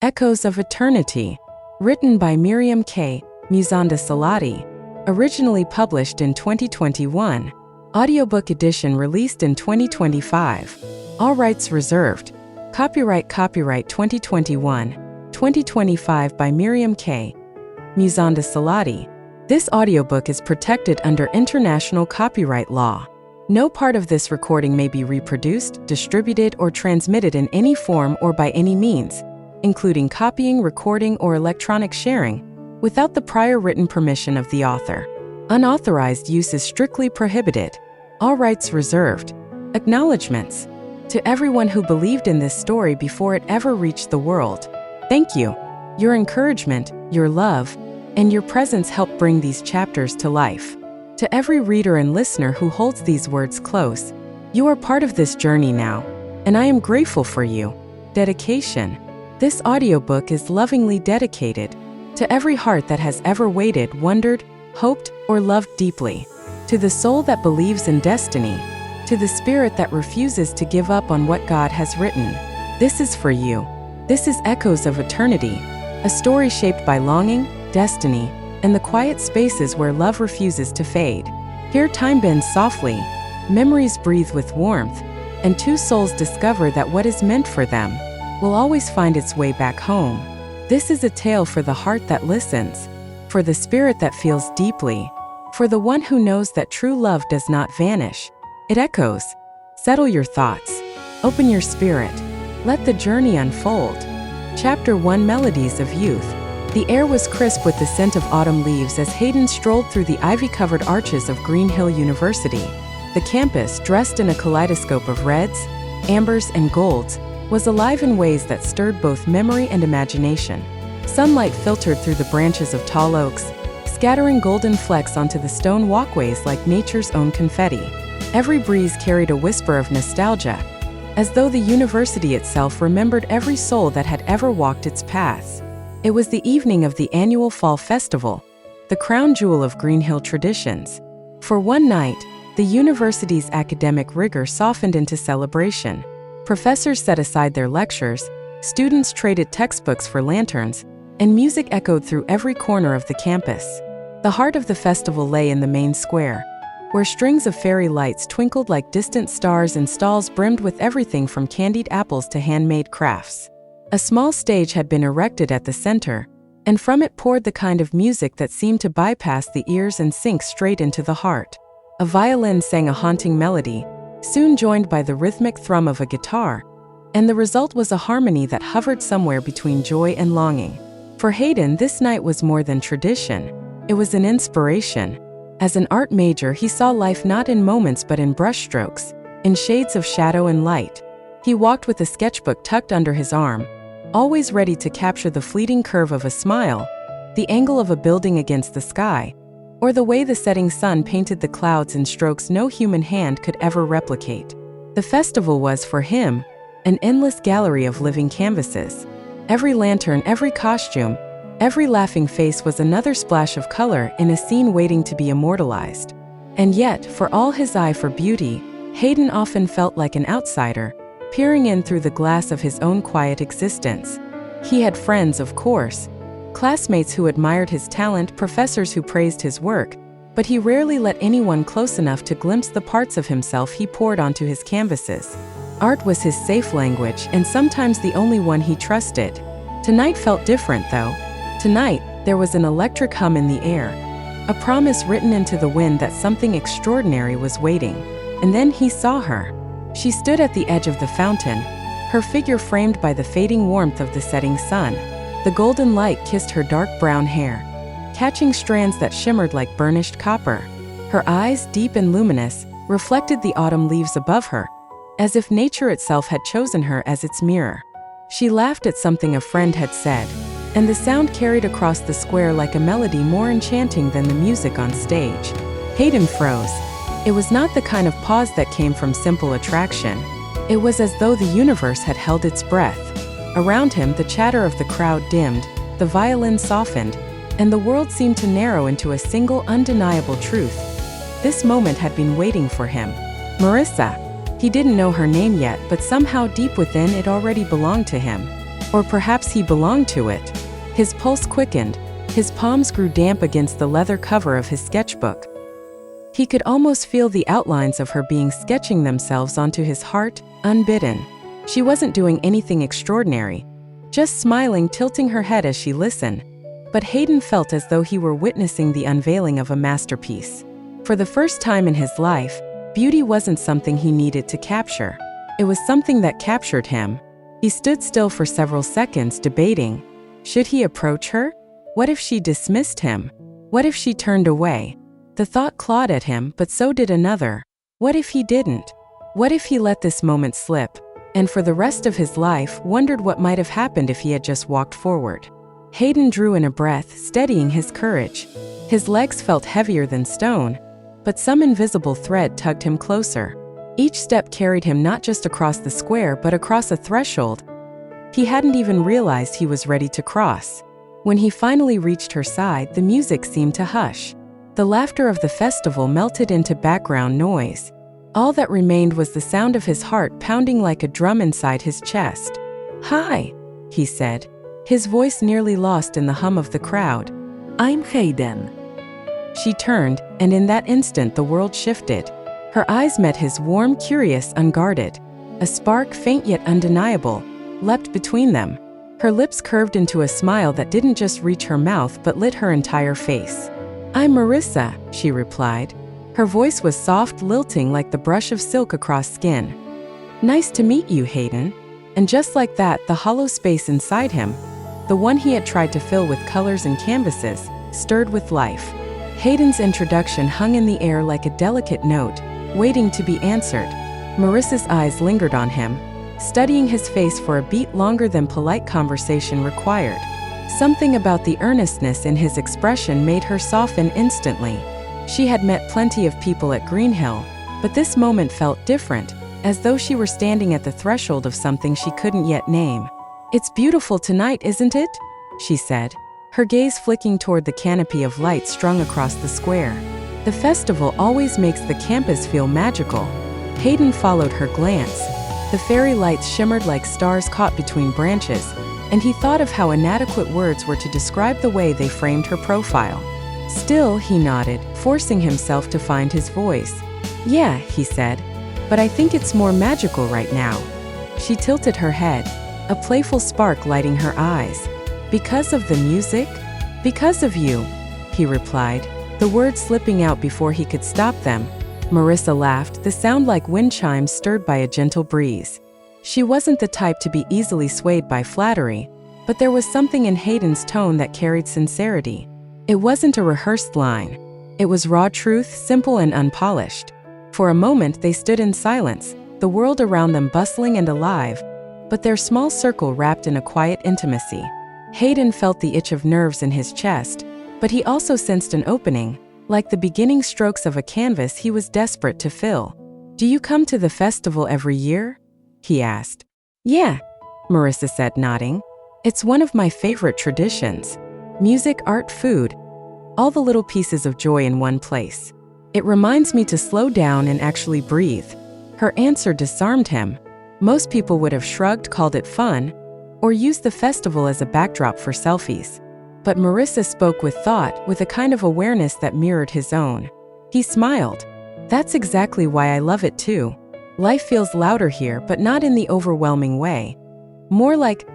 Echoes of Eternity, written by Miriam K. Musonda-salati, originally published in 2021, audiobook edition released in 2025, all rights reserved, copyright 2021-2025 by Miriam K. Musonda-salati. This audiobook is protected under international copyright law. No part of this recording may be reproduced, distributed, or transmitted in any form or by any means, including copying, recording, or electronic sharing, without the prior written permission of the author. Unauthorized use is strictly prohibited. All rights reserved. Acknowledgements. To everyone who believed in this story before it ever reached the world, thank you. Your encouragement, your love, and your presence help bring these chapters to life. To every reader and listener who holds these words close, you are part of this journey now, and I am grateful for you. Dedication. This audiobook is lovingly dedicated to every heart that has ever waited, wondered, hoped, or loved deeply. To the soul that believes in destiny. To the spirit that refuses to give up on what God has written. This is for you. This is Echoes of Eternity, a story shaped by longing, destiny, and the quiet spaces where love refuses to fade. Here time bends softly, memories breathe with warmth, and two souls discover that what is meant for them will always find its way back home. This is a tale for the heart that listens, for the spirit that feels deeply, for the one who knows that true love does not vanish. It echoes. Settle your thoughts. Open your spirit. Let the journey unfold. Chapter 1: Melodies of Youth. The air was crisp with the scent of autumn leaves as Hayden strolled through the ivy-covered arches of Green Hill University. The campus, dressed in a kaleidoscope of reds, ambers, and golds, was alive in ways that stirred both memory and imagination. Sunlight filtered through the branches of tall oaks, scattering golden flecks onto the stone walkways like nature's own confetti. Every breeze carried a whisper of nostalgia, as though the university itself remembered every soul that had ever walked its paths. It was the evening of the annual Fall Festival, the crown jewel of Green Hill traditions. For one night, the university's academic rigor softened into celebration. Professors set aside their lectures, students traded textbooks for lanterns, and music echoed through every corner of the campus. The heart of the festival lay in the main square, where strings of fairy lights twinkled like distant stars and stalls brimmed with everything from candied apples to handmade crafts. A small stage had been erected at the center, and from it poured the kind of music that seemed to bypass the ears and sink straight into the heart. A violin sang a haunting melody, soon joined by the rhythmic thrum of a guitar, and the result was a harmony that hovered somewhere between joy and longing. For Hayden, this night was more than tradition. It was an inspiration. As an art major, he saw life not in moments but in brushstrokes, in shades of shadow and light. He walked with a sketchbook tucked under his arm, always ready to capture the fleeting curve of a smile, the angle of a building against the sky, or the way the setting sun painted the clouds in strokes no human hand could ever replicate. The festival was, for him, an endless gallery of living canvases. Every lantern, every costume, every laughing face was another splash of color in a scene waiting to be immortalized. And yet, for all his eye for beauty, Hayden often felt like an outsider, peering in through the glass of his own quiet existence. He had friends, of course, classmates who admired his talent, professors who praised his work, but he rarely let anyone close enough to glimpse the parts of himself he poured onto his canvases. Art was his safe language, and sometimes the only one he trusted. Tonight felt different, though. Tonight, there was an electric hum in the air, a promise written into the wind that something extraordinary was waiting. And then he saw her. She stood at the edge of the fountain, her figure framed by the fading warmth of the setting sun. The golden light kissed her dark brown hair, catching strands that shimmered like burnished copper. Her eyes, deep and luminous, reflected the autumn leaves above her, as if nature itself had chosen her as its mirror. She laughed at something a friend had said, and the sound carried across the square like a melody more enchanting than the music on stage. Hayden froze. It was not the kind of pause that came from simple attraction. It was as though the universe had held its breath. Around him, the chatter of the crowd dimmed, the violin softened, and the world seemed to narrow into a single undeniable truth. This moment had been waiting for him. Marissa. He didn't know her name yet, but somehow deep within it already belonged to him. Or perhaps he belonged to it. His pulse quickened. His palms grew damp against the leather cover of his sketchbook. He could almost feel the outlines of her being sketching themselves onto his heart, unbidden. She wasn't doing anything extraordinary, just smiling, tilting her head as she listened. But Hayden felt as though he were witnessing the unveiling of a masterpiece. For the first time in his life, beauty wasn't something he needed to capture. It was something that captured him. He stood still for several seconds, debating. Should he approach her? What if she dismissed him? What if she turned away? The thought clawed at him, but so did another. What if he didn't? What if he let this moment slip, and for the rest of his life wondered what might have happened if he had just walked forward? Hayden drew in a breath, steadying his courage. His legs felt heavier than stone, but some invisible thread tugged him closer. Each step carried him not just across the square but across a threshold he hadn't even realized he was ready to cross. When he finally reached her side, the music seemed to hush. The laughter of the festival melted into background noise. All that remained was the sound of his heart pounding like a drum inside his chest. "Hi," he said, his voice nearly lost in the hum of the crowd. "I'm Hayden." She turned, and in that instant the world shifted. Her eyes met his, warm, curious, unguarded. A spark, faint yet undeniable, leapt between them. Her lips curved into a smile that didn't just reach her mouth but lit her entire face. "I'm Marissa," she replied. Her voice was soft, lilting like the brush of silk across skin. "Nice to meet you, Hayden." And just like that, the hollow space inside him, the one he had tried to fill with colors and canvases, stirred with life. Hayden's introduction hung in the air like a delicate note, waiting to be answered. Marissa's eyes lingered on him, studying his face for a beat longer than polite conversation required. Something about the earnestness in his expression made her soften instantly. She had met plenty of people at Greenhill, but this moment felt different, as though she were standing at the threshold of something she couldn't yet name. "It's beautiful tonight, isn't it?" she said, her gaze flicking toward the canopy of light strung across the square. "The festival always makes the campus feel magical." Hayden followed her glance. The fairy lights shimmered like stars caught between branches, and he thought of how inadequate words were to describe the way they framed her profile. "Still," he nodded, forcing himself to find his voice. "Yeah," he said, "but I think it's more magical right now." She tilted her head, a playful spark lighting her eyes. "Because of the music?" "Because of you," he replied, the words slipping out before he could stop them. Marissa laughed, the sound like wind chimes stirred by a gentle breeze. She wasn't the type to be easily swayed by flattery, but there was something in Hayden's tone that carried sincerity. It wasn't a rehearsed line. It was raw truth, simple and unpolished. For a moment they stood in silence, the world around them bustling and alive, but their small circle wrapped in a quiet intimacy. Hayden felt the itch of nerves in his chest, but he also sensed an opening, like the beginning strokes of a canvas he was desperate to fill. "Do you come to the festival every year?" he asked. "Yeah," Marissa said, nodding. "It's one of my favorite traditions. Music, art, food. All the little pieces of joy in one place. It reminds me to slow down and actually breathe." Her answer disarmed him. Most people would have shrugged, called it fun, or used the festival as a backdrop for selfies. But Marissa spoke with thought, with a kind of awareness that mirrored his own. He smiled. "That's exactly why I love it too. Life feels louder here, but not in the overwhelming way. More like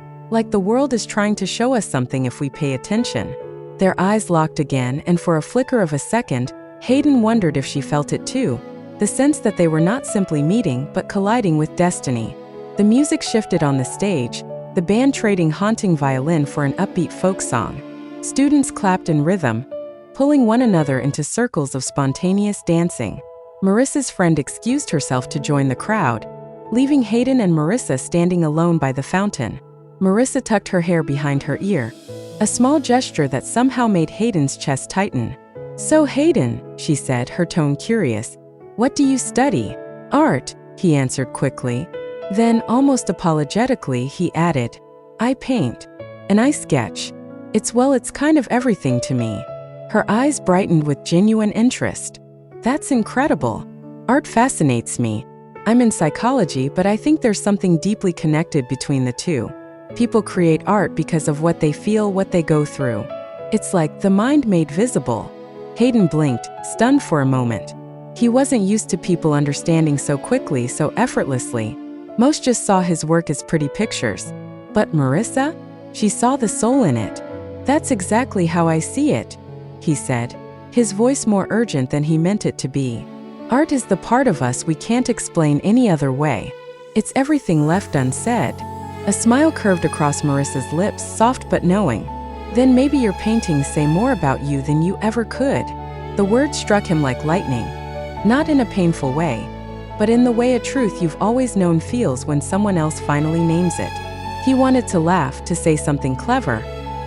the world is trying to show us something if we pay attention." Their eyes locked again, and for a flicker of a second, Hayden wondered if she felt it too, the sense that they were not simply meeting, but colliding with destiny. The music shifted on the stage, the band trading haunting violin for an upbeat folk song. Students clapped in rhythm, pulling one another into circles of spontaneous dancing. Marissa's friend excused herself to join the crowd, leaving Hayden and Marissa standing alone by the fountain. Marissa tucked her hair behind her ear, a small gesture that somehow made Hayden's chest tighten. "So Hayden," she said, her tone curious, "what do you study?" "Art," he answered quickly. Then, almost apologetically, he added, "I paint. And I sketch. It's kind of everything to me." Her eyes brightened with genuine interest. "That's incredible. Art fascinates me. I'm in psychology, but I think there's something deeply connected between the two." People create art because of what they feel, what they go through. It's like the mind made visible. Hayden blinked, stunned for a moment. He wasn't used to people understanding so quickly, so effortlessly. Most just saw his work as pretty pictures. But Marissa? She saw the soul in it. "That's exactly how I see it," he said, his voice more urgent than he meant it to be. "Art is the part of us we can't explain any other way. It's everything left unsaid." A smile curved across Marissa's lips, soft but knowing. "Then maybe your paintings say more about you than you ever could." The word struck him like lightning. Not in a painful way, but in the way a truth you've always known feels when someone else finally names it. He wanted to laugh, to say something clever,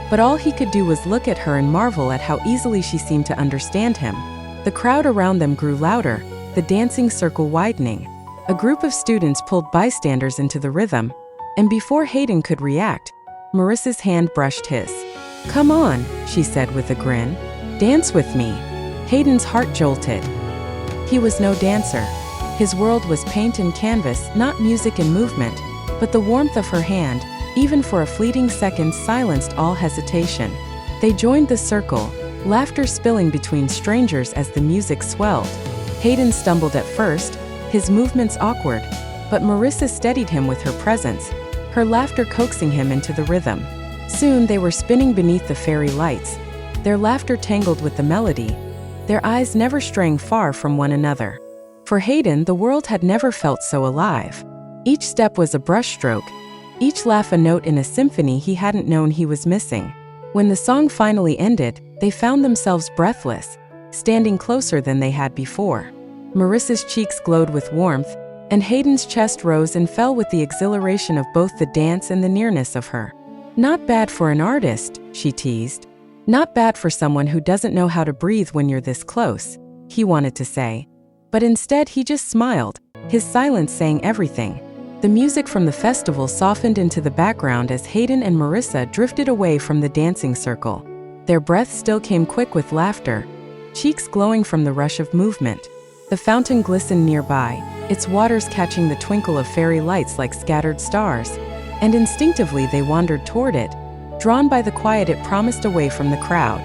but all he could do was look at her and marvel at how easily she seemed to understand him. The crowd around them grew louder, the dancing circle widening. A group of students pulled bystanders into the rhythm, and before Hayden could react, Marissa's hand brushed his. "Come on," she said with a grin. "Dance with me." Hayden's heart jolted. He was no dancer. His world was paint and canvas, not music and movement, but the warmth of her hand, even for a fleeting second, silenced all hesitation. They joined the circle, laughter spilling between strangers as the music swelled. Hayden stumbled at first, his movements awkward, but Marissa steadied him with her presence, her laughter coaxing him into the rhythm. Soon they were spinning beneath the fairy lights, their laughter tangled with the melody, their eyes never straying far from one another. For Hayden, the world had never felt so alive. Each step was a brushstroke, each laugh a note in a symphony he hadn't known he was missing. When the song finally ended, they found themselves breathless, standing closer than they had before. Marissa's cheeks glowed with warmth, and Hayden's chest rose and fell with the exhilaration of both the dance and the nearness of her. "Not bad for an artist," she teased. "Not bad for someone who doesn't know how to breathe when you're this close," he wanted to say. But instead he just smiled, his silence saying everything. The music from the festival softened into the background as Hayden and Marissa drifted away from the dancing circle. Their breath still came quick with laughter, cheeks glowing from the rush of movement. The fountain glistened nearby, its waters catching the twinkle of fairy lights like scattered stars, and instinctively they wandered toward it, drawn by the quiet it promised away from the crowd.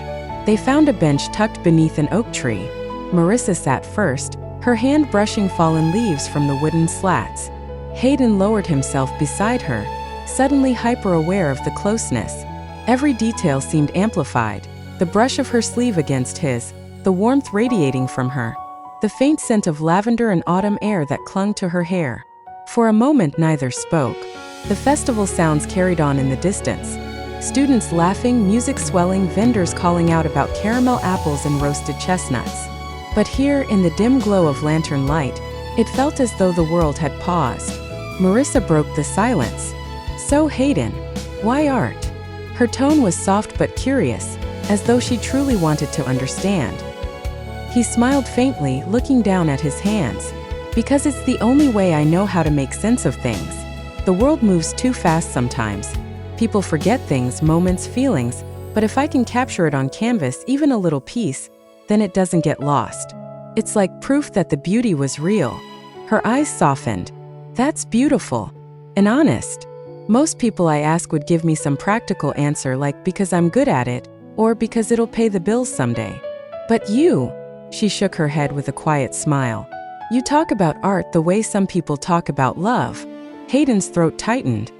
They found a bench tucked beneath an oak tree. Marissa sat first, her hand brushing fallen leaves from the wooden slats. Hayden lowered himself beside her, suddenly hyper-aware of the closeness. Every detail seemed amplified, the brush of her sleeve against his, the warmth radiating from her, the faint scent of lavender and autumn air that clung to her hair. For a moment neither spoke. The festival sounds carried on in the distance. Students laughing, music swelling, vendors calling out about caramel apples and roasted chestnuts. But here, in the dim glow of lantern light, it felt as though the world had paused. Marissa broke the silence. "So Hayden, why art?" Her tone was soft but curious, as though she truly wanted to understand. He smiled faintly, looking down at his hands. "Because it's the only way I know how to make sense of things. The world moves too fast sometimes. People forget things, moments, feelings, but if I can capture it on canvas, even a little piece, then it doesn't get lost. It's like proof that the beauty was real." Her eyes softened. "That's beautiful. And honest. Most people I ask would give me some practical answer like because I'm good at it, or because it'll pay the bills someday. But you," she shook her head with a quiet smile, "you talk about art the way some people talk about love." Hayden's throat tightened.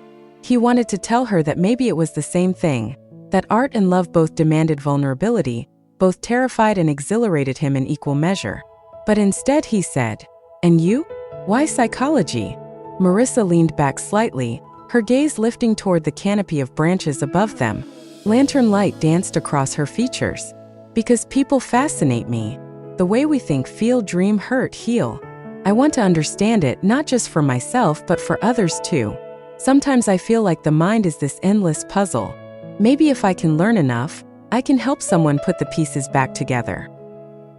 He wanted to tell her that maybe it was the same thing, that art and love both demanded vulnerability, both terrified and exhilarated him in equal measure. But instead he said, "And you? Why psychology?" Marissa leaned back slightly, her gaze lifting toward the canopy of branches above them. Lantern light danced across her features. "Because people fascinate me. The way we think, feel, dream, hurt, heal. I want to understand it, not just for myself but for others too. Sometimes I feel like the mind is this endless puzzle. Maybe if I can learn enough, I can help someone put the pieces back together."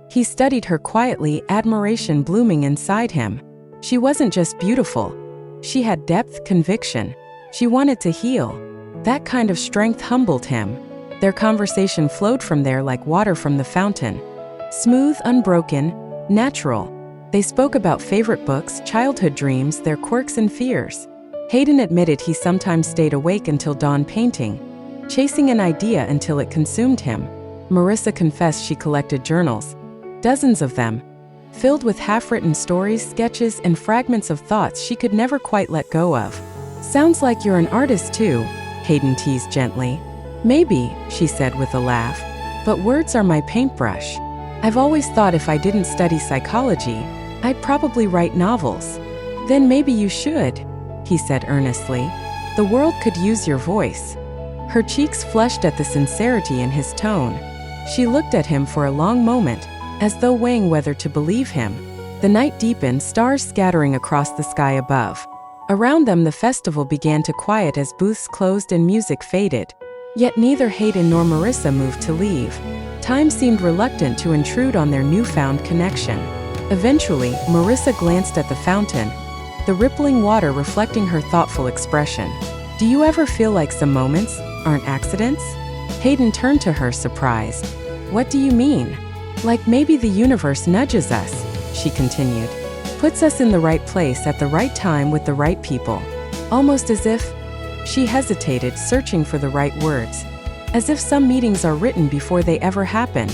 He studied her quietly, admiration blooming inside him. She wasn't just beautiful. She had depth, conviction. She wanted to heal. That kind of strength humbled him. Their conversation flowed from there like water from the fountain. Smooth, unbroken, natural. They spoke about favorite books, childhood dreams, their quirks and fears. Hayden admitted he sometimes stayed awake until dawn painting, chasing an idea until it consumed him. Marissa confessed she collected journals, dozens of them, filled with half-written stories, sketches, and fragments of thoughts she could never quite let go of. "Sounds like you're an artist too," Hayden teased gently. "Maybe," she said with a laugh, "but words are my paintbrush. I've always thought if I didn't study psychology, I'd probably write novels." "Then maybe you should," he said earnestly. "The world could use your voice." Her cheeks flushed at the sincerity in his tone. She looked at him for a long moment, as though weighing whether to believe him. The night deepened, stars scattering across the sky above. Around them, the festival began to quiet as booths closed and music faded. Yet neither Hayden nor Marissa moved to leave. Time seemed reluctant to intrude on their newfound connection. Eventually, Marissa glanced at the fountain, the rippling water reflecting her thoughtful expression. "Do you ever feel like some moments aren't accidents?" Hayden turned to her, surprised. "What do you mean?" "Like maybe the universe nudges us," she continued. "Puts us in the right place at the right time with the right people. Almost as if—" She hesitated, searching for the right words. "As if some meetings are written before they ever happen."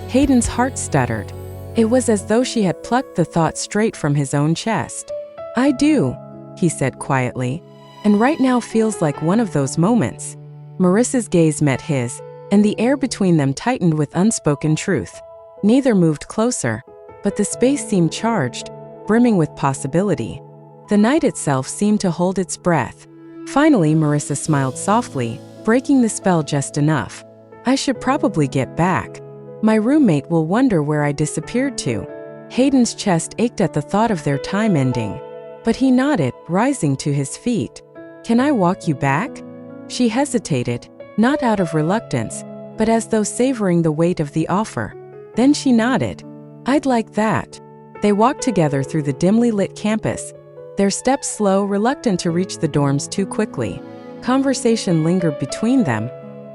Hayden's heart stuttered. It was as though she had plucked the thought straight from his own chest. "I do," he said quietly, "and right now feels like one of those moments." Marissa's gaze met his, and the air between them tightened with unspoken truth. Neither moved closer, but the space seemed charged, brimming with possibility. The night itself seemed to hold its breath. Finally, Marissa smiled softly, breaking the spell just enough. "I should probably get back. My roommate will wonder where I disappeared to." Hayden's chest ached at the thought of their time ending. But he nodded, rising to his feet. "Can I walk you back?" She hesitated, not out of reluctance, but as though savoring the weight of the offer. Then she nodded. "I'd like that." They walked together through the dimly lit campus, their steps slow, reluctant to reach the dorms too quickly. Conversation lingered between them,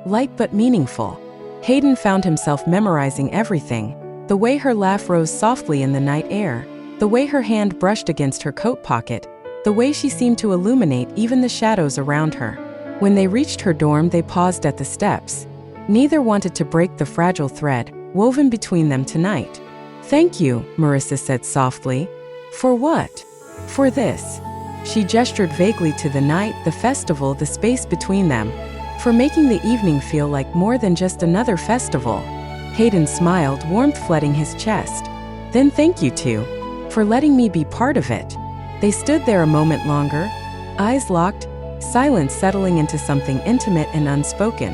light but meaningful. Hayden found himself memorizing everything: the way her laugh rose softly in the night air, the way her hand brushed against her coat pocket, the way she seemed to illuminate even the shadows around her. When they reached her dorm, they paused at the steps. Neither wanted to break the fragile thread woven between them tonight. "Thank you," Marissa said softly. "For what?" "For this." She gestured vaguely to the night, the festival, the space between them. "For making the evening feel like more than just another festival." Hayden smiled, warmth flooding his chest. "Then thank you too, for letting me be part of it." They stood there a moment longer, eyes locked, silence settling into something intimate and unspoken.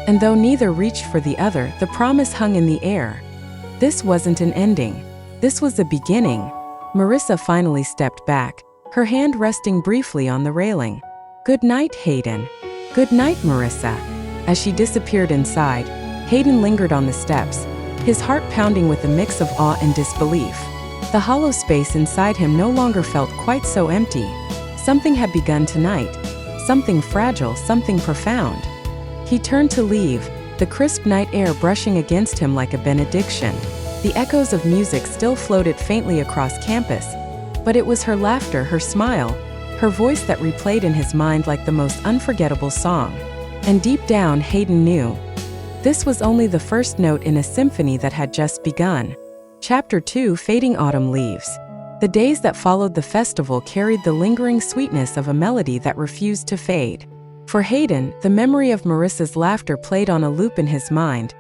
And though neither reached for the other, the promise hung in the air. This wasn't an ending. This was a beginning. Marissa finally stepped back, her hand resting briefly on the railing. "Good night, Hayden." "Good night, Marissa." As she disappeared inside, Hayden lingered on the steps, his heart pounding with a mix of awe and disbelief. The hollow space inside him no longer felt quite so empty. Something had begun tonight. Something fragile, something profound. He turned to leave, the crisp night air brushing against him like a benediction. The echoes of music still floated faintly across campus, but it was her laughter, her smile, her voice that replayed in his mind like the most unforgettable song. And deep down, Hayden knew this was only the first note in a symphony that had just begun. Chapter 2: Fading Autumn Leaves. The days that followed the festival carried the lingering sweetness of a melody that refused to fade. For Hayden, the memory of Marissa's laughter played on a loop in his mind,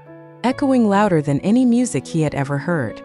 echoing louder than any music he had ever heard.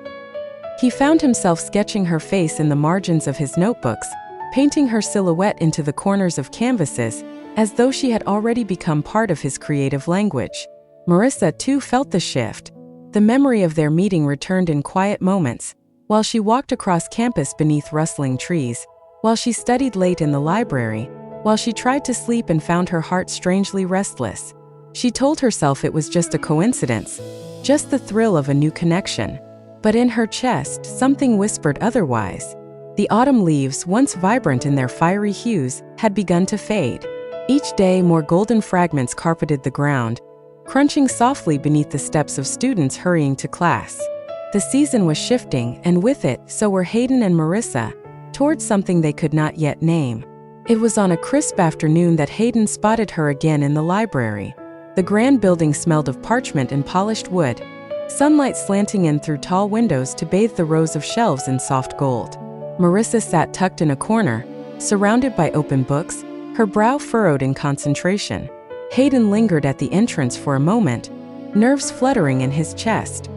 He found himself sketching her face in the margins of his notebooks, painting her silhouette into the corners of canvases, as though she had already become part of his creative language. Marissa, too, felt the shift. The memory of their meeting returned in quiet moments, while she walked across campus beneath rustling trees, while she studied late in the library, while she tried to sleep and found her heart strangely restless. She told herself it was just a coincidence, just the thrill of a new connection. But in her chest, something whispered otherwise. The autumn leaves, once vibrant in their fiery hues, had begun to fade. Each day, more golden fragments carpeted the ground, crunching softly beneath the steps of students hurrying to class. The season was shifting, and with it, so were Hayden and Marissa, towards something they could not yet name. It was on a crisp afternoon that Hayden spotted her again in the library. The grand building smelled of parchment and polished wood, sunlight slanting in through tall windows to bathe the rows of shelves in soft gold. Marissa sat tucked in a corner, surrounded by open books, her brow furrowed in concentration. Hayden lingered at the entrance for a moment, nerves fluttering in his chest.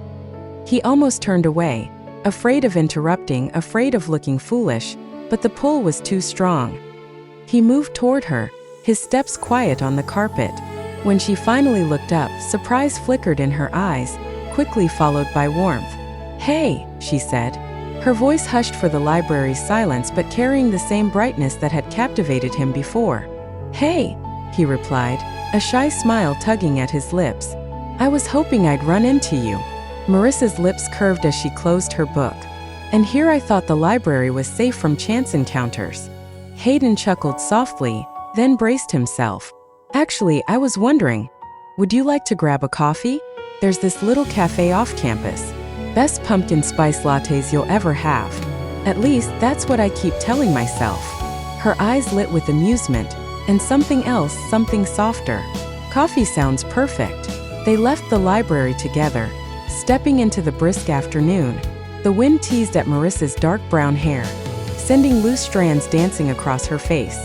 He almost turned away, afraid of interrupting, afraid of looking foolish, but the pull was too strong. He moved toward her, his steps quiet on the carpet. When she finally looked up, surprise flickered in her eyes, quickly followed by warmth. "Hey," she said, her voice hushed for the library's silence but carrying the same brightness that had captivated him before. "Hey," he replied, a shy smile tugging at his lips. "I was hoping I'd run into you." Marissa's lips curved as she closed her book. "And here I thought the library was safe from chance encounters." Hayden chuckled softly, then braced himself. "Actually, I was wondering, would you like to grab a coffee? There's this little cafe off campus. Best pumpkin spice lattes you'll ever have. At least, that's what I keep telling myself." Her eyes lit with amusement, and something else, something softer. "Coffee sounds perfect." They left the library together, stepping into the brisk afternoon. The wind teased at Marissa's dark brown hair, sending loose strands dancing across her face.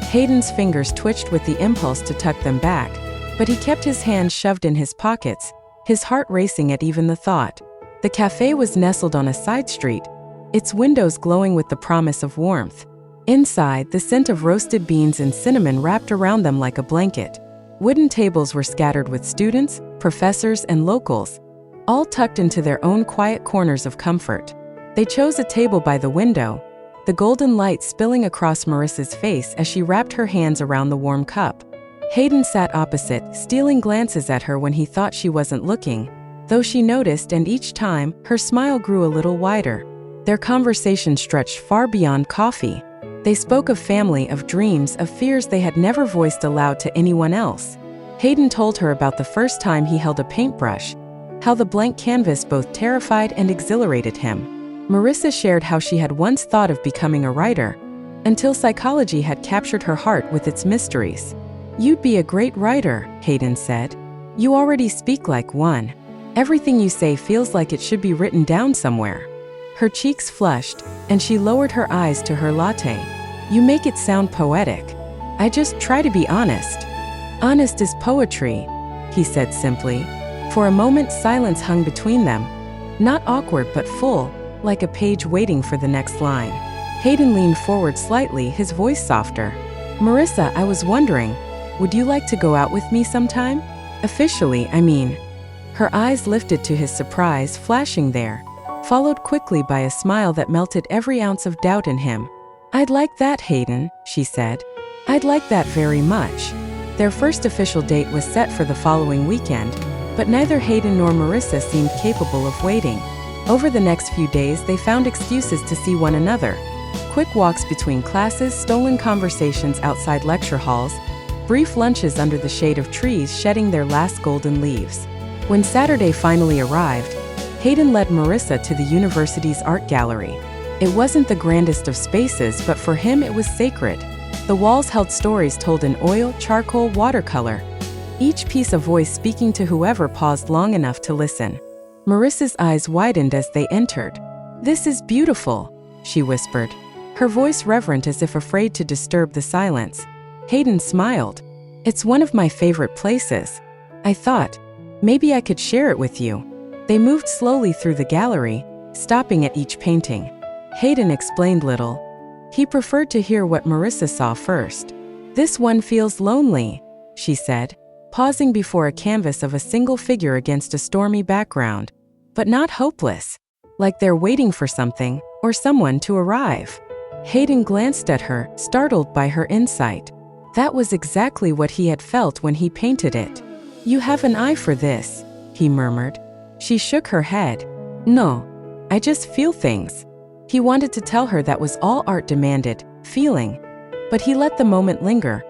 Hayden's fingers twitched with the impulse to tuck them back, but he kept his hands shoved in his pockets, his heart racing at even the thought. The cafe was nestled on a side street, its windows glowing with the promise of warmth. Inside, the scent of roasted beans and cinnamon wrapped around them like a blanket. Wooden tables were scattered with students, professors, and locals, all tucked into their own quiet corners of comfort. They chose a table by the window, the golden light spilling across Marissa's face as she wrapped her hands around the warm cup. Hayden sat opposite, stealing glances at her when he thought she wasn't looking, though she noticed, and each time, her smile grew a little wider. Their conversation stretched far beyond coffee. They spoke of family, of dreams, of fears they had never voiced aloud to anyone else. Hayden told her about the first time he held a paintbrush, how the blank canvas both terrified and exhilarated him. Marissa shared how she had once thought of becoming a writer, until psychology had captured her heart with its mysteries. "You'd be a great writer," Hayden said. "You already speak like one. Everything you say feels like it should be written down somewhere." Her cheeks flushed, and she lowered her eyes to her latte. "You make it sound poetic." "I just try to be honest." "Honest is poetry," he said simply. For a moment, silence hung between them. Not awkward but full, like a page waiting for the next line. Hayden leaned forward slightly, his voice softer. "Marissa, I was wondering, would you like to go out with me sometime? Officially, I mean." Her eyes lifted to his surprise, flashing there, followed quickly by a smile that melted every ounce of doubt in him. "I'd like that, Hayden," she said. "I'd like that very much." Their first official date was set for the following weekend, but neither Hayden nor Marissa seemed capable of waiting. Over the next few days, they found excuses to see one another. Quick walks between classes, stolen conversations outside lecture halls, brief lunches under the shade of trees shedding their last golden leaves. When Saturday finally arrived, Hayden led Marissa to the university's art gallery. It wasn't the grandest of spaces, but for him it was sacred. The walls held stories told in oil, charcoal, watercolor, each piece a voice speaking to whoever paused long enough to listen. Marissa's eyes widened as they entered. "This is beautiful," she whispered, her voice reverent as if afraid to disturb the silence. Hayden smiled. "It's one of my favorite places. I thought, maybe I could share it with you." They moved slowly through the gallery, stopping at each painting. Hayden explained little. He preferred to hear what Marissa saw first. "This one feels lonely," she said, pausing before a canvas of a single figure against a stormy background, "but not hopeless, like they're waiting for something or someone to arrive." Hayden glanced at her, startled by her insight. That was exactly what he had felt when he painted it. "You have an eye for this," he murmured. She shook her head. "No, I just feel things." He wanted to tell her that was all art demanded, feeling, but he let the moment linger,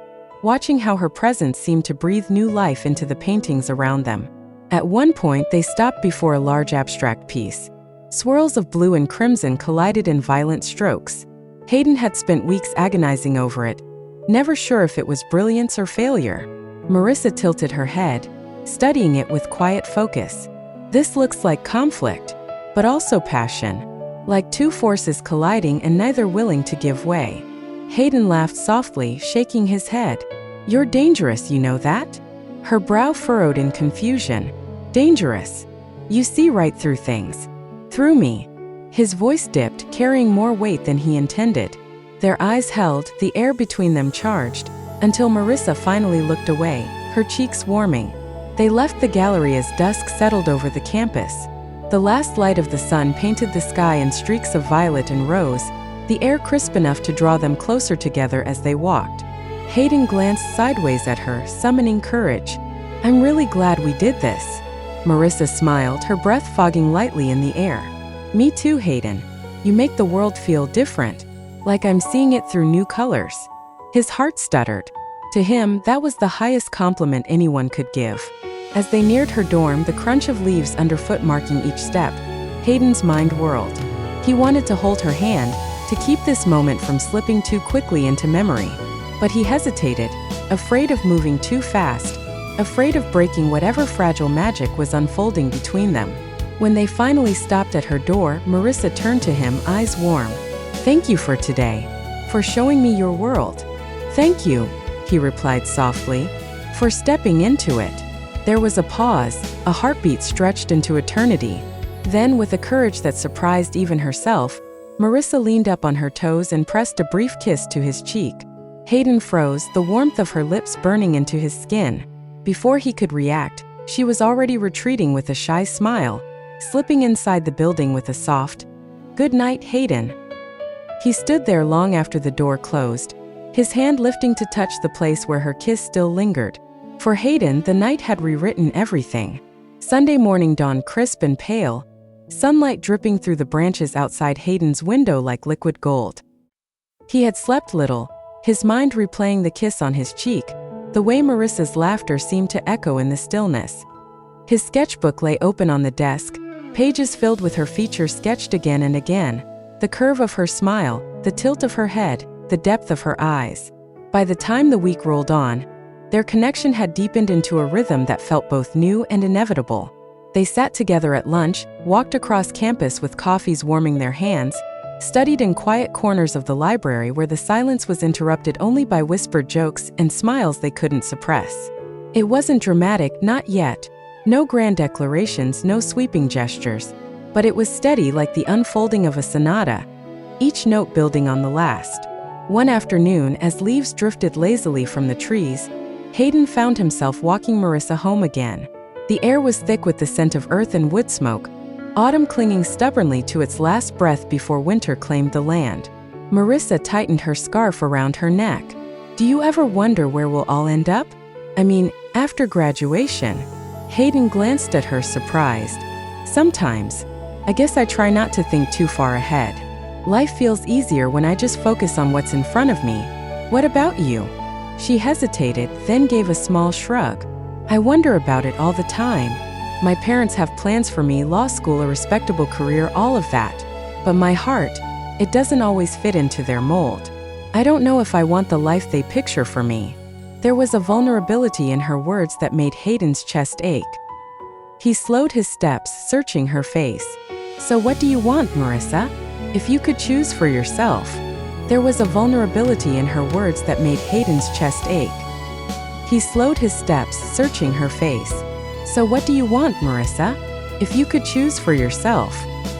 watching how her presence seemed to breathe new life into the paintings around them. At one point, they stopped before a large abstract piece. Swirls of blue and crimson collided in violent strokes. Hayden had spent weeks agonizing over it, never sure if it was brilliance or failure. Marissa tilted her head, studying it with quiet focus. This looks like conflict, but also passion, like two forces colliding and neither willing to give way. Hayden laughed softly, shaking his head. You're dangerous, you know that? Her brow furrowed in confusion. Dangerous. You see right through things. Through me. His voice dipped, carrying more weight than he intended. Their eyes held, the air between them charged, until Marissa finally looked away, her cheeks warming. They left the gallery as dusk settled over the campus. The last light of the sun painted the sky in streaks of violet and rose, the air crisp enough to draw them closer together as they walked. Hayden glanced sideways at her, summoning courage. I'm really glad we did this. Marissa smiled, her breath fogging lightly in the air. Me too, Hayden. You make the world feel different, like I'm seeing it through new colors. His heart stuttered. To him, that was the highest compliment anyone could give. As they neared her dorm, the crunch of leaves underfoot marking each step, Hayden's mind whirled. He wanted to hold her hand, to keep this moment from slipping too quickly into memory. But he hesitated, afraid of moving too fast, afraid of breaking whatever fragile magic was unfolding between them. When they finally stopped at her door, Marissa turned to him, eyes warm. Thank you for today, for showing me your world. Thank you, he replied softly, for stepping into it. There was a pause, a heartbeat stretched into eternity. Then, with a courage that surprised even herself, Marissa leaned up on her toes and pressed a brief kiss to his cheek. Hayden froze, the warmth of her lips burning into his skin. Before he could react, she was already retreating with a shy smile, slipping inside the building with a soft, "Good night, Hayden." He stood there long after the door closed, his hand lifting to touch the place where her kiss still lingered. For Hayden, the night had rewritten everything. Sunday morning dawned crisp and pale, sunlight dripping through the branches outside Hayden's window like liquid gold. He had slept little, his mind replaying the kiss on his cheek, the way Marissa's laughter seemed to echo in the stillness. His sketchbook lay open on the desk, pages filled with her features sketched again and again, the curve of her smile, the tilt of her head, the depth of her eyes. By the time the week rolled on, their connection had deepened into a rhythm that felt both new and inevitable. They sat together at lunch, walked across campus with coffees warming their hands, studied in quiet corners of the library where the silence was interrupted only by whispered jokes and smiles they couldn't suppress. It wasn't dramatic, not yet. No grand declarations, no sweeping gestures. But it was steady like the unfolding of a sonata, each note building on the last. One afternoon, as leaves drifted lazily from the trees, Hayden found himself walking Marissa home again. The air was thick with the scent of earth and wood smoke, autumn clinging stubbornly to its last breath before winter claimed the land. Marissa tightened her scarf around her neck. Do you ever wonder where we'll all end up? I mean, after graduation? Hayden glanced at her, surprised. Sometimes. I guess I try not to think too far ahead. Life feels easier when I just focus on what's in front of me. What about you? She hesitated, then gave a small shrug. I wonder about it all the time. My parents have plans for me, law school, a respectable career, all of that. But my heart, it doesn't always fit into their mold. I don't know if I want the life they picture for me. There was a vulnerability in her words that made Hayden's chest ache. He slowed his steps, searching her face. So what do you want, Marissa? If you could choose for yourself. There was a vulnerability in her words that made Hayden's chest ache. He slowed his steps, searching her face. So what do you want, Marissa? If you could choose for yourself.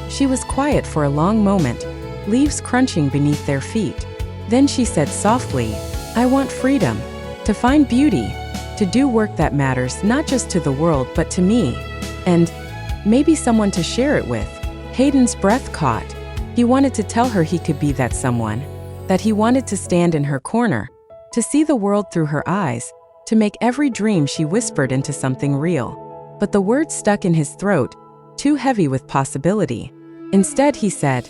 She was quiet for a long moment, leaves crunching beneath their feet. Then she said softly, I want freedom. To find beauty. To do work that matters not just to the world but to me. And maybe someone to share it with. Hayden's breath caught. He wanted to tell her he could be that someone. That he wanted to stand in her corner. To see the world through her eyes. To make every dream she whispered into something real. But the words stuck in his throat, too heavy with possibility. Instead, he said,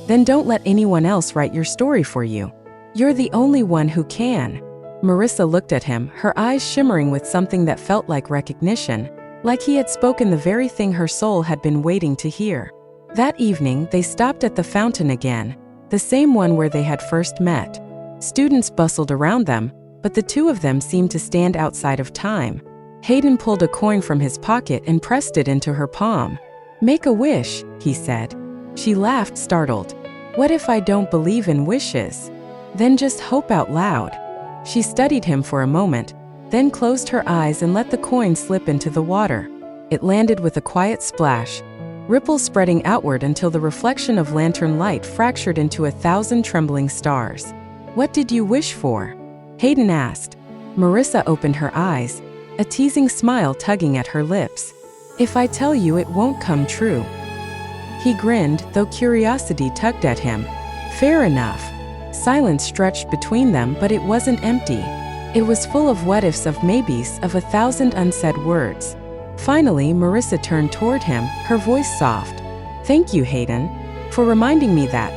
then don't let anyone else write your story for you. You're the only one who can. Marissa looked at him, her eyes shimmering with something that felt like recognition, like he had spoken the very thing her soul had been waiting to hear. That evening, they stopped at the fountain again, the same one where they had first met. Students bustled around them, but the two of them seemed to stand outside of time. Hayden pulled a coin from his pocket and pressed it into her palm. "Make a wish," he said. She laughed, startled. "What if I don't believe in wishes?" "Then just hope out loud." She studied him for a moment, then closed her eyes and let the coin slip into the water. It landed with a quiet splash, ripples spreading outward until the reflection of lantern light fractured into 1,000 trembling stars. "What did you wish for?" Hayden asked. Marissa opened her eyes, a teasing smile tugging at her lips. "If I tell you, it won't come true." He grinned, though curiosity tugged at him. "Fair enough." Silence stretched between them, but it wasn't empty. It was full of what-ifs, of maybes, of 1,000 unsaid words. Finally, Marissa turned toward him, her voice soft. "Thank you, Hayden, for reminding me that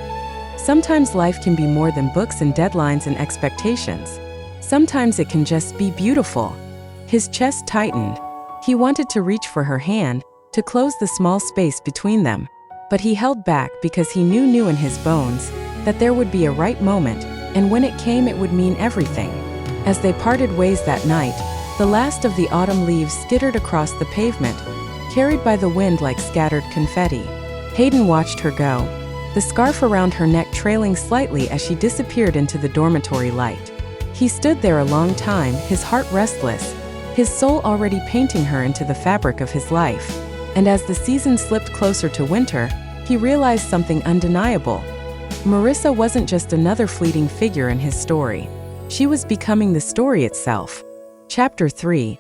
sometimes life can be more than books and deadlines and expectations. Sometimes it can just be beautiful." His chest tightened. He wanted to reach for her hand, to close the small space between them, but he held back because he knew in his bones that there would be a right moment, and when it came it would mean everything. As they parted ways that night, the last of the autumn leaves skittered across the pavement, carried by the wind like scattered confetti. Hayden watched her go, the scarf around her neck trailing slightly as she disappeared into the dormitory light. He stood there a long time, his heart restless, his soul already painting her into the fabric of his life. And as the season slipped closer to winter, he realized something undeniable. Marissa wasn't just another fleeting figure in his story. She was becoming the story itself. Chapter 3.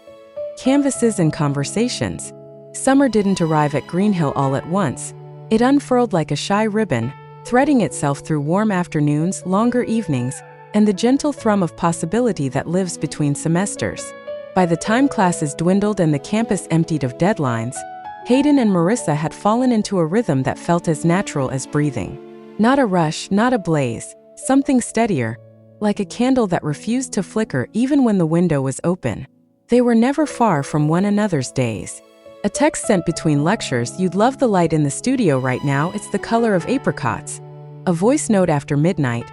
Canvases and Conversations. Summer didn't arrive at Greenhill all at once. It unfurled like a shy ribbon, threading itself through warm afternoons, longer evenings, and the gentle thrum of possibility that lives between semesters. By the time classes dwindled and the campus emptied of deadlines, Hayden and Marissa had fallen into a rhythm that felt as natural as breathing. Not a rush, not a blaze, something steadier, like a candle that refused to flicker even when the window was open. They were never far from one another's days. A text sent between lectures, "You'd love the light in the studio right now, it's the color of apricots." A voice note after midnight,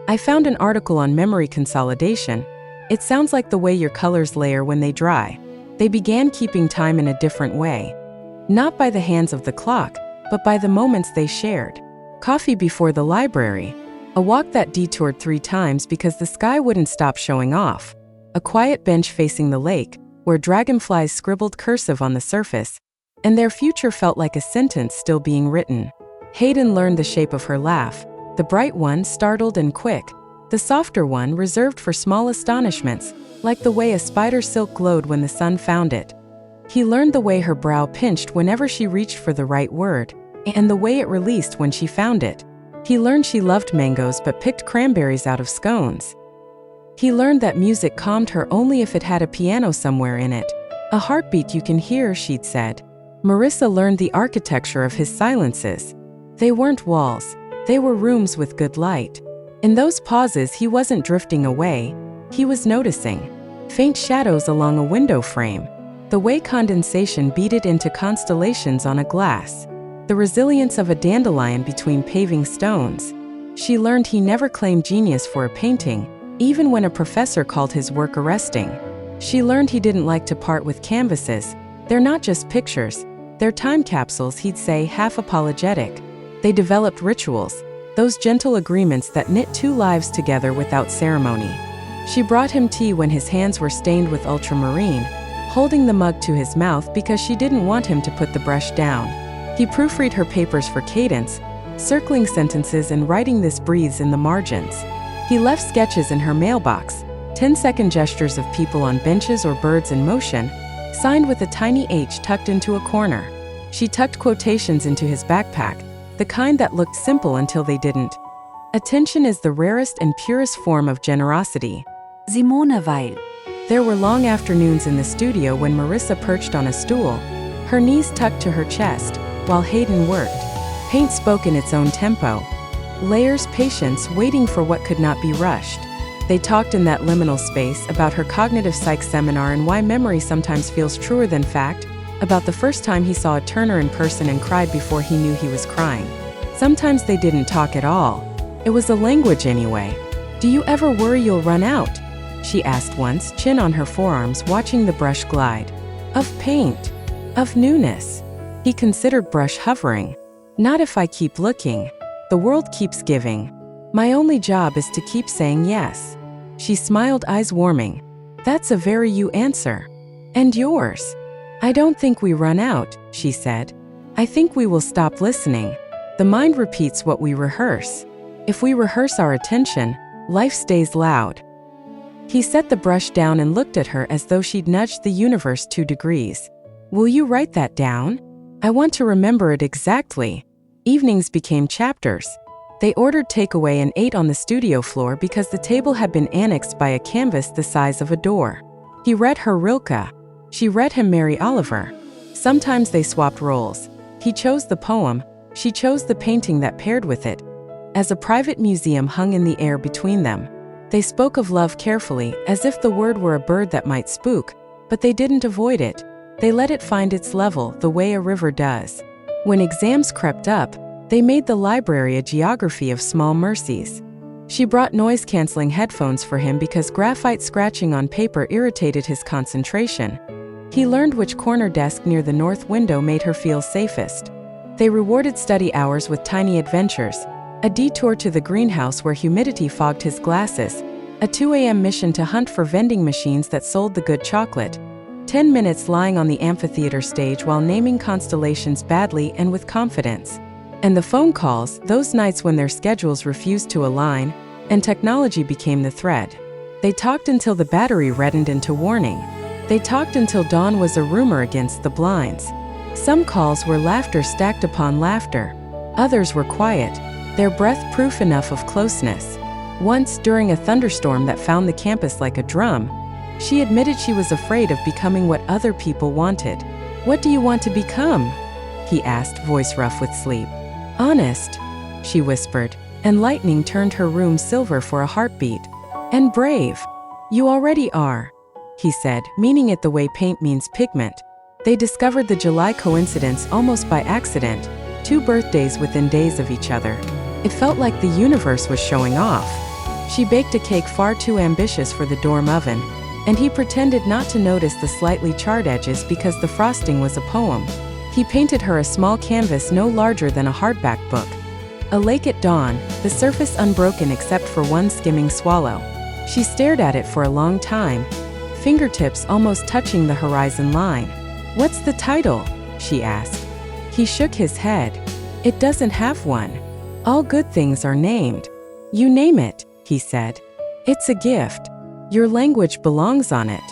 "I found an article on memory consolidation. It sounds like the way your colors layer when they dry." They began keeping time in a different way. Not by the hands of the clock, but by the moments they shared. Coffee before the library. A walk that detoured 3 times because the sky wouldn't stop showing off. A quiet bench facing the lake, where dragonflies scribbled cursive on the surface, and their future felt like a sentence still being written. Hayden learned the shape of her laugh, the bright one, startled and quick, the softer one, reserved for small astonishments, like the way a spider silk glowed when the sun found it. He learned the way her brow pinched whenever she reached for the right word, and the way it released when she found it. He learned she loved mangoes but picked cranberries out of scones. He learned that music calmed her only if it had a piano somewhere in it. "A heartbeat you can hear," she'd said. Marissa learned the architecture of his silences. They weren't walls, they were rooms with good light. In those pauses he wasn't drifting away, he was noticing. Faint shadows along a window frame, the way condensation beaded into constellations on a glass, the resilience of a dandelion between paving stones. She learned he never claimed genius for a painting, even when a professor called his work arresting. She learned he didn't like to part with canvases. "They're not just pictures, they're time capsules," he'd say, half apologetic. They developed rituals, those gentle agreements that knit 2 lives together without ceremony. She brought him tea when his hands were stained with ultramarine, holding the mug to his mouth because she didn't want him to put the brush down. He proofread her papers for cadence, circling sentences and writing "this breathes" in the margins. He left sketches in her mailbox, 10-second gestures of people on benches or birds in motion, signed with a tiny H tucked into a corner. She tucked quotations into his backpack, the kind that looked simple until they didn't. Attention is the rarest and purest form of generosity. Simone Weil. There were long afternoons in the studio when Marissa perched on a stool, her knees tucked to her chest, while Hayden worked. Paint spoke in its own tempo. Layers, patience, waiting for what could not be rushed. They talked in that liminal space about her cognitive psych seminar and why memory sometimes feels truer than fact, about the first time he saw a Turner in person and cried before he knew he was crying. Sometimes they didn't talk at all. It was a language anyway. "Do you ever worry you'll run out?" she asked once, chin on her forearms, watching the brush glide. "Of paint. Of newness." He considered brush hovering. "Not if I keep looking. The world keeps giving. My only job is to keep saying yes." She smiled, eyes warming. "That's a very you answer. And yours." "I don't think we run out," she said. "I think we will stop listening. The mind repeats what we rehearse. If we rehearse our attention, life stays loud." He set the brush down and looked at her as though she'd nudged the universe 2 degrees. "Will you write that down? I want to remember it exactly." Evenings became chapters. They ordered takeaway and ate on the studio floor because the table had been annexed by a canvas the size of a door. He read her Rilke. She read him Mary Oliver. Sometimes they swapped roles. He chose the poem, she chose the painting that paired with it. As a private museum hung in the air between them, they spoke of love carefully, as if the word were a bird that might spook, but they didn't avoid it. They let it find its level, the way a river does. When exams crept up, they made the library a geography of small mercies. She brought noise-canceling headphones for him because graphite scratching on paper irritated his concentration. He learned which corner desk near the north window made her feel safest. They rewarded study hours with tiny adventures, a detour to the greenhouse where humidity fogged his glasses, a 2 a.m. mission to hunt for vending machines that sold the good chocolate, 10 minutes lying on the amphitheater stage while naming constellations badly and with confidence. And the phone calls, those nights when their schedules refused to align, and technology became the thread. They talked until the battery reddened into warning. They talked until dawn was a rumor against the blinds. Some calls were laughter stacked upon laughter. Others were quiet, their breath proof enough of closeness. Once, during a thunderstorm that found the campus like a drum, she admitted she was afraid of becoming what other people wanted. "What do you want to become?" he asked, voice rough with sleep. "Honest," she whispered, and lightning turned her room silver for a heartbeat. "And brave." "You already are," he said, meaning it the way paint means pigment. They discovered the July coincidence almost by accident, 2 birthdays within days of each other. It felt like the universe was showing off. She baked a cake far too ambitious for the dorm oven, and he pretended not to notice the slightly charred edges because the frosting was a poem. He painted her a small canvas no larger than a hardback book. A lake at dawn, the surface unbroken except for one skimming swallow. She stared at it for a long time, fingertips almost touching the horizon line. "What's the title?" she asked. He shook his head. "It doesn't have one. All good things are named." "You name it," he said. "It's a gift. Your language belongs on it."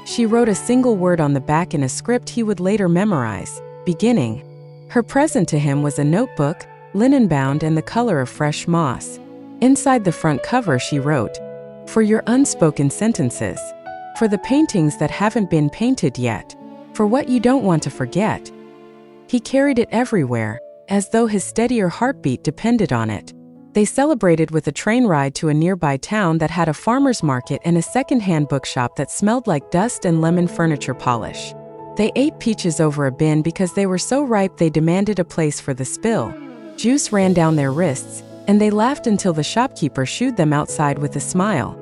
She wrote a single word on the back in a script he would later memorize, beginning. Her present to him was a notebook, linen-bound and the color of fresh moss. Inside the front cover she wrote, "For your unspoken sentences. For the paintings that haven't been painted yet. For what you don't want to forget." He carried it everywhere, as though his steadier heartbeat depended on it. They celebrated with a train ride to a nearby town that had a farmer's market and a second-hand bookshop that smelled like dust and lemon furniture polish. They ate peaches over a bin because they were so ripe they demanded a place for the spill. Juice ran down their wrists, and they laughed until the shopkeeper shooed them outside with a smile.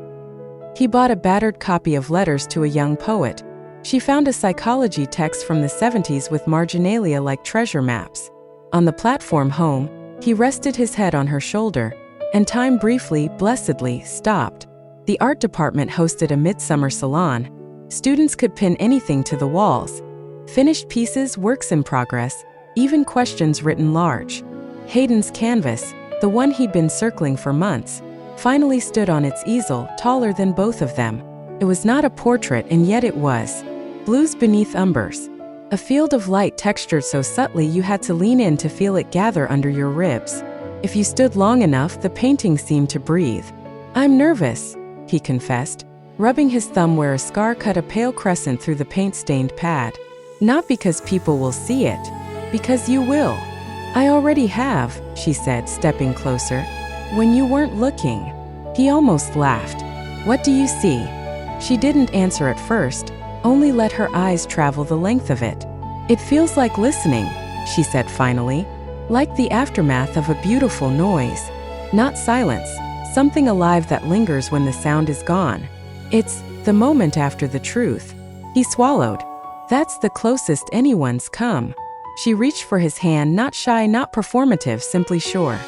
He bought a battered copy of Letters to a Young Poet. She found a psychology text from the 70s with marginalia like treasure maps. On the platform home, he rested his head on her shoulder, and time briefly, blessedly, stopped. The art department hosted a midsummer salon. Students could pin anything to the walls. Finished pieces, works in progress, even questions written large. Hayden's canvas, the one he'd been circling for months, finally stood on its easel, taller than both of them. It was not a portrait, and yet it was. Blues beneath umbers. A field of light textured so subtly you had to lean in to feel it gather under your ribs. If you stood long enough, the painting seemed to breathe. "I'm nervous," he confessed, rubbing his thumb where a scar cut a pale crescent through the paint-stained pad. "Not because people will see it. Because you will." "I already have," she said, stepping closer. "When you weren't looking." He almost laughed. "What do you see?" She didn't answer at first, only let her eyes travel the length of it. "It feels like listening," she said finally. "Like the aftermath of a beautiful noise. Not silence, something alive that lingers when the sound is gone. It's the moment after the truth. He swallowed. That's the closest anyone's come. She reached for his hand, not shy, not performative, simply sure.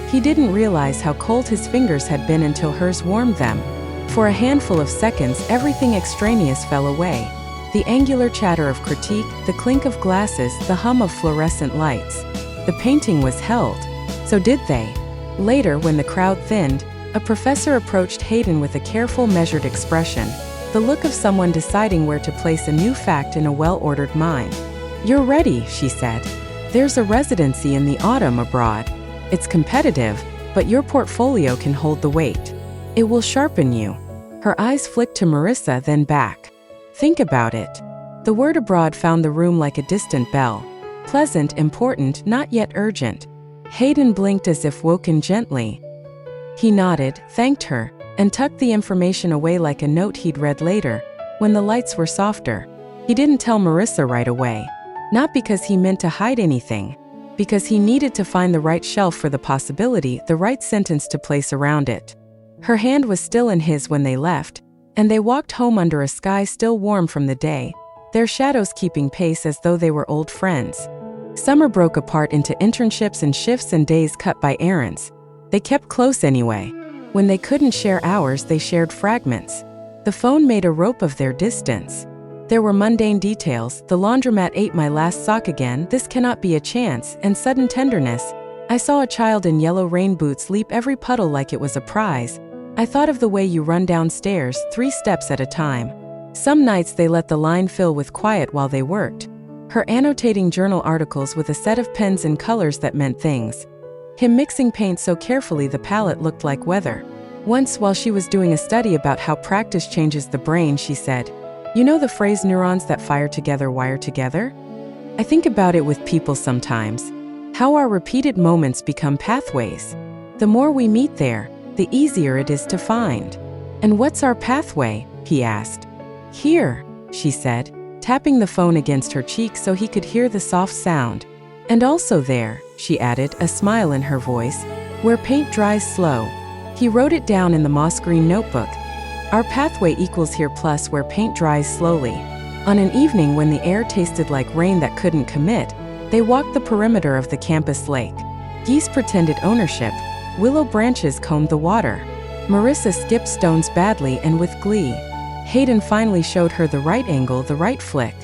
He didn't realize how cold his fingers had been until hers warmed them. For a handful of seconds, everything extraneous fell away. The angular chatter of critique, the clink of glasses, the hum of fluorescent lights. The painting was held. So did they. Later, when the crowd thinned, a professor approached Hayden with a careful, measured expression, the look of someone deciding where to place a new fact in a well-ordered mind. "You're ready," she said. "There's a residency in the autumn abroad. It's competitive, but your portfolio can hold the weight. It will sharpen you." Her eyes flicked to Marissa, then back. "Think about it." The word abroad found the room like a distant bell. Pleasant, important, not yet urgent. Hayden blinked as if woken gently. He nodded, thanked her, and tucked the information away like a note he'd read later, when the lights were softer. He didn't tell Marissa right away. Not because he meant to hide anything. Because he needed to find the right shelf for the possibility, the right sentence to place around it. Her hand was still in his when they left, and they walked home under a sky still warm from the day, their shadows keeping pace as though they were old friends. Summer broke apart into internships and shifts and days cut by errands. They kept close anyway. When they couldn't share hours, they shared fragments. The phone made a rope of their distance. There were mundane details: the laundromat ate my last sock again, this cannot be a chance, and sudden tenderness. I saw a child in yellow rain boots leap every puddle like it was a prize. I thought of the way you run downstairs, 3 steps at a time. Some nights they let the line fill with quiet while they worked. Her annotating journal articles with a set of pens and colors that meant things. Him mixing paint so carefully the palette looked like weather. Once, while she was doing a study about how practice changes the brain, she said, "You know the phrase neurons that fire together wire together? I think about it with people sometimes. How our repeated moments become pathways. The more we meet there, the easier it is to find." "And what's our pathway?" he asked. "Here," she said, tapping the phone against her cheek so he could hear the soft sound. "And also there," she added, a smile in her voice, "where paint dries slow." He wrote it down in the moss green notebook. Our pathway equals here plus where paint dries slowly. On an evening when the air tasted like rain that couldn't commit, they walked the perimeter of the campus lake. Geese pretended ownership. Willow branches combed the water. Marissa skipped stones badly and with glee. Hayden finally showed her the right angle, the right flick.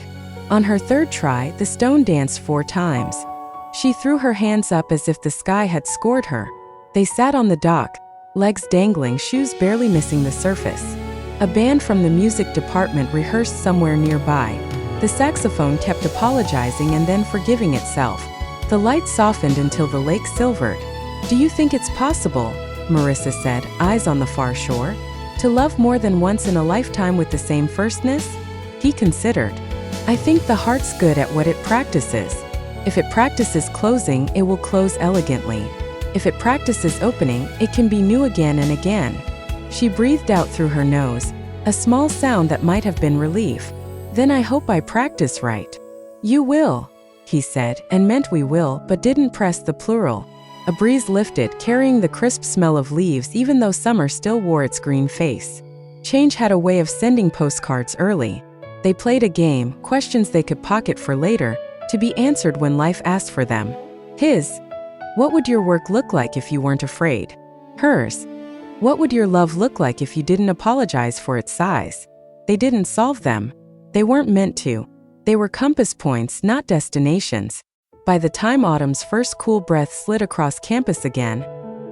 On her 3rd try, the stone danced 4 times. She threw her hands up as if the sky had scored her. They sat on the dock, legs dangling, shoes barely missing the surface. A band from the music department rehearsed somewhere nearby. The saxophone kept apologizing and then forgiving itself. The light softened until the lake silvered. "Do you think it's possible," Marissa said, eyes on the far shore, "to love more than once in a lifetime with the same firstness?" He considered. "I think the heart's good at what it practices. If it practices closing, it will close elegantly. If it practices opening, it can be new again and again." She breathed out through her nose, a small sound that might have been relief. "Then I hope I practice right." "You will," he said, and meant we will, but didn't press the plural. A breeze lifted, carrying the crisp smell of leaves even though summer still wore its green face. Change had a way of sending postcards early. They played a game, questions they could pocket for later, to be answered when life asked for them. His, "What would your work look like if you weren't afraid?" Hers, "What would your love look like if you didn't apologize for its size?" They didn't solve them. They weren't meant to. They were compass points, not destinations. By the time autumn's first cool breath slid across campus again,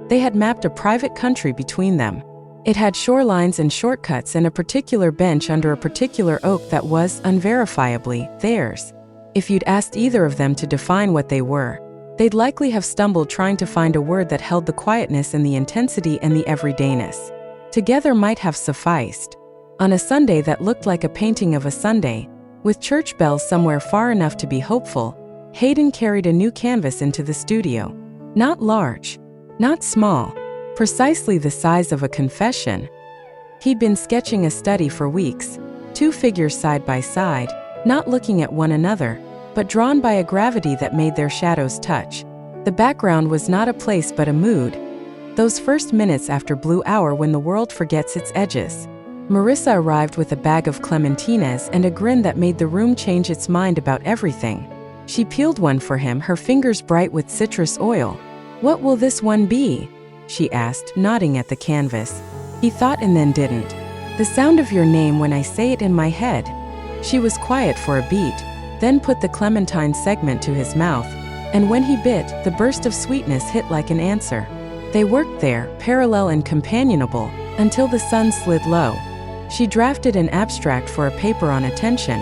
they had mapped a private country between them. It had shorelines and shortcuts and a particular bench under a particular oak that was, unverifiably, theirs. If you'd asked either of them to define what they were, they'd likely have stumbled trying to find a word that held the quietness and the intensity and the everydayness. Together might have sufficed. On a Sunday that looked like a painting of a Sunday, with church bells somewhere far enough to be hopeful, Hayden carried a new canvas into the studio. Not large, not small, precisely the size of a confession. He'd been sketching a study for weeks, 2 figures side by side, not looking at one another, but drawn by a gravity that made their shadows touch. The background was not a place but a mood. Those first minutes after blue hour when the world forgets its edges. Marissa arrived with a bag of clementines and a grin that made the room change its mind about everything. She peeled one for him, her fingers bright with citrus oil. "What will this one be?" she asked, nodding at the canvas. He thought and then didn't. "The sound of your name when I say it in my head." She was quiet for a beat, then put the clementine segment to his mouth, and when he bit, the burst of sweetness hit like an answer. They worked there, parallel and companionable, until the sun slid low. She drafted an abstract for a paper on attention.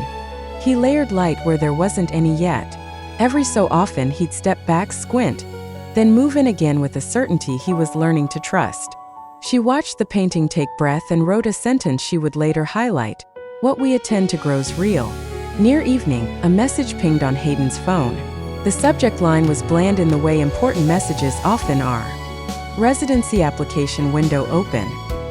He layered light where there wasn't any yet. Every so often he'd step back, squint, then move in again with a certainty he was learning to trust. She watched the painting take breath and wrote a sentence she would later highlight. "What we attend to grows real." Near evening, a message pinged on Hayden's phone. The subject line was bland in the way important messages often are. Residency application window open.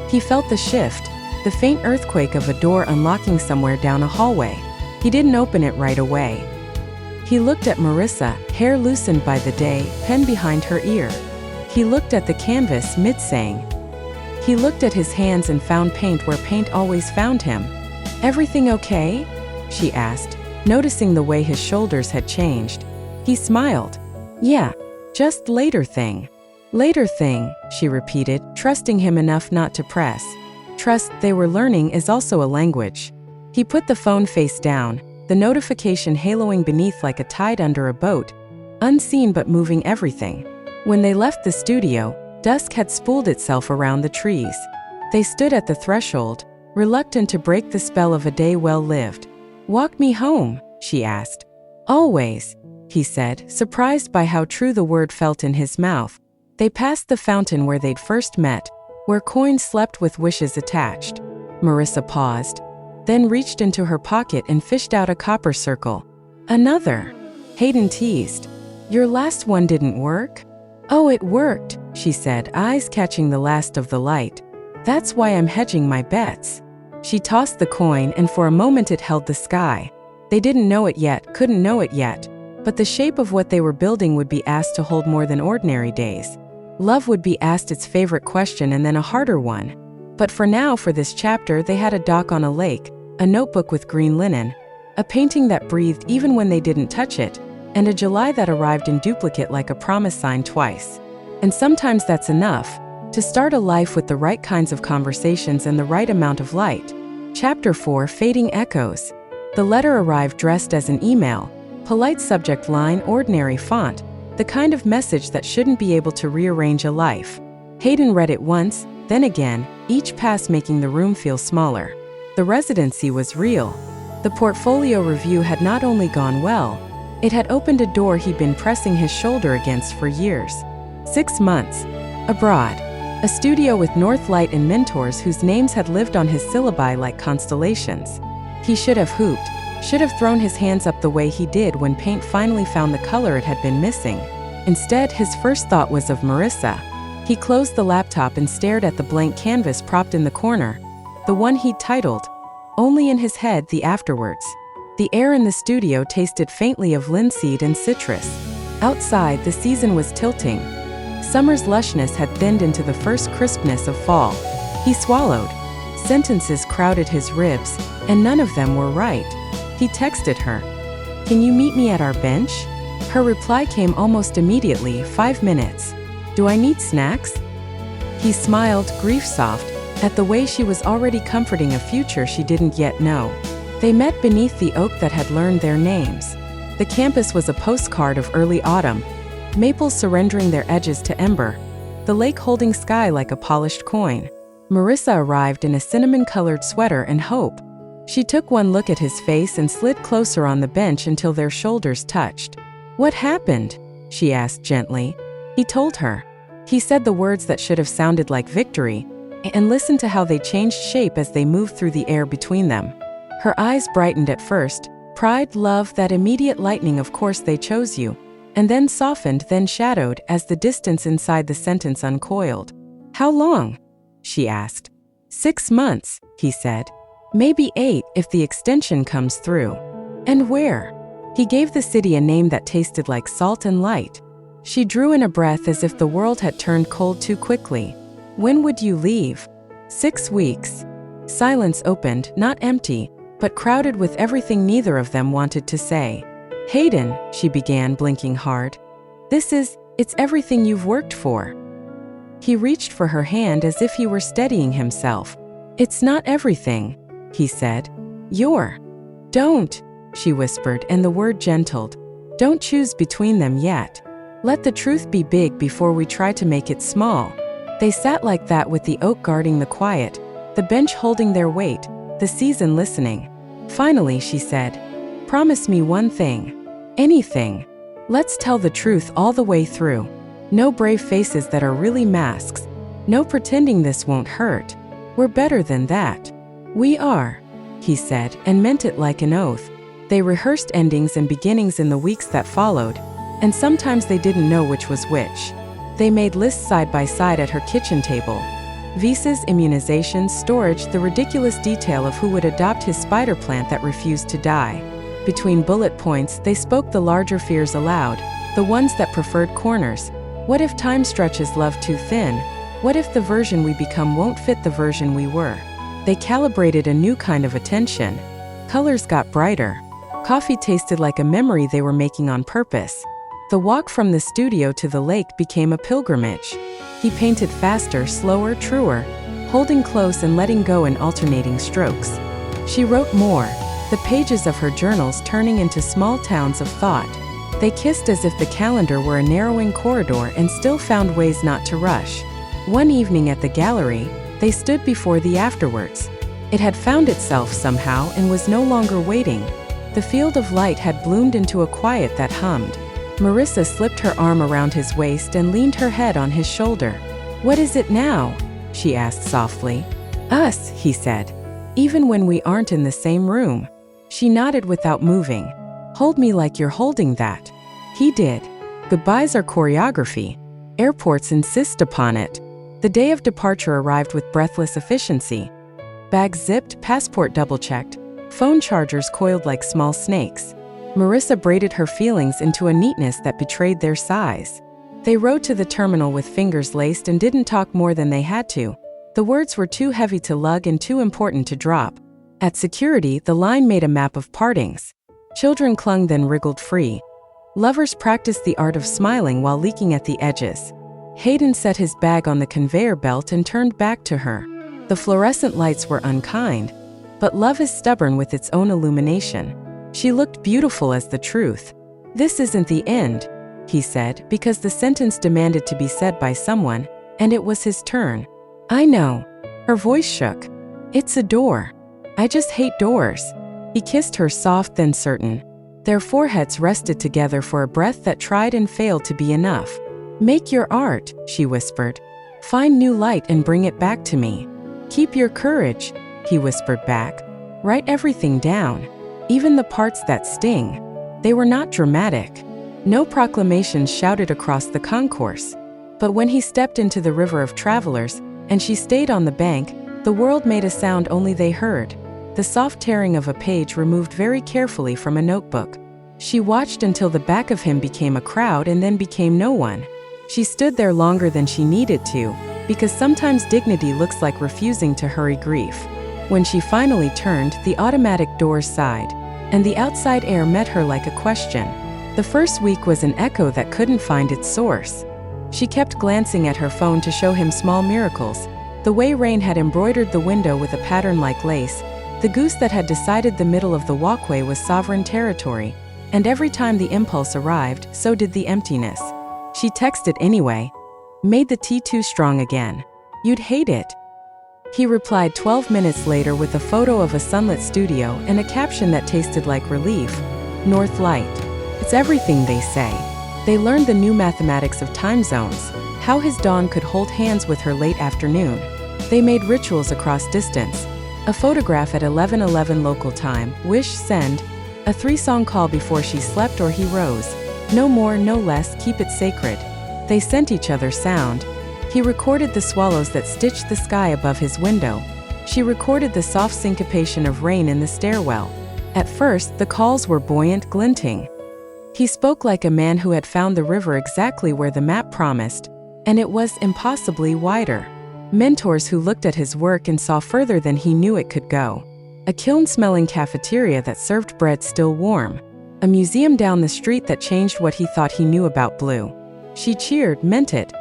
He felt the shift, the faint earthquake of a door unlocking somewhere down a hallway. He didn't open it right away. He looked at Marissa, hair loosened by the day, pen behind her ear. He looked at the canvas mid-saying. He looked at his hands and found paint where paint always found him. "Everything okay?" she asked, noticing the way his shoulders had changed. He smiled. "Yeah, just later thing." "Later thing," she repeated, trusting him enough not to press. Trust, they were learning, is also a language. He put the phone face down, the notification haloing beneath like a tide under a boat, unseen but moving everything. When they left the studio, dusk had spooled itself around the trees. They stood at the threshold, reluctant to break the spell of a day well lived. "Walk me home?" she asked. "Always," he said, surprised by how true the word felt in his mouth. They passed the fountain where they'd first met, where coins slept with wishes attached. Marissa paused, then reached into her pocket and fished out a copper circle. "Another," Hayden teased. "Your last one didn't work?" "Oh, it worked," she said, eyes catching the last of the light. "That's why I'm hedging my bets." She tossed the coin, and for a moment it held the sky. They didn't know it yet, couldn't know it yet, but the shape of what they were building would be asked to hold more than ordinary days. Love would be asked its favorite question and then a harder one. But for now, for this chapter, they had a dock on a lake, a notebook with green linen, a painting that breathed even when they didn't touch it, and a July that arrived in duplicate like a promise signed twice. And sometimes that's enough, to start a life with the right kinds of conversations and the right amount of light. Chapter 4, Fading Echoes. The letter arrived dressed as an email, polite subject line, ordinary font, the kind of message that shouldn't be able to rearrange a life. Hayden read it once, then again, each pass making the room feel smaller. The residency was real. The portfolio review had not only gone well, it had opened a door he'd been pressing his shoulder against for years. 6 months. Abroad. A studio with Northlight and mentors whose names had lived on his syllabi like constellations. He should have hooped, should have thrown his hands up the way he did when paint finally found the color it had been missing. Instead, his first thought was of Marissa. He closed the laptop and stared at the blank canvas propped in the corner, the one he'd titled. Only in his head the afterwards. The air in the studio tasted faintly of linseed and citrus. Outside, the season was tilting. Summer's lushness had thinned into the first crispness of fall. He swallowed. Sentences crowded his ribs, and none of them were right. He texted her. "Can you meet me at our bench?" Her reply came almost immediately, 5 minutes. "Do I need snacks?" He smiled, grief-soft, at the way she was already comforting a future she didn't yet know. They met beneath the oak that had learned their names. The campus was a postcard of early autumn, maples surrendering their edges to ember, the lake holding sky like a polished coin. Marissa arrived in a cinnamon-colored sweater and hope. She took one look at his face and slid closer on the bench until their shoulders touched. "What happened?" she asked gently. He told her. He said the words that should have sounded like victory, and listened to how they changed shape as they moved through the air between them. Her eyes brightened at first, pride, love, that immediate lightning, of course they chose you, and then softened, then shadowed as the distance inside the sentence uncoiled. "How long?" she asked. 6 months, he said. "Maybe 8 if the extension comes through." "And where?" He gave the city a name that tasted like salt and light. She drew in a breath as if the world had turned cold too quickly. When would you leave? 6 weeks. Silence opened, not empty, but crowded with everything neither of them wanted to say. Hayden, she began, blinking hard. It's everything you've worked for. He reached for her hand as if he were steadying himself. It's not everything, he said. Don't, she whispered, and the word gentled. Don't choose between them yet. Let the truth be big before we try to make it small. They sat like that with the oak guarding the quiet, the bench holding their weight, the season listening. Finally, she said, promise me one thing. Anything. Let's tell the truth all the way through. No brave faces that are really masks. No pretending this won't hurt. We're better than that. We are, he said, and meant it like an oath. They rehearsed endings and beginnings in the weeks that followed, and sometimes they didn't know which was which. They made lists side by side at her kitchen table. Visas, immunizations, storage, the ridiculous detail of who would adopt his spider plant that refused to die. Between bullet points, they spoke the larger fears aloud, the ones that preferred corners. What if time stretches love too thin? What if the version we become won't fit the version we were? They calibrated a new kind of attention. Colors got brighter. Coffee tasted like a memory they were making on purpose. The walk from the studio to the lake became a pilgrimage. He painted faster, slower, truer, holding close and letting go in alternating strokes. She wrote more, the pages of her journals turning into small towns of thought. They kissed as if the calendar were a narrowing corridor and still found ways not to rush. One evening at the gallery, they stood before the afterwards. It had found itself somehow and was no longer waiting. The field of light had bloomed into a quiet that hummed. Marissa slipped her arm around his waist and leaned her head on his shoulder. What is it now? She asked softly. Us, he said. Even when we aren't in the same room. She nodded without moving. Hold me like you're holding that. He did. Goodbyes are choreography. Airports insist upon it. The day of departure arrived with breathless efficiency. Bags zipped, passport double-checked, phone chargers coiled like small snakes. Marissa braided her feelings into a neatness that betrayed their size. They rode to the terminal with fingers laced and didn't talk more than they had to. The words were too heavy to lug and too important to drop. At security, the line made a map of partings. Children clung then wriggled free. Lovers practiced the art of smiling while leaking at the edges. Hayden set his bag on the conveyor belt and turned back to her. The fluorescent lights were unkind, but love is stubborn with its own illumination. She looked beautiful as the truth. This isn't the end, he said, because the sentence demanded to be said by someone, and it was his turn. I know. Her voice shook. It's a door. I just hate doors. He kissed her soft then certain. Their foreheads rested together for a breath that tried and failed to be enough. Make your art, she whispered. Find new light and bring it back to me. Keep your courage, he whispered back. Write everything down. Even the parts that sting. They were not dramatic. No proclamations shouted across the concourse. But when he stepped into the river of travelers, and she stayed on the bank, the world made a sound only they heard. The soft tearing of a page removed very carefully from a notebook. She watched until the back of him became a crowd and then became no one. She stood there longer than she needed to, because sometimes dignity looks like refusing to hurry grief. When she finally turned, the automatic doors sighed, and the outside air met her like a question. The first week was an echo that couldn't find its source. She kept glancing at her phone to show him small miracles. The way rain had embroidered the window with a pattern like lace, the goose that had decided the middle of the walkway was sovereign territory, and every time the impulse arrived, so did the emptiness. She texted anyway. Made the tea too strong again. You'd hate it. He replied 12 minutes later with a photo of a sunlit studio and a caption that tasted like relief. North Light. It's everything, they say. They learned the new mathematics of time zones, how his dawn could hold hands with her late afternoon. They made rituals across distance. A photograph at 11:11 local time, wish, send. A 3-song call before she slept or he rose. No more, no less, keep it sacred. They sent each other sound. He recorded the swallows that stitched the sky above his window. She recorded the soft syncopation of rain in the stairwell. At first, the calls were buoyant, glinting. He spoke like a man who had found the river exactly where the map promised, and it was impossibly wider. Mentors who looked at his work and saw further than he knew it could go. A kiln-smelling cafeteria that served bread still warm. A museum down the street that changed what he thought he knew about blue. She cheered, meant it,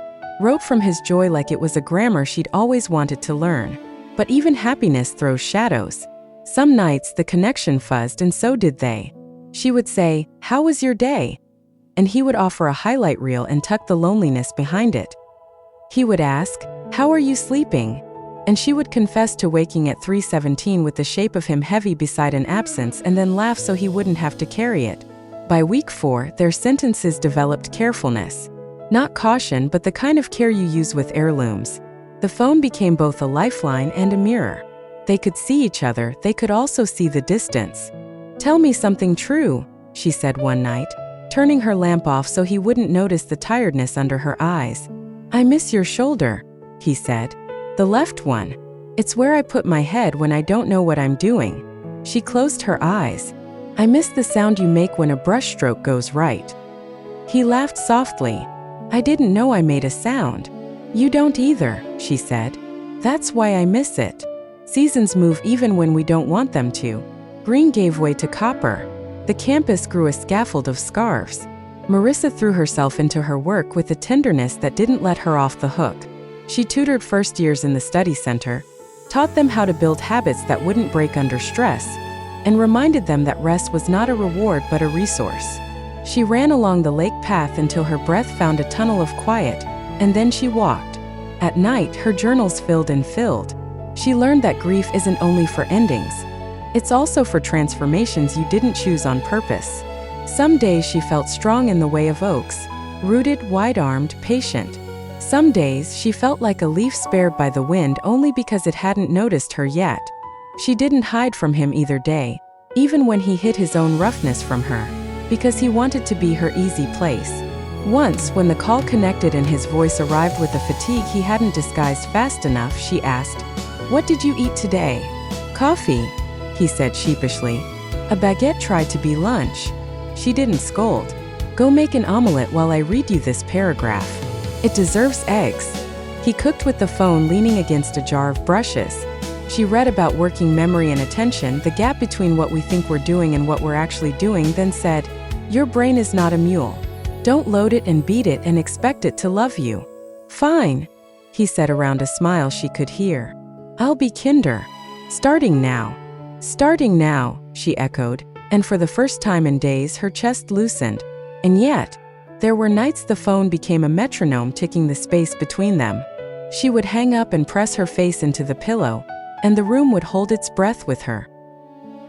wrote from his joy like it was a grammar she'd always wanted to learn. But even happiness throws shadows. Some nights the connection fuzzed and so did they. She would say, "How was your day?" And he would offer a highlight reel and tuck the loneliness behind it. He would ask, "How are you sleeping?" And she would confess to waking at 3:17 with the shape of him heavy beside an absence and then laugh so he wouldn't have to carry it. By week 4, their sentences developed carefulness. Not caution, but the kind of care you use with heirlooms. The phone became both a lifeline and a mirror. They could see each other, they could also see the distance. "Tell me something true," she said one night, turning her lamp off so he wouldn't notice the tiredness under her eyes. "I miss your shoulder," he said. "The left one. It's where I put my head when I don't know what I'm doing." She closed her eyes. "I miss the sound you make when a brushstroke goes right." He laughed softly. "I didn't know I made a sound." "You don't either," she said. "That's why I miss it." Seasons move even when we don't want them to. Green gave way to copper. The campus grew a scaffold of scarves. Marissa threw herself into her work with a tenderness that didn't let her off the hook. She tutored first years in the study center, taught them how to build habits that wouldn't break under stress, and reminded them that rest was not a reward but a resource. She ran along the lake path until her breath found a tunnel of quiet, and then she walked. At night, her journals filled and filled. She learned that grief isn't only for endings. It's also for transformations you didn't choose on purpose. Some days she felt strong in the way of oaks, rooted, wide-armed, patient. Some days she felt like a leaf spared by the wind only because it hadn't noticed her yet. She didn't hide from him either day, even when he hid his own roughness from her, because he wanted to be her easy place. Once, when the call connected and his voice arrived with a fatigue he hadn't disguised fast enough, she asked, "What did you eat today?" "Coffee," he said sheepishly. "A baguette tried to be lunch." She didn't scold. "Go make an omelette while I read you this paragraph. It deserves eggs." He cooked with the phone leaning against a jar of brushes. She read about working memory and attention, the gap between what we think we're doing and what we're actually doing, then said, "Your brain is not a mule. Don't load it and beat it and expect it to love you." "Fine," he said around a smile she could hear. "I'll be kinder. Starting now." "Starting now," she echoed, and for the first time in days her chest loosened. And yet, there were nights the phone became a metronome ticking the space between them. She would hang up and press her face into the pillow, and the room would hold its breath with her.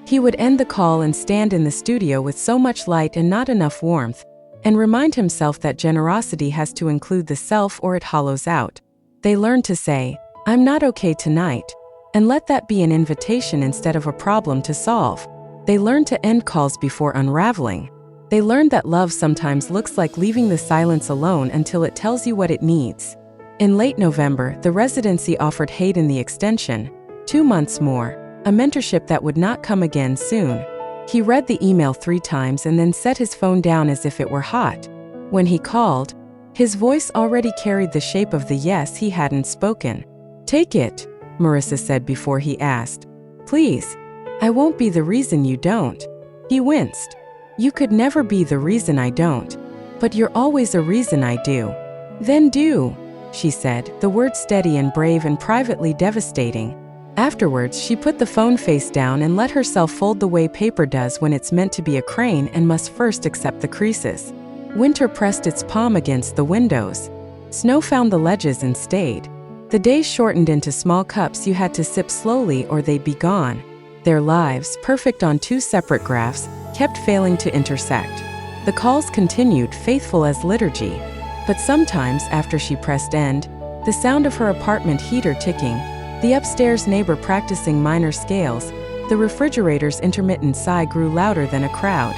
He would end the call and stand in the studio with so much light and not enough warmth, and remind himself that generosity has to include the self or it hollows out. They learned to say, "I'm not okay tonight," and let that be an invitation instead of a problem to solve. They learned to end calls before unraveling. They learned that love sometimes looks like leaving the silence alone until it tells you what it needs. In late November, the residency offered Hayden the extension, 2 months more, a mentorship that would not come again soon. He read the email 3 times and then set his phone down as if it were hot. When he called, his voice already carried the shape of the yes he hadn't spoken. "Take it," Marissa said before he asked. "Please. I won't be the reason you don't." He winced. "You could never be the reason I don't. But you're always a reason I do." "Then do," she said, the word steady and brave and privately devastating. Afterwards, she put the phone face down and let herself fold the way paper does when it's meant to be a crane and must first accept the creases. Winter pressed its palm against the windows. Snow found the ledges and stayed. The days shortened into small cups you had to sip slowly or they'd be gone. Their lives, perfect on 2 separate graphs, kept failing to intersect. The calls continued, faithful as liturgy. But sometimes, after she pressed end, the sound of her apartment heater ticking, the upstairs neighbor practicing minor scales, the refrigerator's intermittent sigh grew louder than a crowd.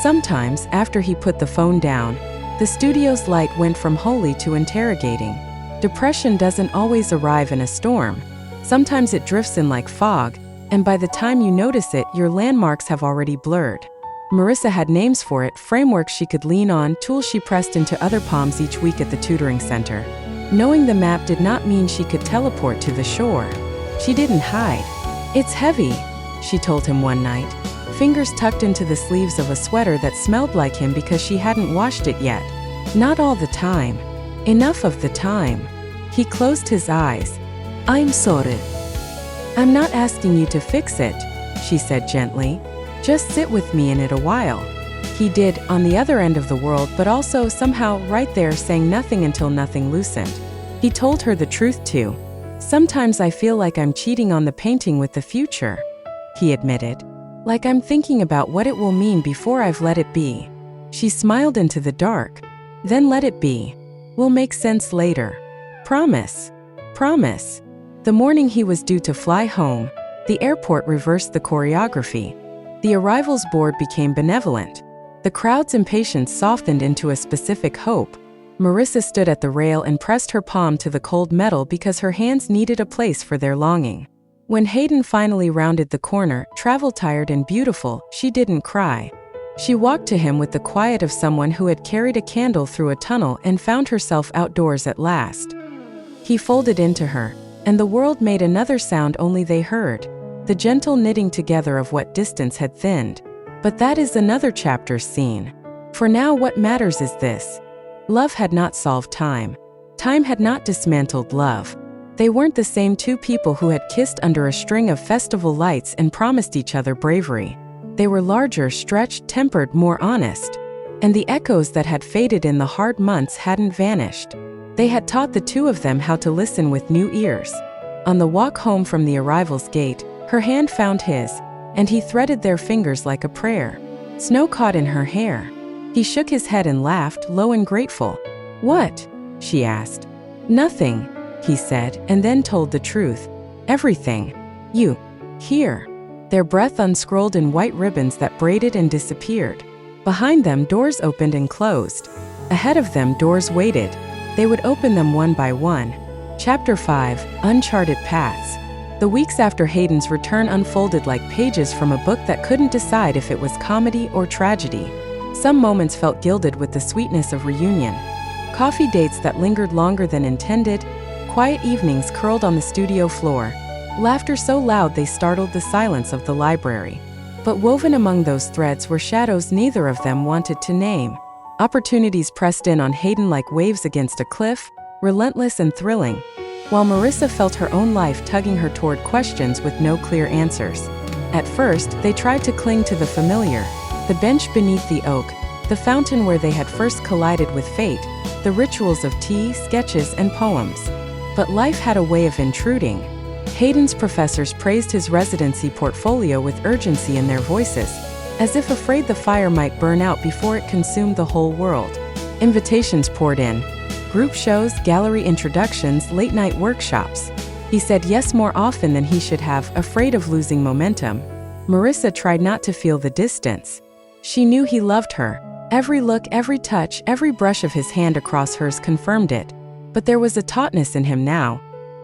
Sometimes, after he put the phone down, the studio's light went from holy to interrogating. Depression doesn't always arrive in a storm. Sometimes it drifts in like fog, and by the time you notice it, your landmarks have already blurred. Marissa had names for it, frameworks she could lean on, tools she pressed into other palms each week at the tutoring center. Knowing the map did not mean she could teleport to the shore. She didn't hide. "It's heavy," she told him one night, fingers tucked into the sleeves of a sweater that smelled like him because she hadn't washed it yet. "Not all the time. Enough of the time." He closed his eyes. "I'm sorry." "I'm not asking you to fix it," she said gently. "Just sit with me in it a while." He did, on the other end of the world, but also somehow right there, saying nothing until nothing loosened. He told her the truth too. "Sometimes I feel like I'm cheating on the painting with the future," he admitted. "Like I'm thinking about what it will mean before I've let it be." She smiled into the dark. "Then let it be. We'll make sense later. Promise. Promise." The morning he was due to fly home, the airport reversed the choreography. The arrivals board became benevolent. The crowd's impatience softened into a specific hope. Marissa stood at the rail and pressed her palm to the cold metal because her hands needed a place for their longing. When Hayden finally rounded the corner, travel-tired and beautiful, she didn't cry. She walked to him with the quiet of someone who had carried a candle through a tunnel and found herself outdoors at last. He folded into her, and the world made another sound only they heard, the gentle knitting together of what distance had thinned. But that is another chapter's scene. For now, what matters is this. Love had not solved time. Time had not dismantled love. They weren't the same two people who had kissed under a string of festival lights and promised each other bravery. They were larger, stretched, tempered, more honest. And the echoes that had faded in the hard months hadn't vanished. They had taught the two of them how to listen with new ears. On the walk home from the arrival's gate, her hand found his, and he threaded their fingers like a prayer. Snow caught in her hair. He shook his head and laughed, low and grateful. "What?" she asked. "Nothing," he said, and then told the truth. "Everything. You. Here." Their breath unscrolled in white ribbons that braided and disappeared. Behind them, doors opened and closed. Ahead of them, doors waited. They would open them one by one. Chapter 5, Uncharted Paths. The weeks after Hayden's return unfolded like pages from a book that couldn't decide if it was comedy or tragedy. Some moments felt gilded with the sweetness of reunion. Coffee dates that lingered longer than intended, quiet evenings curled on the studio floor, laughter so loud they startled the silence of the library. But woven among those threads were shadows neither of them wanted to name. Opportunities pressed in on Hayden like waves against a cliff, relentless and thrilling, while Marissa felt her own life tugging her toward questions with no clear answers. At first, they tried to cling to the familiar, the bench beneath the oak, the fountain where they had first collided with fate, the rituals of tea, sketches, and poems. But life had a way of intruding. Hayden's professors praised his residency portfolio with urgency in their voices, as if afraid the fire might burn out before it consumed the whole world. Invitations poured in. Group shows, gallery introductions, late-night workshops. He said yes more often than he should have, afraid of losing momentum. Marissa tried not to feel the distance. She knew he loved her. Every look, every touch, every brush of his hand across hers confirmed it. But there was a tautness in him now,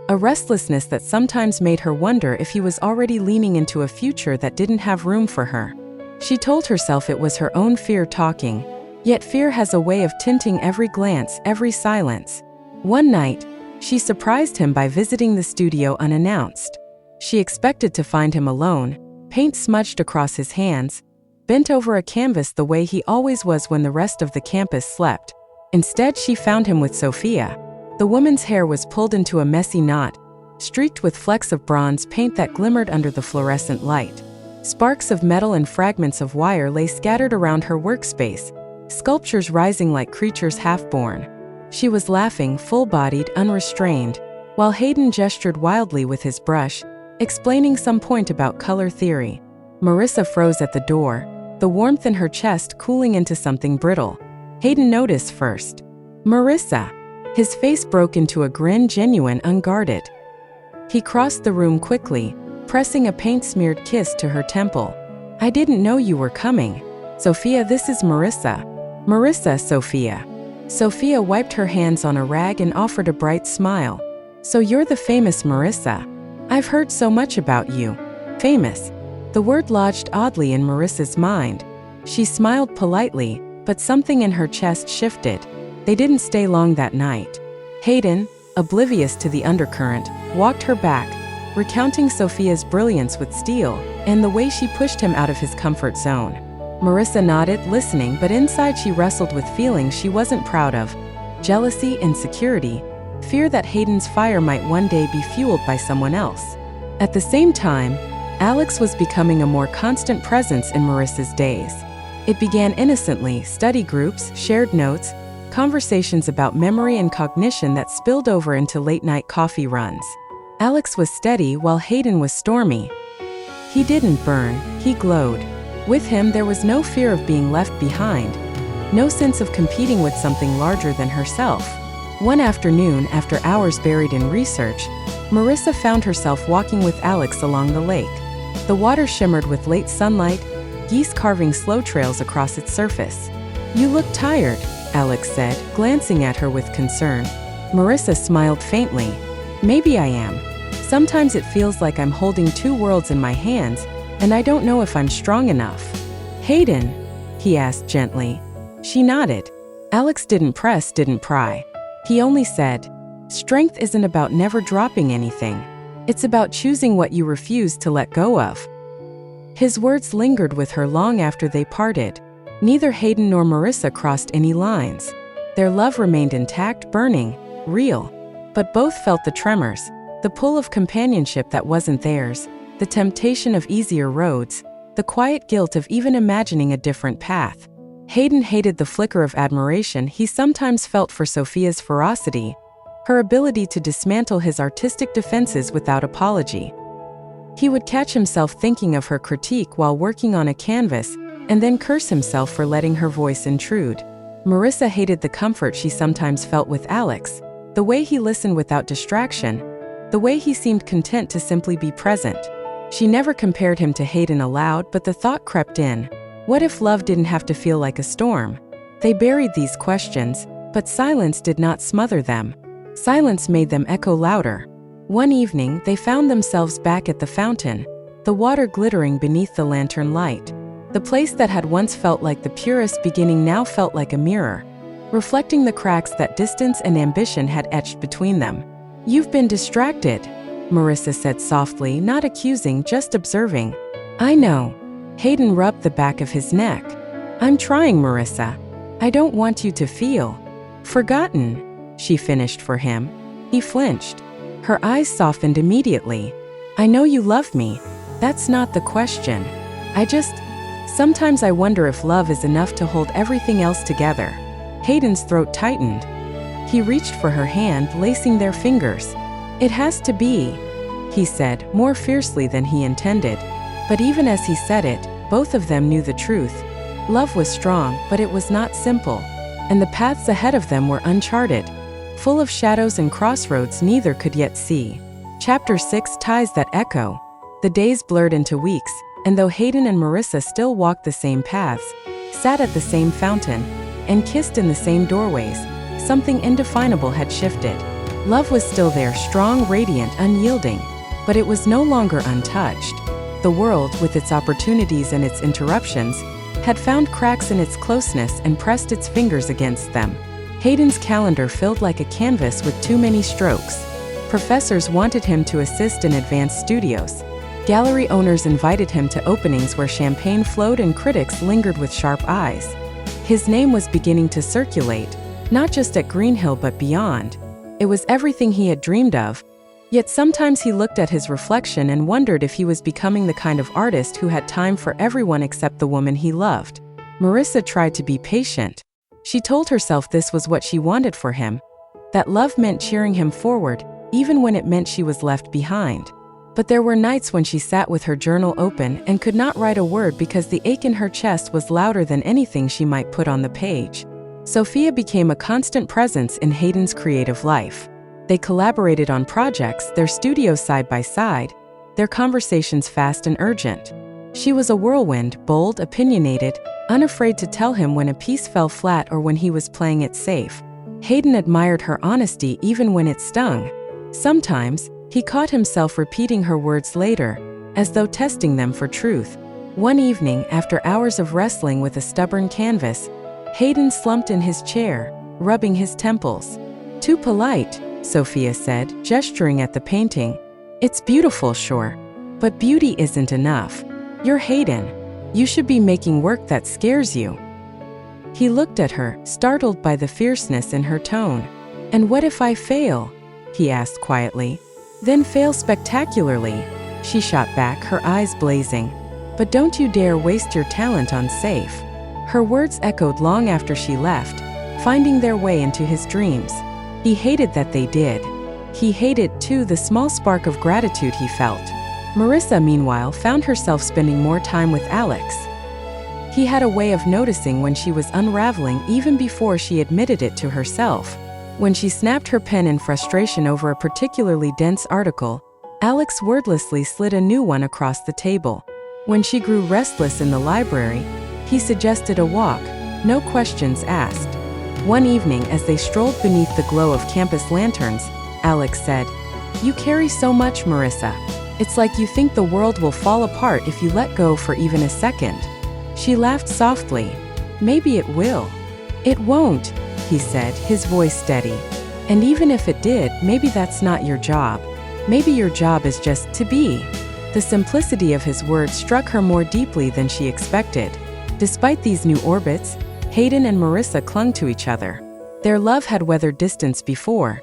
a restlessness that sometimes made her wonder if he was already leaning into a future that didn't have room for her. She told herself it was her own fear talking. Yet fear has a way of tinting every glance, every silence. One night, she surprised him by visiting the studio unannounced. She expected to find him alone, paint smudged across his hands, bent over a canvas the way he always was when the rest of the campus slept. Instead, she found him with Sophia. The woman's hair was pulled into a messy knot, streaked with flecks of bronze paint that glimmered under the fluorescent light. Sparks of metal and fragments of wire lay scattered around her workspace, sculptures rising like creatures half-born. She was laughing, full-bodied, unrestrained, while Hayden gestured wildly with his brush, explaining some point about color theory. Marissa froze at the door, the warmth in her chest cooling into something brittle. Hayden noticed first. "Marissa." His face broke into a grin, genuine, unguarded. He crossed the room quickly, pressing a paint-smeared kiss to her temple. "I didn't know you were coming. Sophia, this is Marissa." "Marissa, Sophia." Sophia wiped her hands on a rag and offered a bright smile. "So you're the famous Marissa. I've heard so much about you." Famous. The word lodged oddly in Marissa's mind. She smiled politely, but something in her chest shifted. They didn't stay long that night. Hayden, oblivious to the undercurrent, walked her back, recounting Sophia's brilliance with steel, and the way she pushed him out of his comfort zone. Marissa nodded, listening, but inside she wrestled with feelings she wasn't proud of: jealousy, insecurity, fear that Hayden's fire might one day be fueled by someone else. At the same time, Alex was becoming a more constant presence in Marissa's days. It began innocently: study groups, shared notes, conversations about memory and cognition that spilled over into late-night coffee runs. Alex was steady while Hayden was stormy. He didn't burn, he glowed. With him, there was no fear of being left behind, no sense of competing with something larger than herself. One afternoon, after hours buried in research, Marissa found herself walking with Alex along the lake. The water shimmered with late sunlight, geese carving slow trails across its surface. "You look tired," Alex said, glancing at her with concern. Marissa smiled faintly. "Maybe I am. Sometimes it feels like I'm holding two worlds in my hands, and I don't know if I'm strong enough." "Hayden?" he asked gently. She nodded. Alex didn't press, didn't pry. He only said, "Strength isn't about never dropping anything. It's about choosing what you refuse to let go of." His words lingered with her long after they parted. Neither Hayden nor Marissa crossed any lines. Their love remained intact, burning, real. But both felt the tremors, the pull of companionship that wasn't theirs, the temptation of easier roads, the quiet guilt of even imagining a different path. Hayden hated the flicker of admiration he sometimes felt for Sophia's ferocity, her ability to dismantle his artistic defenses without apology. He would catch himself thinking of her critique while working on a canvas, and then curse himself for letting her voice intrude. Marissa hated the comfort she sometimes felt with Alex, the way he listened without distraction, the way he seemed content to simply be present. She never compared him to Hayden aloud, but the thought crept in: what if love didn't have to feel like a storm? They buried these questions, but silence did not smother them. Silence made them echo louder. One evening, they found themselves back at the fountain, the water glittering beneath the lantern light. The place that had once felt like the purest beginning now felt like a mirror, reflecting the cracks that distance and ambition had etched between them. "You've been distracted," Marissa said softly, not accusing, just observing. "I know." Hayden rubbed the back of his neck. "I'm trying, Marissa. I don't want you to feel forgotten," she finished for him. He flinched. Her eyes softened immediately. "I know you love me. That's not the question. Sometimes I wonder if love is enough to hold everything else together." Hayden's throat tightened. He reached for her hand, lacing their fingers. "It has to be," he said, more fiercely than he intended. But even as he said it, both of them knew the truth. Love was strong, but it was not simple. And the paths ahead of them were uncharted, full of shadows and crossroads neither could yet see. Chapter 6: Ties That Echo. The days blurred into weeks, and though Hayden and Marissa still walked the same paths, sat at the same fountain, and kissed in the same doorways, something indefinable had shifted. Love was still there, strong, radiant, unyielding, but it was no longer untouched. The world, with its opportunities and its interruptions, had found cracks in its closeness and pressed its fingers against them. Hayden's calendar filled like a canvas with too many strokes. Professors wanted him to assist in advanced studios. Gallery owners invited him to openings where champagne flowed and critics lingered with sharp eyes. His name was beginning to circulate, not just at Greenhill but beyond. It was everything he had dreamed of. Yet sometimes he looked at his reflection and wondered if he was becoming the kind of artist who had time for everyone except the woman he loved. Marissa tried to be patient. She told herself this was what she wanted for him, that love meant cheering him forward, even when it meant she was left behind. But there were nights when she sat with her journal open and could not write a word because the ache in her chest was louder than anything she might put on the page. Sophia became a constant presence in Hayden's creative life. They collaborated on projects, their studios side by side, their conversations fast and urgent. She was a whirlwind, bold, opinionated, unafraid to tell him when a piece fell flat or when he was playing it safe. Hayden admired her honesty even when it stung. Sometimes, he caught himself repeating her words later, as though testing them for truth. One evening, after hours of wrestling with a stubborn canvas, Hayden slumped in his chair, rubbing his temples. "Too polite," Sophia said, gesturing at the painting. "It's beautiful, sure. But beauty isn't enough. You're Hayden. You should be making work that scares you." He looked at her, startled by the fierceness in her tone. "And what if I fail?" he asked quietly. "Then fail spectacularly," she shot back, her eyes blazing. "But don't you dare waste your talent on safe." Her words echoed long after she left, finding their way into his dreams. He hated that they did. He hated, too, the small spark of gratitude he felt. Marissa, meanwhile, found herself spending more time with Alex. He had a way of noticing when she was unraveling even before she admitted it to herself. When she snapped her pen in frustration over a particularly dense article, Alex wordlessly slid a new one across the table. When she grew restless in the library, he suggested a walk, no questions asked. One evening, as they strolled beneath the glow of campus lanterns, Alex said, "You carry so much, Marissa. It's like you think the world will fall apart if you let go for even a second." She laughed softly. "Maybe it will." "It won't," he said, his voice steady. "And even if it did, maybe that's not your job. Maybe your job is just to be." The simplicity of his words struck her more deeply than she expected. Despite these new orbits, Hayden and Marissa clung to each other. Their love had weathered distance before.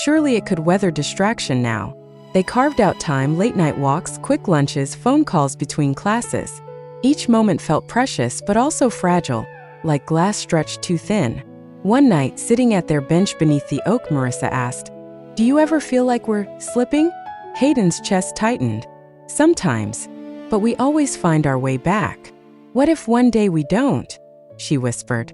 Surely it could weather distraction now. They carved out time, late-night walks, quick lunches, phone calls between classes. Each moment felt precious but also fragile, like glass stretched too thin. One night, sitting at their bench beneath the oak, Marissa asked, "Do you ever feel like we're slipping?" Hayden's chest tightened. "Sometimes, but we always find our way back." "What if one day we don't?" she whispered.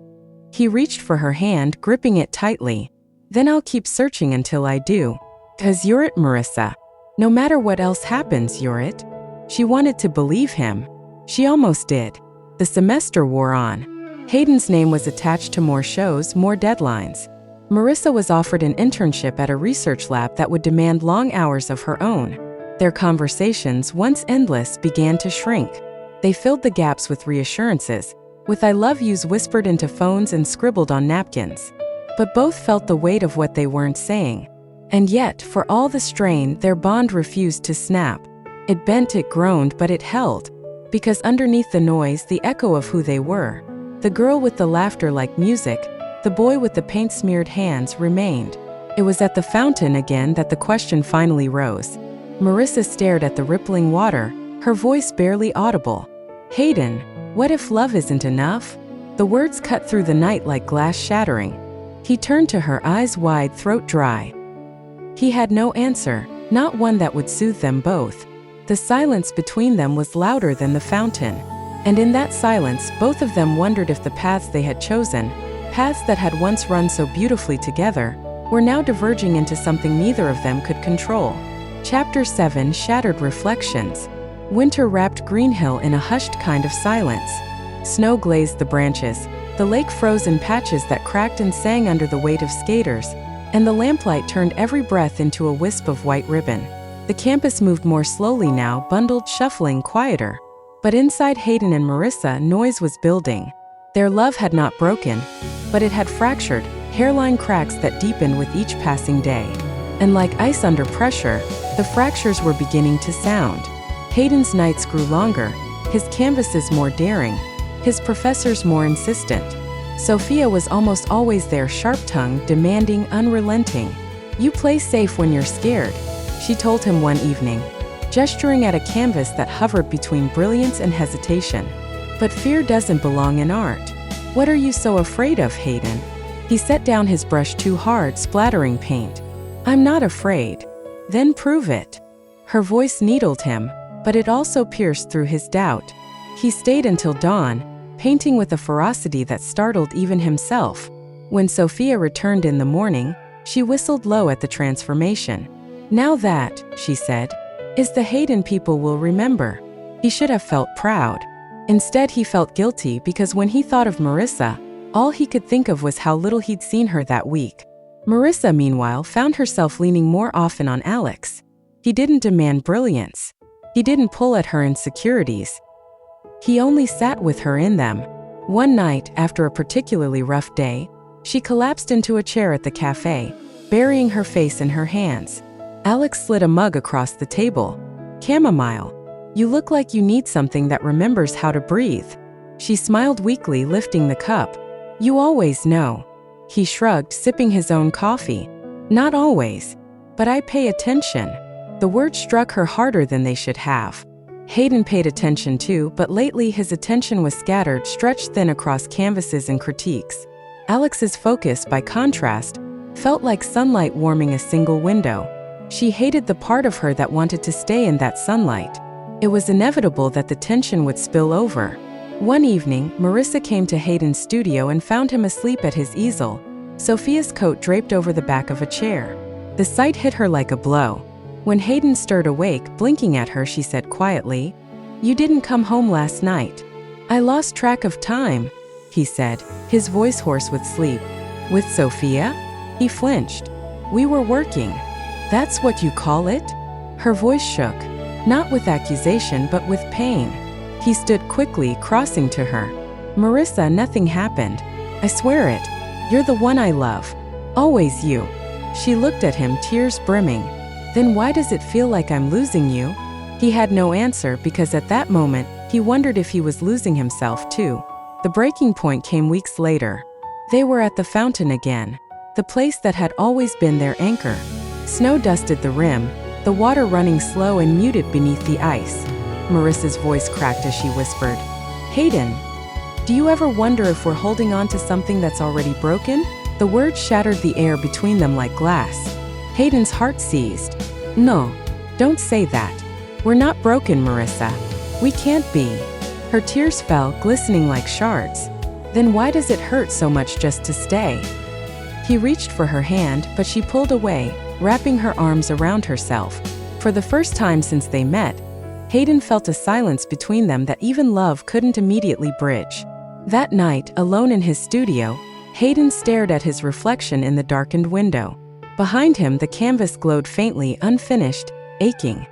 He reached for her hand, gripping it tightly. "Then I'll keep searching until I do. 'Cause you're it, Marissa. No matter what else happens, you're it." She wanted to believe him. She almost did. The semester wore on. Hayden's name was attached to more shows, more deadlines. Marissa was offered an internship at a research lab that would demand long hours of her own. Their conversations, once endless, began to shrink. They filled the gaps with reassurances, with "I love yous" whispered into phones and scribbled on napkins. But both felt the weight of what they weren't saying. And yet, for all the strain, their bond refused to snap. It bent, it groaned, but it held. Because underneath the noise, the echo of who they were, the girl with the laughter like music, the boy with the paint-smeared hands, remained. It was at the fountain again that the question finally rose. Marissa stared at the rippling water, her voice barely audible. "Hayden, what if love isn't enough?" The words cut through the night like glass shattering. He turned to her, eyes wide, throat dry. He had no answer, not one that would soothe them both. The silence between them was louder than the fountain. And in that silence, both of them wondered if the paths they had chosen, paths that had once run so beautifully together, were now diverging into something neither of them could control. Chapter 7: Shattered Reflections. Winter wrapped Greenhill in a hushed kind of silence. Snow glazed the branches, the lake froze in patches that cracked and sang under the weight of skaters, and the lamplight turned every breath into a wisp of white ribbon. The campus moved more slowly now, bundled, shuffling, quieter. But inside Hayden and Marissa, noise was building. Their love had not broken, but it had fractured, hairline cracks that deepened with each passing day. And like ice under pressure, the fractures were beginning to sound. Hayden's nights grew longer, his canvases more daring, his professors more insistent. Sophia was almost always there, sharp-tongued, demanding, unrelenting. "You play safe when you're scared," she told him one evening, gesturing at a canvas that hovered between brilliance and hesitation. "But fear doesn't belong in art. What are you so afraid of, Hayden?" He set down his brush too hard, splattering paint. "I'm not afraid." "Then prove it." Her voice needled him, but it also pierced through his doubt. He stayed until dawn, painting with a ferocity that startled even himself. When Sophia returned in the morning, she whistled low at the transformation. "Now that," she said, "is the Hayden people will remember." He should have felt proud. Instead, he felt guilty because when he thought of Marissa, all he could think of was how little he'd seen her that week. Marissa, meanwhile, found herself leaning more often on Alex. He didn't demand brilliance. He didn't pull at her insecurities. He only sat with her in them. One night, after a particularly rough day, she collapsed into a chair at the cafe, burying her face in her hands. Alex slid a mug across the table. "Chamomile. You look like you need something that remembers how to breathe." She smiled weakly, lifting the cup. "You always know." He shrugged, sipping his own coffee. "Not always. But I pay attention." The words struck her harder than they should have. Hayden paid attention too, but lately his attention was scattered, stretched thin across canvases and critiques. Alex's focus, by contrast, felt like sunlight warming a single window. She hated the part of her that wanted to stay in that sunlight. It was inevitable that the tension would spill over. One evening, Marissa came to Hayden's studio and found him asleep at his easel, Sophia's coat draped over the back of a chair. The sight hit her like a blow. When Hayden stirred awake, blinking at her, she said quietly, "You didn't come home last night." "I lost track of time," he said, his voice hoarse with sleep. "With Sophia?" He flinched. "We were working." "That's what you call it?" Her voice shook, not with accusation but with pain. He stood quickly, crossing to her. "Marissa, nothing happened. I swear it. You're the one I love. Always you." She looked at him, tears brimming. "Then why does it feel like I'm losing you?" He had no answer because at that moment, he wondered if he was losing himself too. The breaking point came weeks later. They were at the fountain again, the place that had always been their anchor. Snow dusted the rim, the water running slow and muted beneath the ice. Marissa's voice cracked as she whispered, "Hayden, do you ever wonder if we're holding on to something that's already broken?" The words shattered the air between them like glass. Hayden's heart seized. "No, don't say that. We're not broken, Marissa. We can't be." Her tears fell, glistening like shards. "Then why does it hurt so much just to stay?" He reached for her hand, but she pulled away, wrapping her arms around herself. For the first time since they met, Hayden felt a silence between them that even love couldn't immediately bridge. That night, alone in his studio, Hayden stared at his reflection in the darkened window. Behind him, the canvas glowed faintly, unfinished, aching.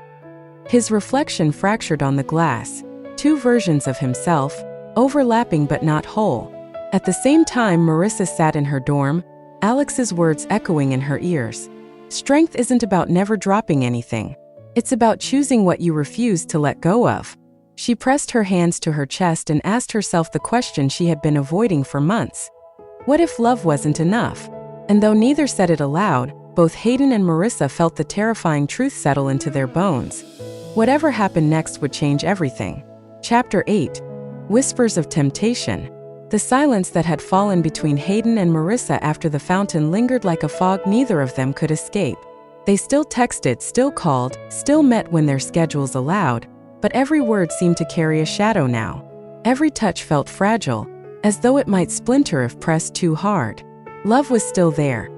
His reflection fractured on the glass, two versions of himself, overlapping but not whole. At the same time, Marissa sat in her dorm, Alex's words echoing in her ears. "Strength isn't about never dropping anything. It's about choosing what you refuse to let go of." She pressed her hands to her chest and asked herself the question she had been avoiding for months. What if love wasn't enough? And though neither said it aloud, both Hayden and Marissa felt the terrifying truth settle into their bones. Whatever happened next would change everything. Chapter 8. Whispers of Temptation. The silence that had fallen between Hayden and Marissa after the fountain lingered like a fog neither of them could escape. They still texted, still called, still met when their schedules allowed, but every word seemed to carry a shadow now. Every touch felt fragile, as though it might splinter if pressed too hard. Love was still there.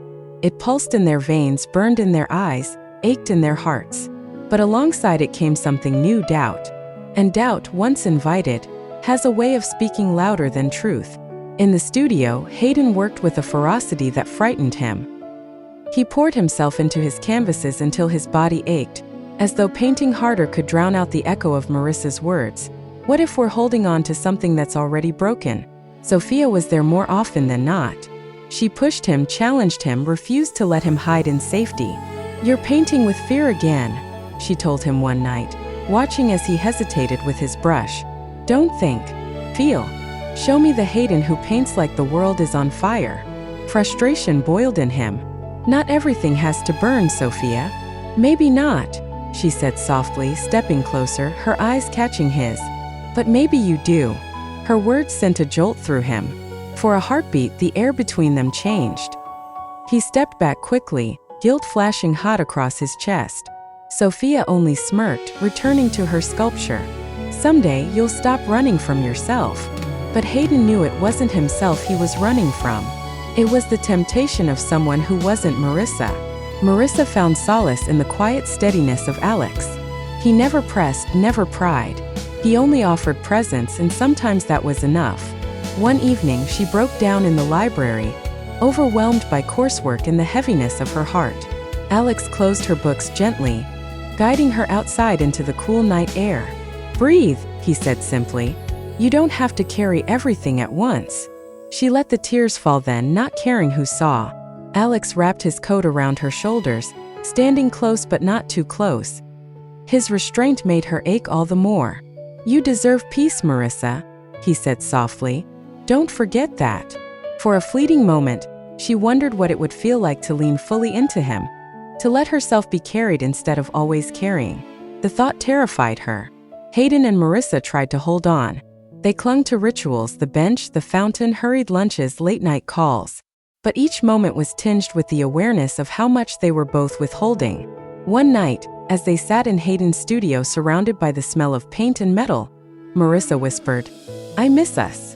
It pulsed in their veins, burned in their eyes, ached in their hearts. But alongside it came something new, doubt. And doubt, once invited, has a way of speaking louder than truth. In the studio, Hayden worked with a ferocity that frightened him. He poured himself into his canvases until his body ached, as though painting harder could drown out the echo of Marissa's words. What if we're holding on to something that's already broken? Sophia was there more often than not. She pushed him, challenged him, refused to let him hide in safety. "You're painting with fear again," she told him one night, watching as he hesitated with his brush. "Don't think. Feel. Show me the Hayden who paints like the world is on fire." Frustration boiled in him. "Not everything has to burn, Sophia." "Maybe not," she said softly, stepping closer, her eyes catching his. "But maybe you do." Her words sent a jolt through him. For a heartbeat, the air between them changed. He stepped back quickly, guilt flashing hot across his chest. Sophia only smirked, returning to her sculpture. "Someday you'll stop running from yourself." But Hayden knew it wasn't himself he was running from. It was the temptation of someone who wasn't Marissa. Marissa found solace in the quiet steadiness of Alex. He never pressed, never pried. He only offered presence, and sometimes that was enough. One evening, she broke down in the library, overwhelmed by coursework and the heaviness of her heart. Alex closed her books gently, guiding her outside into the cool night air. "Breathe," he said simply. You don't have to carry everything at once." She let the tears fall then, not caring who saw. Alex wrapped his coat around her shoulders, standing close but not too close. His restraint made her ache all the more. "You deserve peace, Marissa," he said softly. "Don't forget that." For a fleeting moment, she wondered what it would feel like to lean fully into him, to let herself be carried instead of always carrying. The thought terrified her. Hayden and Marissa tried to hold on. They clung to rituals, the bench, the fountain, hurried lunches, late-night calls. But each moment was tinged with the awareness of how much they were both withholding. One night, as they sat in Hayden's studio surrounded by the smell of paint and metal, Marissa whispered, "I miss us."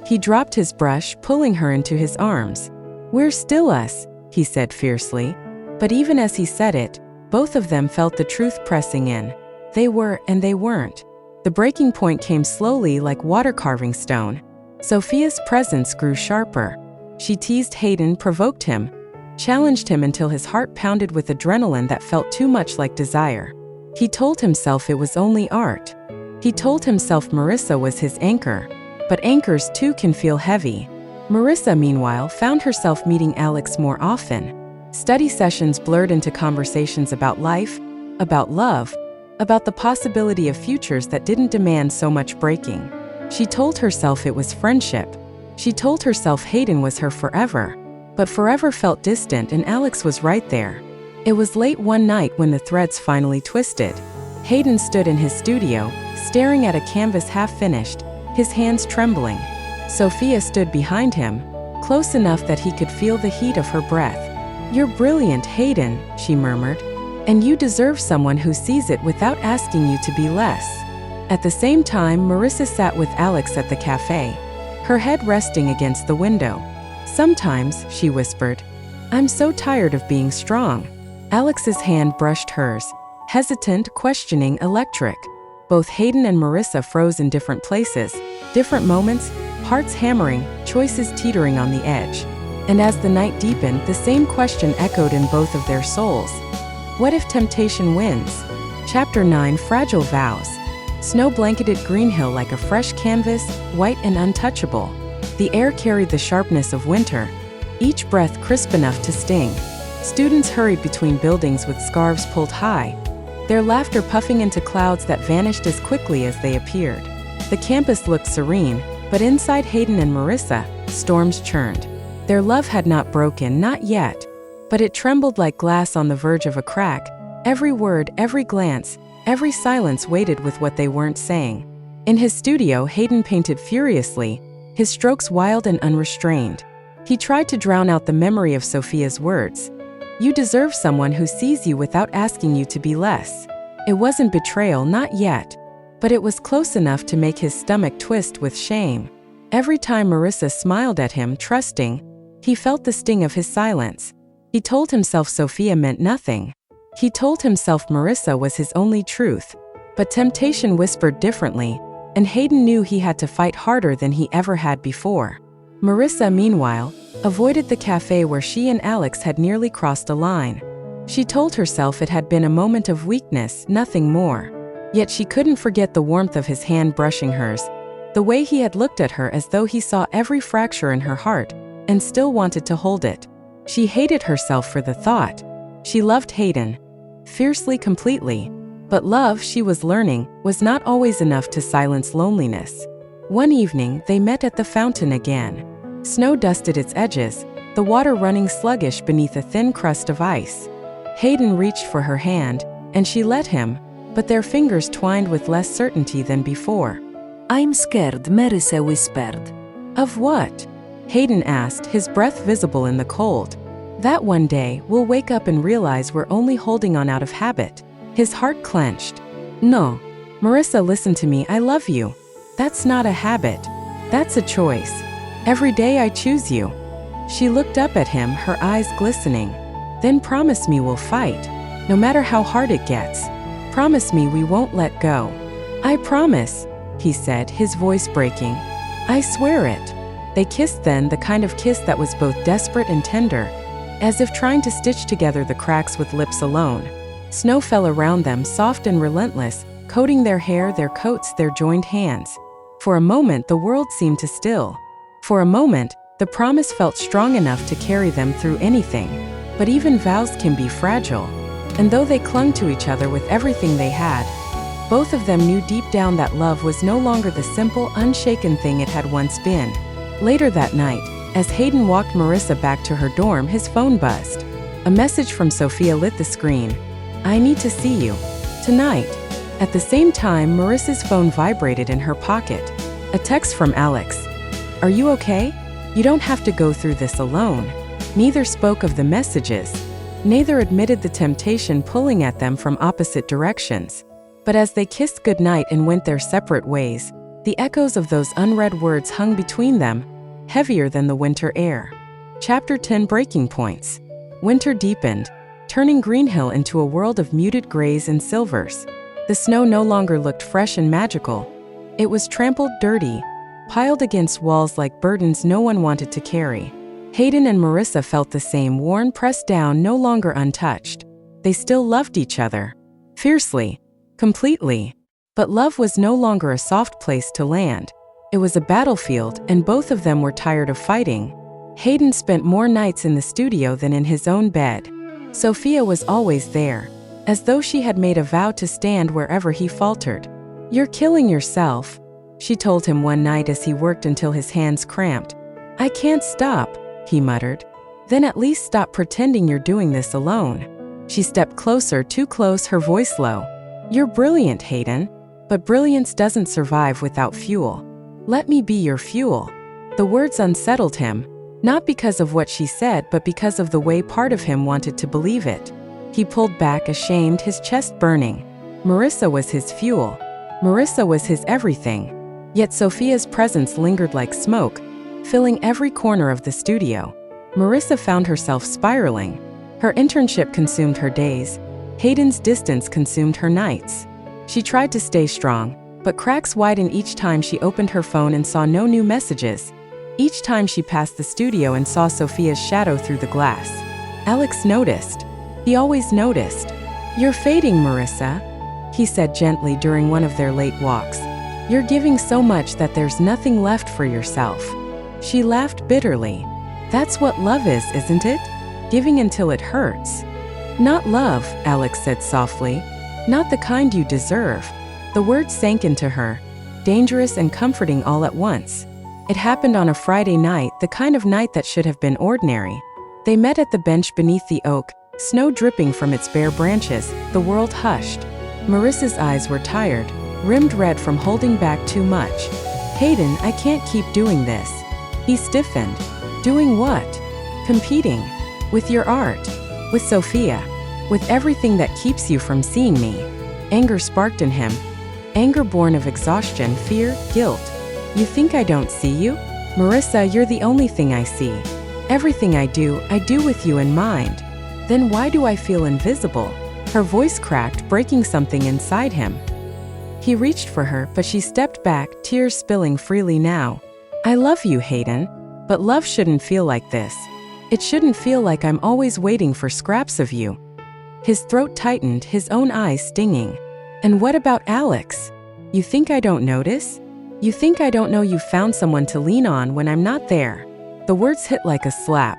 He dropped his brush, pulling her into his arms. "We're still us," he said fiercely. But even as he said it, both of them felt the truth pressing in. They were and they weren't. The breaking point came slowly like water carving stone. Sophia's presence grew sharper. She teased Hayden, provoked him, challenged him until his heart pounded with adrenaline that felt too much like desire. He told himself it was only art. He told himself Marissa was his anchor. But anchors too can feel heavy. Marissa, meanwhile, found herself meeting Alex more often. Study sessions blurred into conversations about life, about love, about the possibility of futures that didn't demand so much breaking. She told herself it was friendship. She told herself Hayden was her forever. But forever felt distant, and Alex was right there. It was late one night when the threads finally twisted. Hayden stood in his studio, staring at a canvas half-finished, his hands trembling. Sophia stood behind him, close enough that he could feel the heat of her breath. "You're brilliant, Hayden," she murmured. "And you deserve someone who sees it without asking you to be less." At the same time, Marissa sat with Alex at the cafe, her head resting against the window. "Sometimes," she whispered, "I'm so tired of being strong." Alex's hand brushed hers, hesitant, questioning, electric. Both Hayden and Marissa froze in different places, different moments, hearts hammering, choices teetering on the edge. And as the night deepened, the same question echoed in both of their souls. What if temptation wins? Chapter 9, Fragile Vows. Snow blanketed Green Hill like a fresh canvas, white and untouchable. The air carried the sharpness of winter, each breath crisp enough to sting. Students hurried between buildings with scarves pulled high, their laughter puffing into clouds that vanished as quickly as they appeared. The campus looked serene, but inside Hayden and Marissa, storms churned. Their love had not broken, not yet, but it trembled like glass on the verge of a crack. Every word, every glance, every silence waited with what they weren't saying. In his studio, Hayden painted furiously, his strokes wild and unrestrained. He tried to drown out the memory of Sophia's words. "You deserve someone who sees you without asking you to be less." It wasn't betrayal, not yet, but it was close enough to make his stomach twist with shame. Every time Marissa smiled at him, trusting, he felt the sting of his silence. He told himself Sophia meant nothing. He told himself Marissa was his only truth. But temptation whispered differently, and Hayden knew he had to fight harder than he ever had before. Marissa, meanwhile, avoided the cafe where she and Alex had nearly crossed a line. She told herself it had been a moment of weakness, nothing more. Yet she couldn't forget the warmth of his hand brushing hers, the way he had looked at her as though he saw every fracture in her heart and still wanted to hold it. She hated herself for the thought. She loved Hayden, fiercely, completely. But love, she was learning, was not always enough to silence loneliness. One evening, they met at the fountain again. Snow dusted its edges, the water running sluggish beneath a thin crust of ice. Hayden reached for her hand, and she let him, but their fingers twined with less certainty than before. "I'm scared," Marissa whispered. "Of what?" Hayden asked, his breath visible in the cold. "That one day, we'll wake up and realize we're only holding on out of habit." His heart clenched. "No. Marissa, listen to me, I love you. That's not a habit. That's a choice. Every day I choose you." She looked up at him, her eyes glistening. "Then promise me we'll fight, no matter how hard it gets. Promise me we won't let go." "I promise," he said, his voice breaking. "I swear it." They kissed then, the kind of kiss that was both desperate and tender, as if trying to stitch together the cracks with lips alone. Snow fell around them, soft and relentless, coating their hair, their coats, their joined hands. For a moment, the world seemed to still. For a moment, the promise felt strong enough to carry them through anything. But even vows can be fragile. And though they clung to each other with everything they had, both of them knew deep down that love was no longer the simple, unshaken thing it had once been. Later that night, as Hayden walked Marissa back to her dorm, his phone buzzed. A message from Sophia lit the screen. "I need to see you. Tonight." At the same time, Marissa's phone vibrated in her pocket. A text from Alex. "Are you okay? You don't have to go through this alone." Neither spoke of the messages. Neither admitted the temptation pulling at them from opposite directions. But as they kissed goodnight and went their separate ways, the echoes of those unread words hung between them, heavier than the winter air. Chapter 10 Breaking Points. Winter deepened, turning Green Hill into a world of muted grays and silvers. The snow no longer looked fresh and magical. It was trampled, dirty, piled against walls like burdens no one wanted to carry. Hayden and Marissa felt the same, worn, pressed down, no longer untouched. They still loved each other. Fiercely. Completely. But love was no longer a soft place to land. It was a battlefield, and both of them were tired of fighting. Hayden spent more nights in the studio than in his own bed. Sophia was always there, as though she had made a vow to stand wherever he faltered. "You're killing yourself," she told him one night as he worked until his hands cramped. "I can't stop," he muttered. "Then at least stop pretending you're doing this alone." She stepped closer, too close, her voice low. "You're brilliant, Hayden, but brilliance doesn't survive without fuel. Let me be your fuel." The words unsettled him, not because of what she said, but because of the way part of him wanted to believe it. He pulled back, ashamed, his chest burning. Marissa was his fuel. Marissa was his everything. Yet Sophia's presence lingered like smoke, filling every corner of the studio. Marissa found herself spiraling. Her internship consumed her days. Hayden's distance consumed her nights. She tried to stay strong, but cracks widened each time she opened her phone and saw no new messages. Each time she passed the studio and saw Sophia's shadow through the glass. Alex noticed. He always noticed. "You're fading, Marissa," he said gently during one of their late walks. "You're giving so much that there's nothing left for yourself." She laughed bitterly. "That's what love is, isn't it? Giving until it hurts." "Not love," Alex said softly. "Not the kind you deserve." The words sank into her, dangerous and comforting all at once. It happened on a Friday night, the kind of night that should have been ordinary. They met at the bench beneath the oak, snow dripping from its bare branches, the world hushed. Marissa's eyes were tired, rimmed red from holding back too much. "Hayden, I can't keep doing this." He stiffened. "Doing what?" "Competing. With your art. With Sophia. With everything that keeps you from seeing me." Anger sparked in him. Anger born of exhaustion, fear, guilt. "You think I don't see you? Marissa, you're the only thing I see. Everything I do with you in mind. Then why do I feel invisible?" Her voice cracked, breaking something inside him. He reached for her, but she stepped back, tears spilling freely now. "I love you, Hayden, but love shouldn't feel like this. It shouldn't feel like I'm always waiting for scraps of you." His throat tightened, his own eyes stinging. "And what about Alex? You think I don't notice? You think I don't know you found someone to lean on when I'm not there?" The words hit like a slap.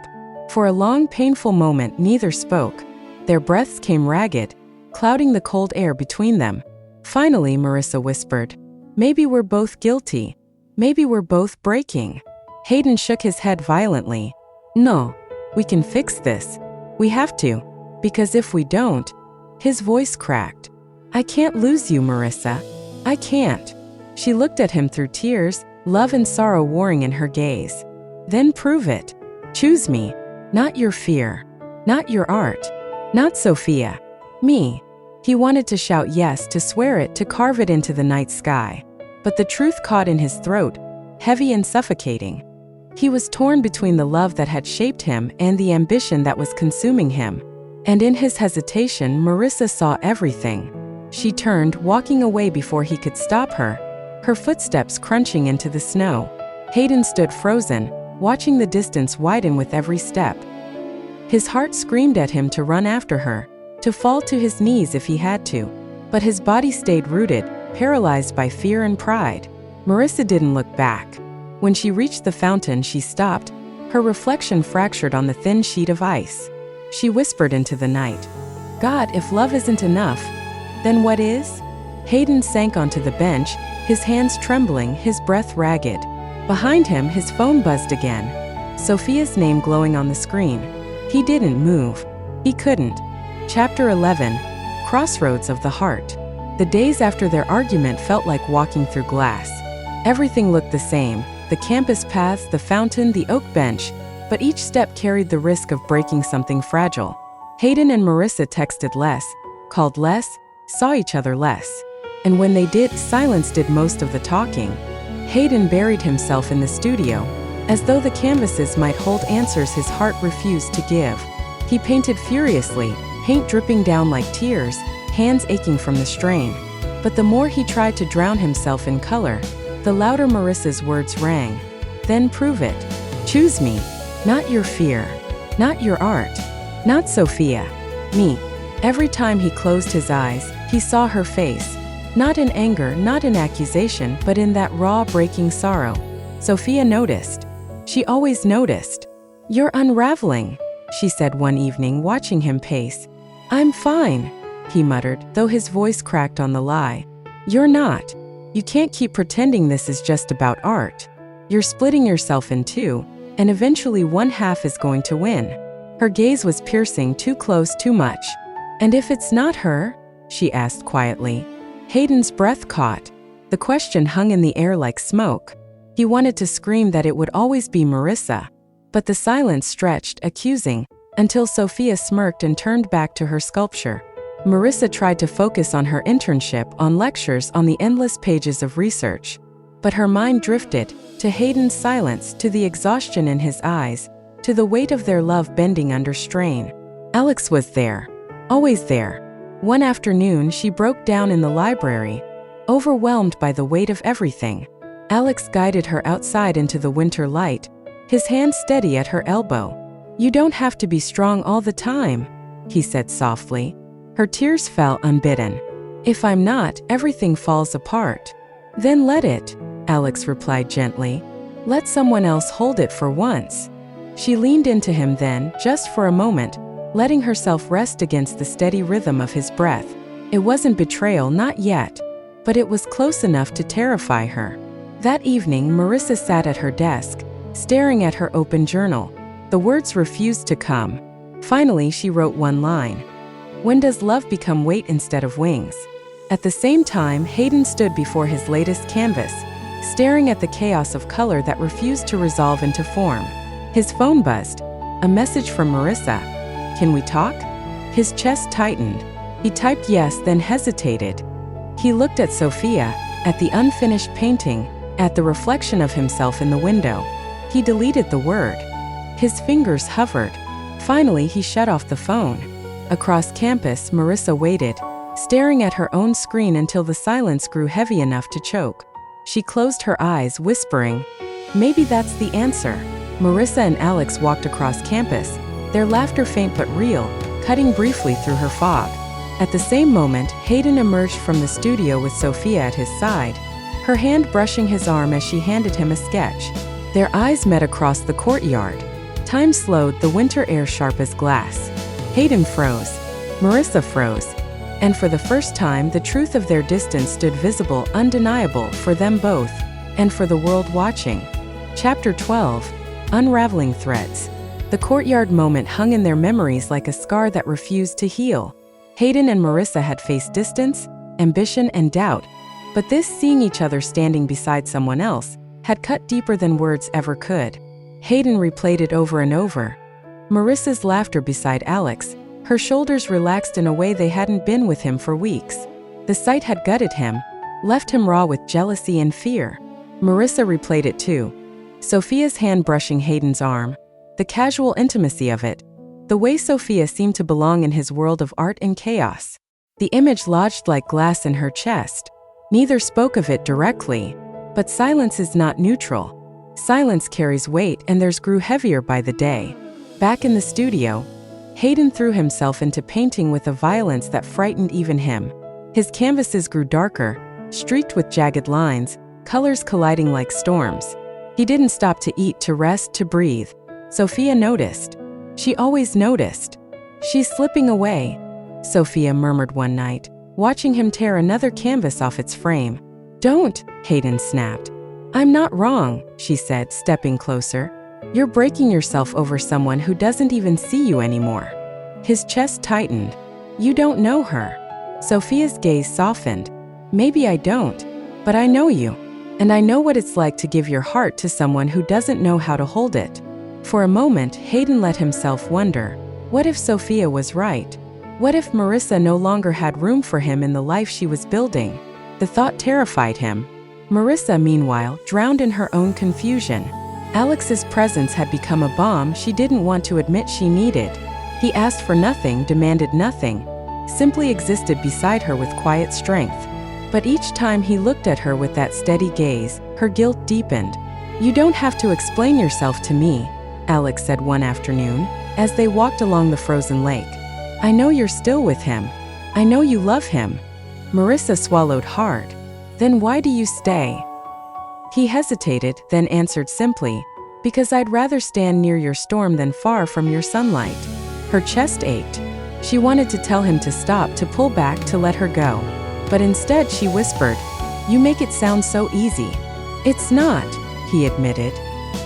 For a long, painful moment, neither spoke. Their breaths came ragged, clouding the cold air between them. Finally, Marissa whispered, "Maybe we're both guilty. Maybe we're both breaking." Hayden shook his head violently. "No, we can fix this. We have to. Because if we don't..." His voice cracked. "I can't lose you, Marissa. I can't." She looked at him through tears, love and sorrow warring in her gaze. "Then prove it. Choose me. Not your fear. Not your art. Not Sophia. Me." He wanted to shout yes, to swear it, to carve it into the night sky. But the truth caught in his throat, heavy and suffocating. He was torn between the love that had shaped him and the ambition that was consuming him. And in his hesitation, Marissa saw everything. She turned, walking away before he could stop her, her footsteps crunching into the snow. Hayden stood frozen, watching the distance widen with every step. His heart screamed at him to run after her, to fall to his knees if he had to. But his body stayed rooted, paralyzed by fear and pride. Marissa didn't look back. When she reached the fountain, she stopped, her reflection fractured on the thin sheet of ice. She whispered into the night, "God, if love isn't enough, then what is?" Hayden sank onto the bench, his hands trembling, his breath ragged. Behind him, his phone buzzed again. Sophia's name glowing on the screen. He didn't move. He couldn't. Chapter 11. Crossroads of the Heart. The days after their argument felt like walking through glass. Everything looked the same, the campus paths, the fountain, the oak bench, but each step carried the risk of breaking something fragile. Hayden and Marissa texted less, called less, saw each other less. And when they did, silence did most of the talking. Hayden buried himself in the studio, as though the canvases might hold answers his heart refused to give. He painted furiously, paint dripping down like tears, hands aching from the strain. But the more he tried to drown himself in color, the louder Marissa's words rang. "Then prove it. Choose me. Not your fear. Not your art. Not Sophia. Me." Every time he closed his eyes, he saw her face. Not in anger, not in accusation, but in that raw, breaking sorrow. Sophia noticed. She always noticed. "You're unraveling," she said one evening, watching him pace. "I'm fine," he muttered, though his voice cracked on the lie. "You're not. You can't keep pretending this is just about art. You're splitting yourself in two, and eventually one half is going to win." Her gaze was piercing, too close, too much. "And if it's not her?" she asked quietly. Hayden's breath caught. The question hung in the air like smoke. He wanted to scream that it would always be Marissa. But the silence stretched, accusing, until Sophia smirked and turned back to her sculpture. Marissa tried to focus on her internship, on lectures, on the endless pages of research. But her mind drifted, to Hayden's silence, to the exhaustion in his eyes, to the weight of their love bending under strain. Alex was there. Always there. One afternoon, she broke down in the library, overwhelmed by the weight of everything. Alex guided her outside into the winter light, his hand steady at her elbow. "You don't have to be strong all the time," he said softly. Her tears fell unbidden. "If I'm not, everything falls apart." "Then let it," Alex replied gently. "Let someone else hold it for once." She leaned into him then, just for a moment, letting herself rest against the steady rhythm of his breath. It wasn't betrayal, not yet, but it was close enough to terrify her. That evening, Marissa sat at her desk, staring at her open journal. The words refused to come. Finally, she wrote one line. "When does love become weight instead of wings?" At the same time, Hayden stood before his latest canvas, staring at the chaos of color that refused to resolve into form. His phone buzzed. A message from Marissa. "Can we talk?" His chest tightened. He typed yes, then hesitated. He looked at Sophia, at the unfinished painting, at the reflection of himself in the window. He deleted the word. His fingers hovered. Finally, he shut off the phone. Across campus, Marissa waited, staring at her own screen until the silence grew heavy enough to choke. She closed her eyes, whispering, "Maybe that's the answer." Marissa and Alex walked across campus, their laughter faint but real, cutting briefly through her fog. At the same moment, Hayden emerged from the studio with Sophia at his side, her hand brushing his arm as she handed him a sketch. Their eyes met across the courtyard. Time slowed, the winter air sharp as glass. Hayden froze. Marissa froze. And for the first time, the truth of their distance stood visible, undeniable, for them both, and for the world watching. Chapter 12. Unraveling Threads. The courtyard moment hung in their memories like a scar that refused to heal. Hayden and Marissa had faced distance, ambition, and doubt, but this, seeing each other standing beside someone else, had cut deeper than words ever could. Hayden replayed it over and over. Marissa's laughter beside Alex, her shoulders relaxed in a way they hadn't been with him for weeks. The sight had gutted him, left him raw with jealousy and fear. Marissa replayed it too. Sophia's hand brushing Hayden's arm, the casual intimacy of it, the way Sophia seemed to belong in his world of art and chaos. The image lodged like glass in her chest. Neither spoke of it directly, but silence is not neutral. Silence carries weight, and theirs grew heavier by the day. Back in the studio, Hayden threw himself into painting with a violence that frightened even him. His canvases grew darker, streaked with jagged lines, colors colliding like storms. He didn't stop to eat, to rest, to breathe. Sophia noticed. She always noticed. "She's slipping away," Sophia murmured one night, watching him tear another canvas off its frame. "Don't," Hayden snapped. "I'm not wrong," she said, stepping closer. "You're breaking yourself over someone who doesn't even see you anymore." His chest tightened. "You don't know her." Sophia's gaze softened. "Maybe I don't, but I know you. And I know what it's like to give your heart to someone who doesn't know how to hold it." For a moment, Hayden let himself wonder, what if Sophia was right? What if Marissa no longer had room for him in the life she was building? The thought terrified him. Marissa, meanwhile, drowned in her own confusion. Alex's presence had become a bomb she didn't want to admit she needed. He asked for nothing, demanded nothing, simply existed beside her with quiet strength. But each time he looked at her with that steady gaze, her guilt deepened. "You don't have to explain yourself to me," Alex said one afternoon, as they walked along the frozen lake. "I know you're still with him. I know you love him." Marissa swallowed hard. "Then why do you stay?" He hesitated, then answered simply, "Because I'd rather stand near your storm than far from your sunlight." Her chest ached. She wanted to tell him to stop, to pull back, to let her go. But instead she whispered, "You make it sound so easy." "It's not," he admitted.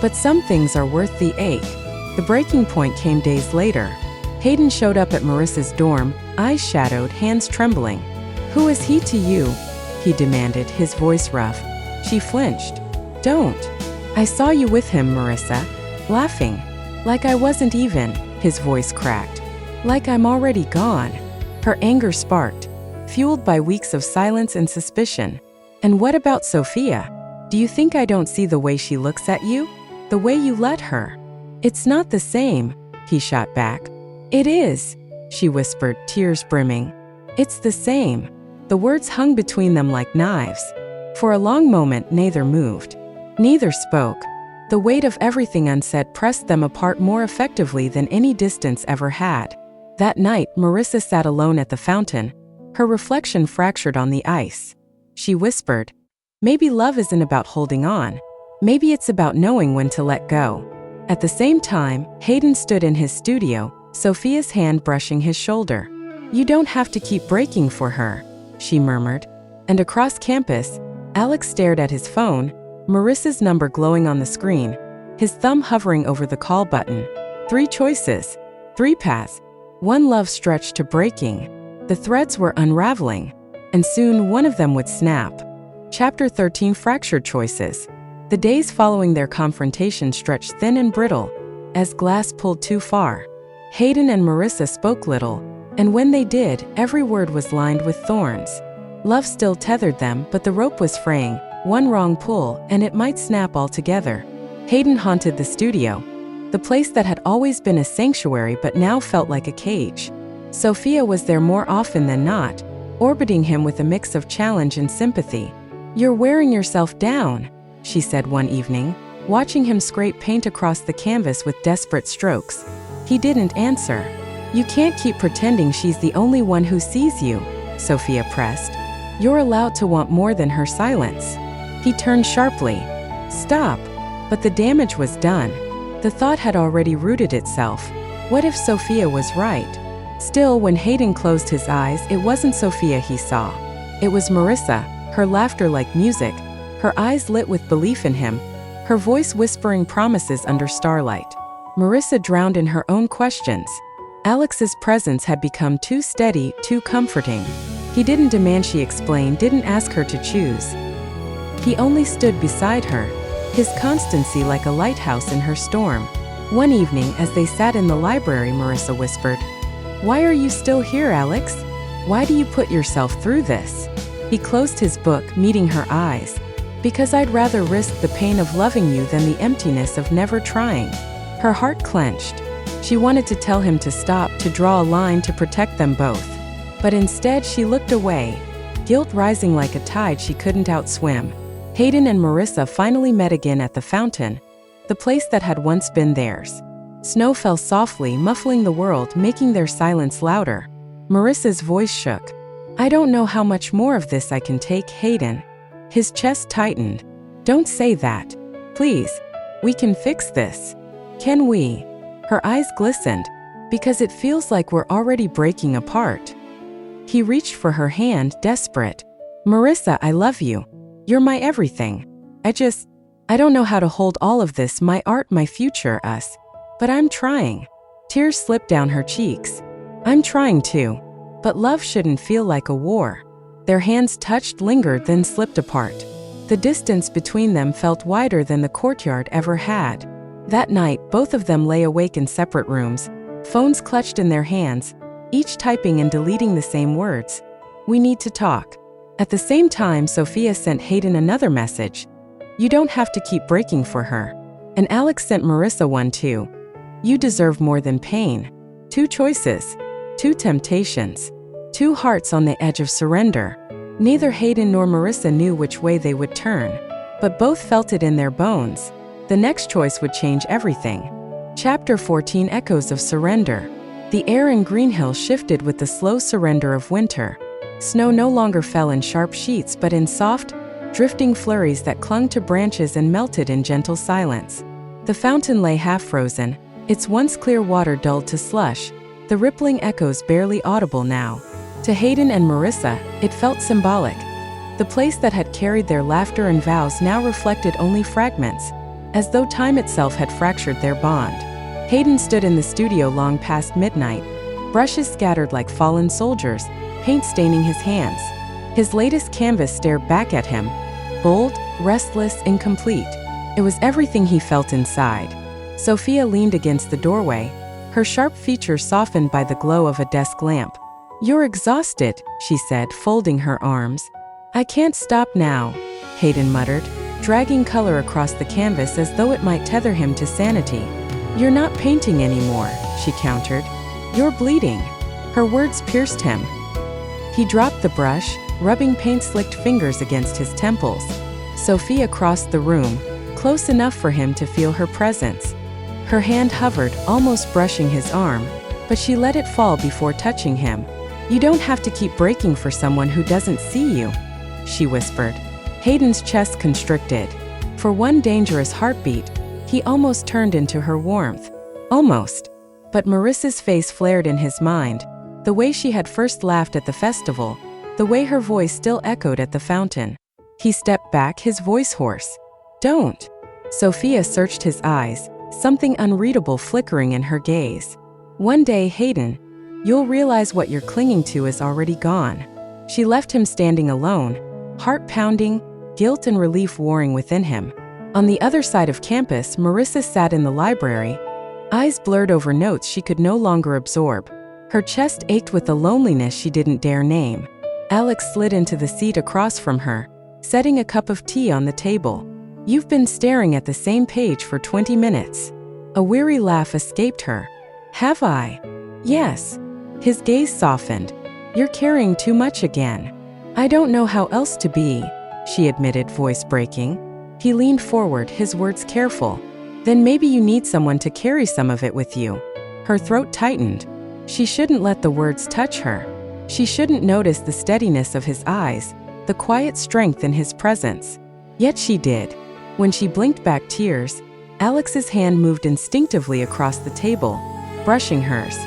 "But some things are worth the ache." The breaking point came days later. Hayden showed up at Marissa's dorm, eyes shadowed, hands trembling. "Who is he to you?" he demanded, his voice rough. She flinched. "Don't. I saw you with him, Marissa. Laughing. Like I wasn't even," his voice cracked. "Like I'm already gone." Her anger sparked, fueled by weeks of silence and suspicion. "And what about Sophia? Do you think I don't see the way she looks at you? The way you let her?" "It's not the same," he shot back. "It is," she whispered, tears brimming. "It's the same." The words hung between them like knives. For a long moment, neither moved. Neither spoke. The weight of everything unsaid pressed them apart more effectively than any distance ever had. That night, Marissa sat alone at the fountain, her reflection fractured on the ice. She whispered, "Maybe love isn't about holding on. Maybe it's about knowing when to let go." At the same time, Hayden stood in his studio, Sophia's hand brushing his shoulder. "You don't have to keep breaking for her," she murmured. And across campus, Alex stared at his phone, Marissa's number glowing on the screen, his thumb hovering over the call button. 3 choices, 3 paths, 1 love stretched to breaking. The threads were unraveling, and soon one of them would snap. Chapter 13: Fractured Choices. The days following their confrontation stretched thin and brittle, as glass pulled too far. Hayden and Marissa spoke little, and when they did, every word was lined with thorns. Love still tethered them, but the rope was fraying. One wrong pull, and it might snap altogether. Hayden haunted the studio, the place that had always been a sanctuary but now felt like a cage. Sophia was there more often than not, orbiting him with a mix of challenge and sympathy. "You're wearing yourself down," she said one evening, watching him scrape paint across the canvas with desperate strokes. He didn't answer. "You can't keep pretending she's the only one who sees you," Sophia pressed. "You're allowed to want more than her silence." He turned sharply. "Stop." But the damage was done. The thought had already rooted itself. What if Sophia was right? Still, when Hayden closed his eyes, it wasn't Sophia he saw. It was Marissa, her laughter like music, her eyes lit with belief in him, her voice whispering promises under starlight. Marissa drowned in her own questions. Alex's presence had become too steady, too comforting. He didn't demand she explain, didn't ask her to choose. He only stood beside her, his constancy like a lighthouse in her storm. One evening, as they sat in the library, Marissa whispered, "Why are you still here, Alex? Why do you put yourself through this?" He closed his book, meeting her eyes. "Because I'd rather risk the pain of loving you than the emptiness of never trying." Her heart clenched. She wanted to tell him to stop, to draw a line, to protect them both. But instead she looked away, guilt rising like a tide she couldn't outswim. Hayden and Marissa finally met again at the fountain, the place that had once been theirs. Snow fell softly, muffling the world, making their silence louder. Marissa's voice shook. "I don't know how much more of this I can take, Hayden." His chest tightened. Don't say that. Please. We can fix this. Can we? Her eyes glistened, because it feels like we're already breaking apart. He reached for her hand, desperate. Marissa, I love you. You're my everything. I don't know how to hold all of this, my art, my future, us. But I'm trying. Tears slipped down her cheeks. I'm trying too. But love shouldn't feel like a war. Their hands touched, lingered, then slipped apart. The distance between them felt wider than the courtyard ever had. That night, both of them lay awake in separate rooms, phones clutched in their hands, each typing and deleting the same words. We need to talk. At the same time, Sophia sent Hayden another message. You don't have to keep breaking for her. And Alex sent Marissa one too. You deserve more than pain. 2 choices. 2 temptations. 2 hearts on the edge of surrender. Neither Hayden nor Marissa knew which way they would turn, but both felt it in their bones. The next choice would change everything. Chapter 14, Echoes of Surrender. The air in Greenhill shifted with the slow surrender of winter. Snow no longer fell in sharp sheets but in soft, drifting flurries that clung to branches and melted in gentle silence. The fountain lay half-frozen, its once clear water dulled to slush, the rippling echoes barely audible now. To Hayden and Marissa, it felt symbolic. The place that had carried their laughter and vows now reflected only fragments, as though time itself had fractured their bond. Hayden stood in the studio long past midnight, brushes scattered like fallen soldiers, paint staining his hands. His latest canvas stared back at him, bold, restless, incomplete. It was everything he felt inside. Sophia leaned against the doorway, her sharp features softened by the glow of a desk lamp. You're exhausted, she said, folding her arms. I can't stop now, Hayden muttered, dragging color across the canvas as though it might tether him to sanity. You're not painting anymore, she countered. You're bleeding. Her words pierced him. He dropped the brush, rubbing paint-slicked fingers against his temples. Sophia crossed the room, close enough for him to feel her presence. Her hand hovered, almost brushing his arm, but she let it fall before touching him. You don't have to keep breaking for someone who doesn't see you, she whispered. Hayden's chest constricted. For one dangerous heartbeat, he almost turned into her warmth. Almost. But Marissa's face flared in his mind, the way she had first laughed at the festival, the way her voice still echoed at the fountain. He stepped back, his voice hoarse. Don't. Sophia searched his eyes, something unreadable flickering in her gaze. One day, Hayden, you'll realize what you're clinging to is already gone. She left him standing alone, heart pounding, guilt and relief warring within him. On the other side of campus, Marissa sat in the library, eyes blurred over notes she could no longer absorb. Her chest ached with the loneliness she didn't dare name. Alex slid into the seat across from her, setting a cup of tea on the table. You've been staring at the same page for 20 minutes. A weary laugh escaped her. Have I? Yes. His gaze softened. You're carrying too much again. I don't know how else to be, she admitted, voice breaking. He leaned forward, his words careful. Then maybe you need someone to carry some of it with you. Her throat tightened. She shouldn't let the words touch her. She shouldn't notice the steadiness of his eyes, the quiet strength in his presence. Yet she did. When she blinked back tears, Alex's hand moved instinctively across the table, brushing hers.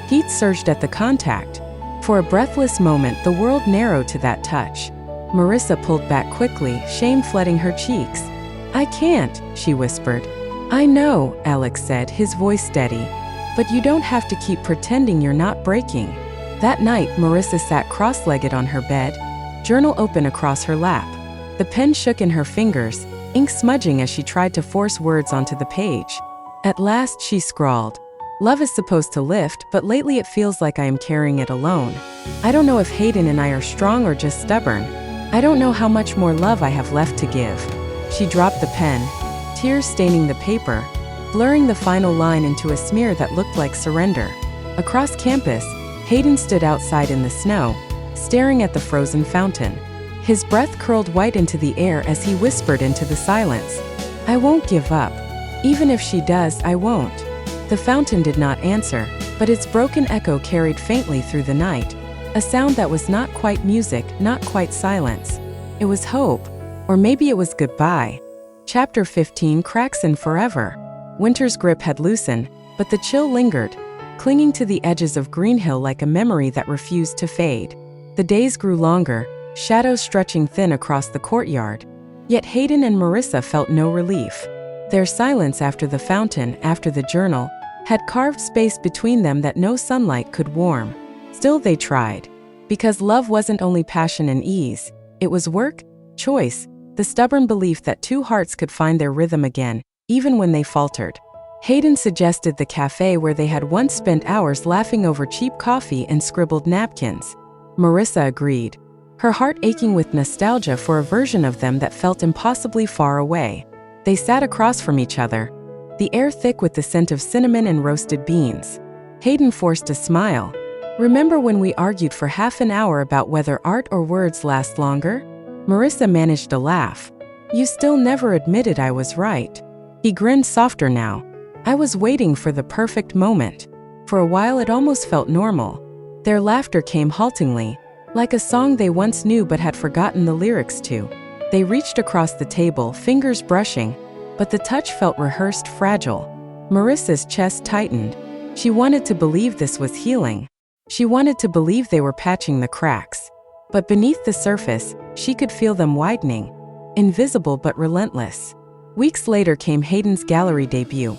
Heat surged at the contact. For a breathless moment, the world narrowed to that touch. Marissa pulled back quickly, shame flooding her cheeks. I can't, she whispered. I know, Alex said, his voice steady. But you don't have to keep pretending you're not breaking. That night, Marissa sat cross-legged on her bed, journal open across her lap. The pen shook in her fingers, ink smudging as she tried to force words onto the page. At last, she scrawled. Love is supposed to lift, but lately it feels like I am carrying it alone. I don't know if Hayden and I are strong or just stubborn. I don't know how much more love I have left to give. She dropped the pen, tears staining the paper, blurring the final line into a smear that looked like surrender. Across campus, Hayden stood outside in the snow, staring at the frozen fountain. His breath curled white into the air as he whispered into the silence. I won't give up. Even if she does, I won't. The fountain did not answer, but its broken echo carried faintly through the night, a sound that was not quite music, not quite silence. It was hope, or maybe it was goodbye. Chapter 15 Cracks in Forever. Winter's grip had loosened, but the chill lingered, clinging to the edges of Greenhill like a memory that refused to fade. The days grew longer, shadows stretching thin across the courtyard. Yet Hayden and Marissa felt no relief. Their silence after the fountain, after the journal, had carved space between them that no sunlight could warm. Still they tried. Because love wasn't only passion and ease, it was work, choice, the stubborn belief that two hearts could find their rhythm again, even when they faltered. Hayden suggested the cafe where they had once spent hours laughing over cheap coffee and scribbled napkins. Marissa agreed, her heart aching with nostalgia for a version of them that felt impossibly far away. They sat across from each other, the air thick with the scent of cinnamon and roasted beans. Hayden forced a smile. Remember when we argued for half an hour about whether art or words last longer? Marissa managed a laugh. You still never admitted I was right. He grinned softer now. I was waiting for the perfect moment. For a while it almost felt normal. Their laughter came haltingly, like a song they once knew but had forgotten the lyrics to. They reached across the table, fingers brushing, but the touch felt rehearsed, fragile. Marissa's chest tightened. She wanted to believe this was healing. She wanted to believe they were patching the cracks. But beneath the surface, she could feel them widening, invisible but relentless. Weeks later came Hayden's gallery debut.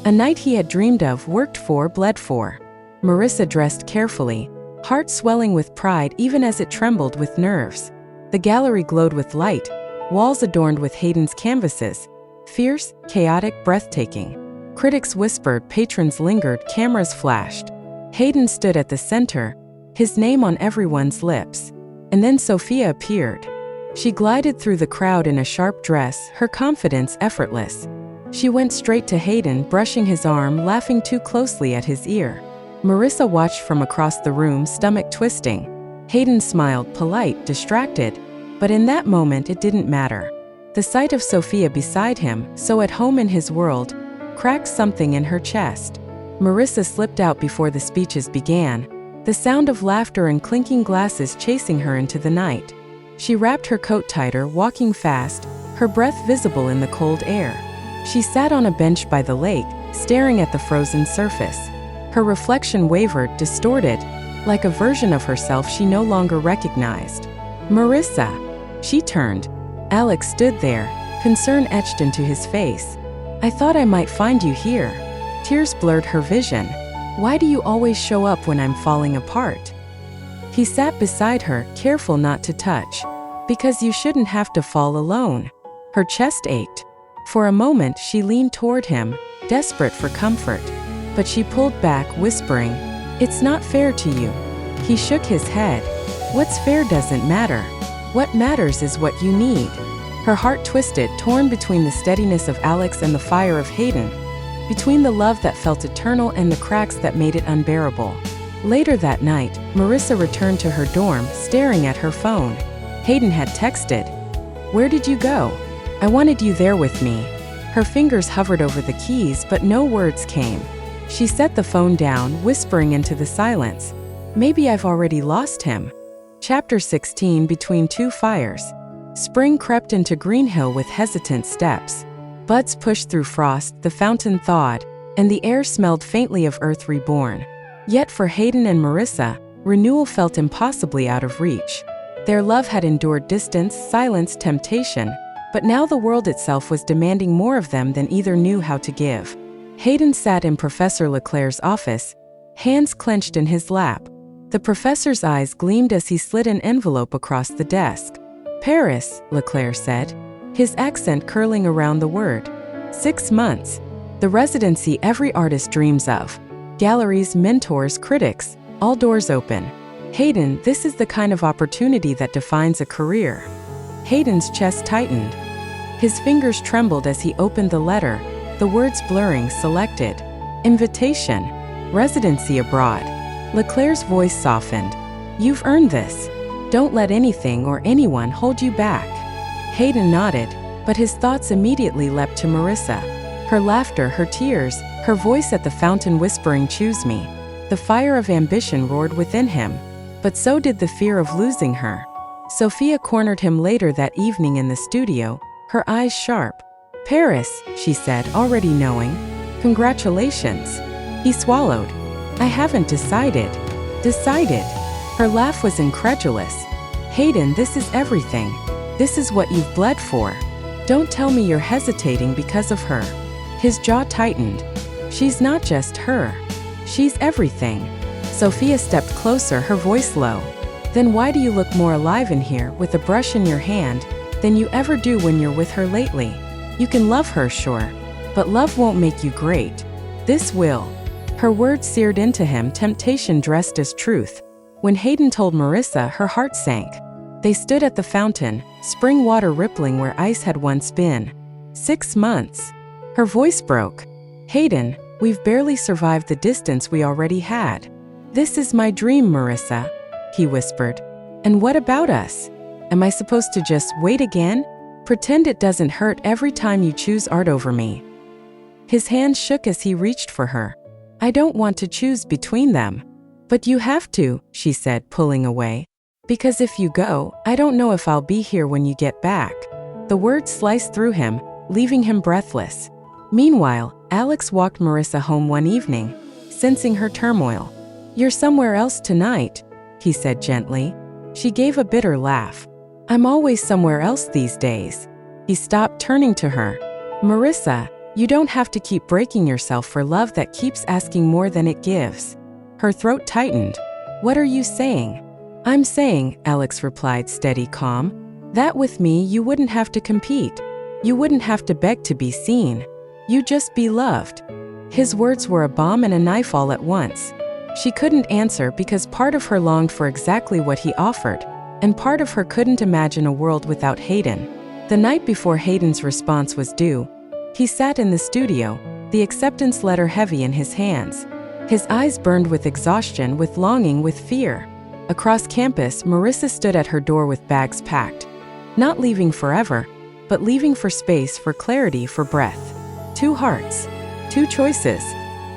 A night he had dreamed of, worked for, bled for. Marissa dressed carefully, heart swelling with pride even as it trembled with nerves. The gallery glowed with light, walls adorned with Hayden's canvases. Fierce, chaotic, breathtaking. Critics whispered, patrons lingered, cameras flashed. Hayden stood at the center, his name on everyone's lips. And then Sophia appeared. She glided through the crowd in a sharp dress, her confidence effortless. She went straight to Hayden, brushing his arm, laughing too closely at his ear. Marissa watched from across the room, stomach twisting. Hayden smiled, polite, distracted. But in that moment it didn't matter. The sight of Sophia beside him, so at home in his world, cracked something in her chest. Marissa slipped out before the speeches began, the sound of laughter and clinking glasses chasing her into the night. She wrapped her coat tighter, walking fast, her breath visible in the cold air. She sat on a bench by the lake, staring at the frozen surface. Her reflection wavered, distorted, like a version of herself she no longer recognized. Marissa! She turned. Alex stood there, concern etched into his face. I thought I might find you here. Tears blurred her vision. Why do you always show up when I'm falling apart? He sat beside her, careful not to touch. Because you shouldn't have to fall alone. Her chest ached. For a moment she leaned toward him, desperate for comfort. But she pulled back, whispering, It's not fair to you. He shook his head. What's fair doesn't matter. What matters is what you need. Her heart twisted, torn between the steadiness of Alex and the fire of Hayden. Between the love that felt eternal and the cracks that made it unbearable. Later that night, Marissa returned to her dorm, staring at her phone. Hayden had texted, Where did you go? I wanted you there with me. Her fingers hovered over the keys, but no words came. She set the phone down, whispering into the silence, Maybe I've already lost him. Chapter 16 Between Two Fires. Spring crept into Greenhill with hesitant steps. Buds pushed through frost, the fountain thawed, and the air smelled faintly of earth reborn. Yet for Hayden and Marissa, renewal felt impossibly out of reach. Their love had endured distance, silence, temptation, but now the world itself was demanding more of them than either knew how to give. Hayden sat in Professor Leclerc's office, hands clenched in his lap. The professor's eyes gleamed as he slid an envelope across the desk. Paris, Leclerc said, his accent curling around the word. 6 months. The residency every artist dreams of. Galleries, mentors, critics, all doors open. Hayden, this is the kind of opportunity that defines a career. Hayden's chest tightened. His fingers trembled as he opened the letter, the words blurring, selected. Invitation. Residency abroad. Leclerc's voice softened. You've earned this. Don't let anything or anyone hold you back. Hayden nodded, but his thoughts immediately leapt to Marissa. Her laughter, her tears, her voice at the fountain whispering, Choose me. The fire of ambition roared within him, but so did the fear of losing her. Sophia cornered him later that evening in the studio, her eyes sharp. Paris, she said, already knowing. Congratulations. He swallowed. I haven't decided. Decided. Her laugh was incredulous. Hayden, this is everything. This is what you've bled for. Don't tell me you're hesitating because of her. His jaw tightened. She's not just her. She's everything. Sophia stepped closer, her voice low. Then why do you look more alive in here with a brush in your hand than you ever do when you're with her lately? You can love her, sure, but love won't make you great. This will. Her words seared into him, temptation dressed as truth. When Hayden told Marissa, her heart sank. They stood at the fountain, spring water rippling where ice had once been. 6 months. Her voice broke. Hayden, we've barely survived the distance we already had. This is my dream, Marissa, he whispered. And what about us? Am I supposed to just wait again? Pretend it doesn't hurt every time you choose art over me. His hand shook as he reached for her. I don't want to choose between them. But you have to, she said, pulling away. Because if you go, I don't know if I'll be here when you get back. The words sliced through him, leaving him breathless. Meanwhile, Alex walked Marissa home one evening, sensing her turmoil. You're somewhere else tonight, he said gently. She gave a bitter laugh. I'm always somewhere else these days. He stopped, turning to her. Marissa, you don't have to keep breaking yourself for love that keeps asking more than it gives. Her throat tightened. What are you saying? I'm saying, Alex replied, steady, calm, that with me you wouldn't have to compete. You wouldn't have to beg to be seen. You'd just be loved. His words were a bomb and a knife all at once. She couldn't answer because part of her longed for exactly what he offered, and part of her couldn't imagine a world without Hayden. The night before Hayden's response was due, he sat in the studio, the acceptance letter heavy in his hands. His eyes burned with exhaustion, with longing, with fear. Across campus, Marissa stood at her door with bags packed. Not leaving forever, but leaving for space, for clarity, for breath. 2 hearts, 2 choices,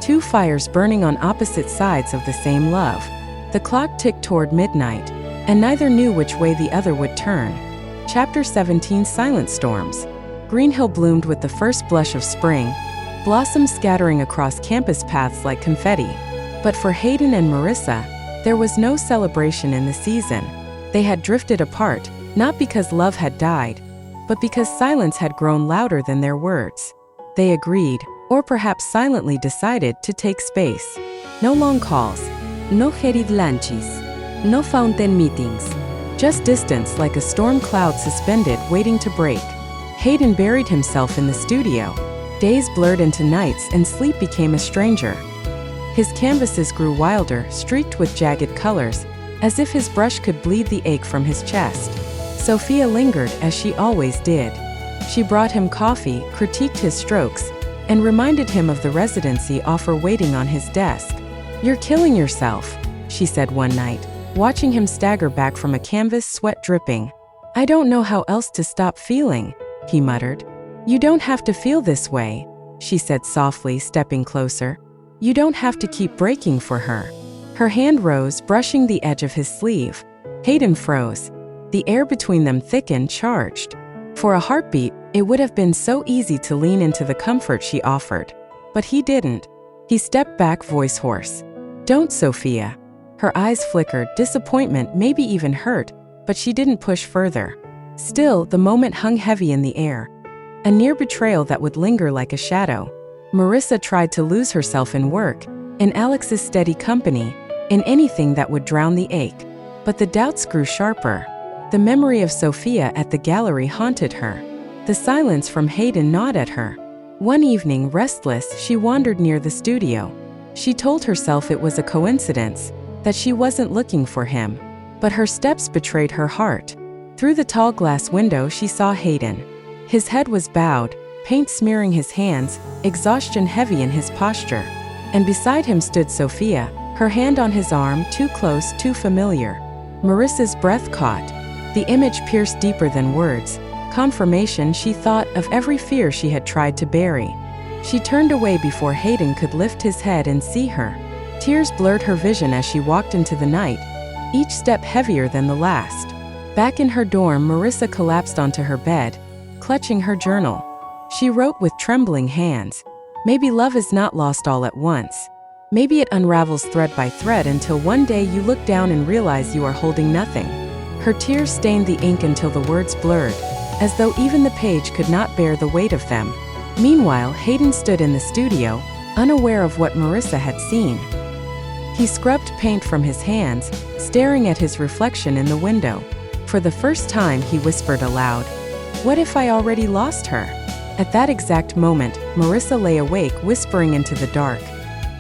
2 fires burning on opposite sides of the same love. The clock ticked toward midnight, and neither knew which way the other would turn. Chapter 17, Silent Storms. Green Hill bloomed with the first blush of spring, blossoms scattering across campus paths like confetti. But for Hayden and Marissa, there was no celebration in the season. They had drifted apart, not because love had died, but because silence had grown louder than their words. They agreed, or perhaps silently decided, to take space. No long calls, no hurried lunches, no fountain meetings. Just distance, like a storm cloud suspended, waiting to break. Hayden buried himself in the studio. Days blurred into nights and sleep became a stranger. His canvases grew wilder, streaked with jagged colors, as if his brush could bleed the ache from his chest. Sophia lingered, as she always did. She brought him coffee, critiqued his strokes, and reminded him of the residency offer waiting on his desk. You're killing yourself, she said one night, watching him stagger back from a canvas, sweat dripping. I don't know how else to stop feeling, he muttered. You don't have to feel this way, she said softly, stepping closer. You don't have to keep breaking for her. Her hand rose, brushing the edge of his sleeve. Hayden froze. The air between them thickened, charged. For a heartbeat, it would have been so easy to lean into the comfort she offered. But he didn't. He stepped back, voice hoarse. Don't, Sophia. Her eyes flickered, disappointment, maybe even hurt, but she didn't push further. Still, the moment hung heavy in the air. A near betrayal that would linger like a shadow. Marissa tried to lose herself in work, in Alex's steady company, in anything that would drown the ache. But the doubts grew sharper. The memory of Sophia at the gallery haunted her. The silence from Hayden gnawed at her. One evening, restless, she wandered near the studio. She told herself it was a coincidence, that she wasn't looking for him. But her steps betrayed her heart. Through the tall glass window, she saw Hayden. His head was bowed, paint smearing his hands, exhaustion heavy in his posture. And beside him stood Sophia, her hand on his arm, too close, too familiar. Marissa's breath caught. The image pierced deeper than words. Confirmation, she thought, of every fear she had tried to bury. She turned away before Hayden could lift his head and see her. Tears blurred her vision as she walked into the night, each step heavier than the last. Back in her dorm, Marissa collapsed onto her bed, clutching her journal. She wrote with trembling hands. Maybe love is not lost all at once. Maybe it unravels thread by thread until one day you look down and realize you are holding nothing. Her tears stained the ink until the words blurred, as though even the page could not bear the weight of them. Meanwhile, Hayden stood in the studio, unaware of what Marissa had seen. He scrubbed paint from his hands, staring at his reflection in the window. For the first time, he whispered aloud, "What if I already lost her?" At that exact moment, Marissa lay awake, whispering into the dark,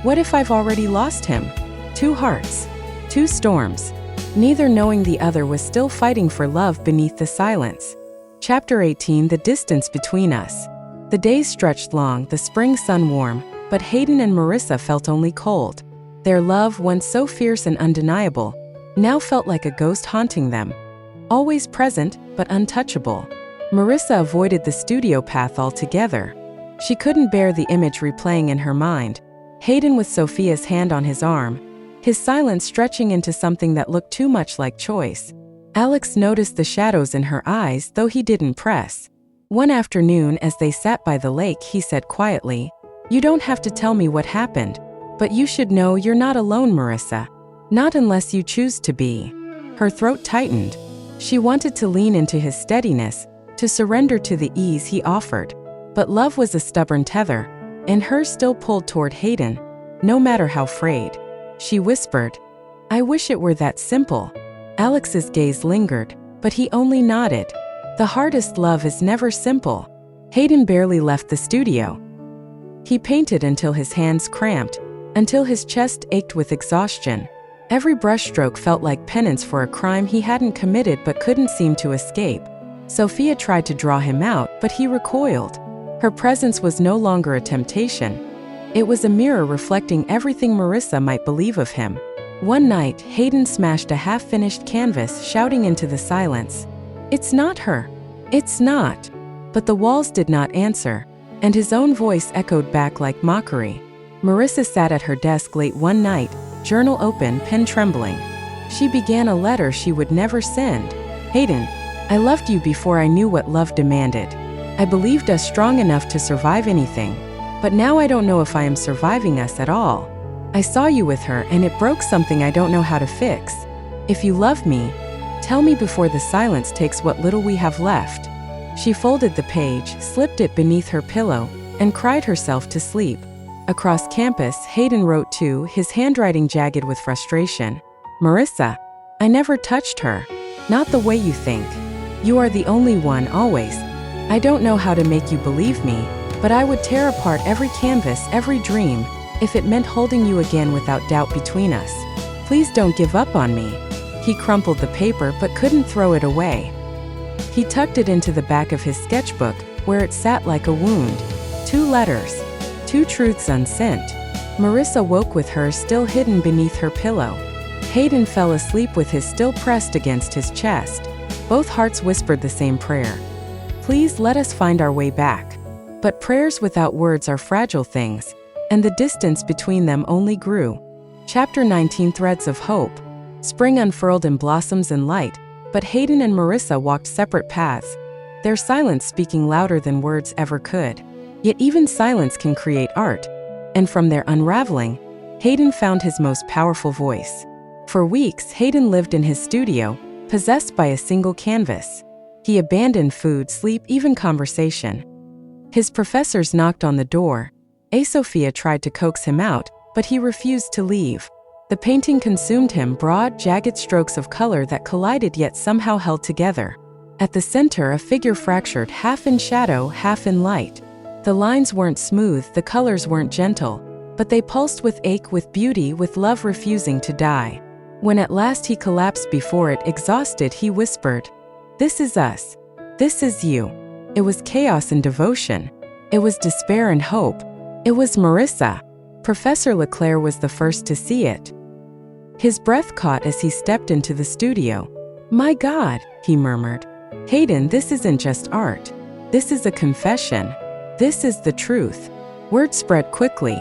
"What if I've already lost him?" Two hearts, two storms. Neither knowing the other was still fighting for love beneath the silence. Chapter 18: The distance between us. The days stretched long, the spring sun warm, but Hayden and Marissa felt only cold. Their love, once so fierce and undeniable, now felt like a ghost haunting them. Always present, but untouchable. Marissa avoided the studio path altogether. She couldn't bear the image replaying in her mind. Hayden with Sophia's hand on his arm, his silence stretching into something that looked too much like choice. Alex noticed the shadows in her eyes, though he didn't press. One afternoon, as they sat by the lake, he said quietly, "You don't have to tell me what happened, but you should know you're not alone, Marissa. Not unless you choose to be." Her throat tightened. She wanted to lean into his steadiness, to surrender to the ease he offered. But love was a stubborn tether, and hers still pulled toward Hayden, no matter how frayed. She whispered, "I wish it were that simple." Alex's gaze lingered, but he only nodded. The hardest love is never simple. Hayden barely left the studio. He painted until his hands cramped, until his chest ached with exhaustion. Every brushstroke felt like penance for a crime he hadn't committed but couldn't seem to escape. Sophia tried to draw him out, but he recoiled. Her presence was no longer a temptation. It was a mirror reflecting everything Marissa might believe of him. One night, Hayden smashed a half-finished canvas, shouting into the silence, "It's not her. It's not." But the walls did not answer, and his own voice echoed back like mockery. Marissa sat at her desk late one night, journal open, pen trembling. She began a letter she would never send. "Hayden, I loved you before I knew what love demanded. I believed us strong enough to survive anything. But now I don't know if I am surviving us at all. I saw you with her and it broke something I don't know how to fix. If you love me, tell me before the silence takes what little we have left." She folded the page, slipped it beneath her pillow, and cried herself to sleep. Across campus, Hayden wrote too, his handwriting jagged with frustration. "Marissa, I never touched her. Not the way you think. You are the only one, always. I don't know how to make you believe me, but I would tear apart every canvas, every dream, if it meant holding you again without doubt between us. Please don't give up on me." He crumpled the paper but couldn't throw it away. He tucked it into the back of his sketchbook, where it sat like a wound. 2 letters. 2 truths unsent. Marissa woke with hers still hidden beneath her pillow. Hayden fell asleep with his still pressed against his chest. Both hearts whispered the same prayer. "Please let us find our way back." But prayers without words are fragile things, and the distance between them only grew. Chapter 19: Threads of Hope. Spring unfurled in blossoms and light, but Hayden and Marissa walked separate paths, their silence speaking louder than words ever could. Yet even silence can create art, and from their unraveling, Hayden found his most powerful voice. For weeks, Hayden lived in his studio, possessed by a single canvas. He abandoned food, sleep, even conversation. His professors knocked on the door. Sophia tried to coax him out, but he refused to leave. The painting consumed him, broad, jagged strokes of color that collided yet somehow held together. At the center, a figure fractured, half in shadow, half in light. The lines weren't smooth, the colors weren't gentle, but they pulsed with ache, with beauty, with love refusing to die. When at last he collapsed before it, exhausted, he whispered, "This is us. This is you." It was chaos and devotion. It was despair and hope. It was Marissa. Professor Leclerc was the first to see it. His breath caught as he stepped into the studio. "My God," he murmured. "Hayden, this isn't just art. This is a confession. This is the truth." Word spread quickly.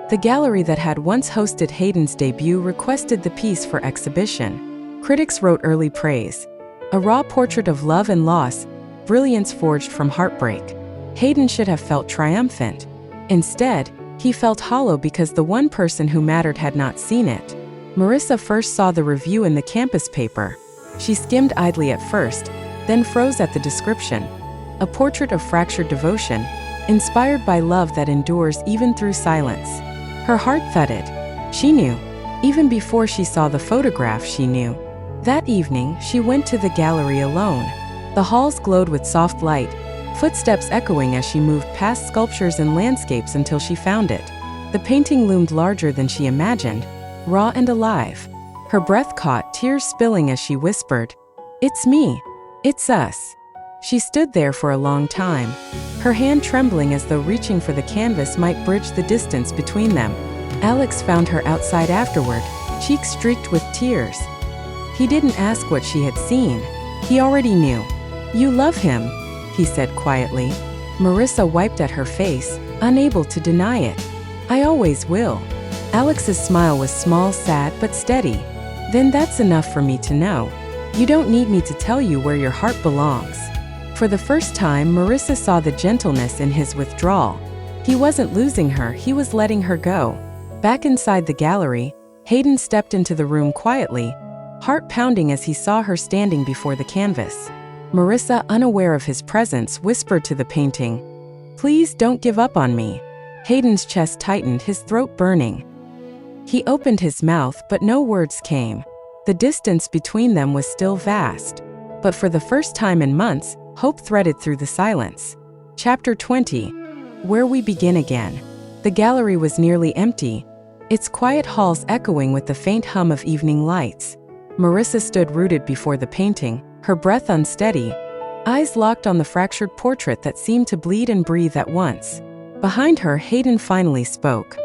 The gallery that had once hosted Hayden's debut requested the piece for exhibition. Critics wrote early praise. A raw portrait of love and loss, brilliance forged from heartbreak. Hayden should have felt triumphant. Instead, he felt hollow because the one person who mattered had not seen it. Marissa first saw the review in the campus paper. She skimmed idly at first, then froze at the description. A portrait of fractured devotion, inspired by love that endures even through silence. Her heart thudded. She knew. Even before she saw the photograph, she knew. That evening, she went to the gallery alone. The halls glowed with soft light, footsteps echoing as she moved past sculptures and landscapes until she found it. The painting loomed larger than she imagined, raw and alive. Her breath caught, tears spilling as she whispered, "It's me. It's us." She stood there for a long time, her hand trembling as though reaching for the canvas might bridge the distance between them. Alex found her outside afterward, cheeks streaked with tears. He didn't ask what she had seen. He already knew. "You love him," he said quietly. Marissa wiped at her face, unable to deny it. "I always will." Alex's smile was small, sad, but steady. "Then that's enough for me to know. You don't need me to tell you where your heart belongs." For the first time, Marissa saw the gentleness in his withdrawal. He wasn't losing her, he was letting her go. Back inside the gallery, Hayden stepped into the room quietly, heart pounding as he saw her standing before the canvas. Marissa, unaware of his presence, whispered to the painting, "Please don't give up on me." Hayden's chest tightened, his throat burning. He opened his mouth, but no words came. The distance between them was still vast. But for the first time in months, hope threaded through the silence. Chapter 20. Where we begin again. The gallery was nearly empty, its quiet halls echoing with the faint hum of evening lights. Marissa stood rooted before the painting, her breath unsteady, eyes locked on the fractured portrait that seemed to bleed and breathe at once. Behind her, Hayden finally spoke.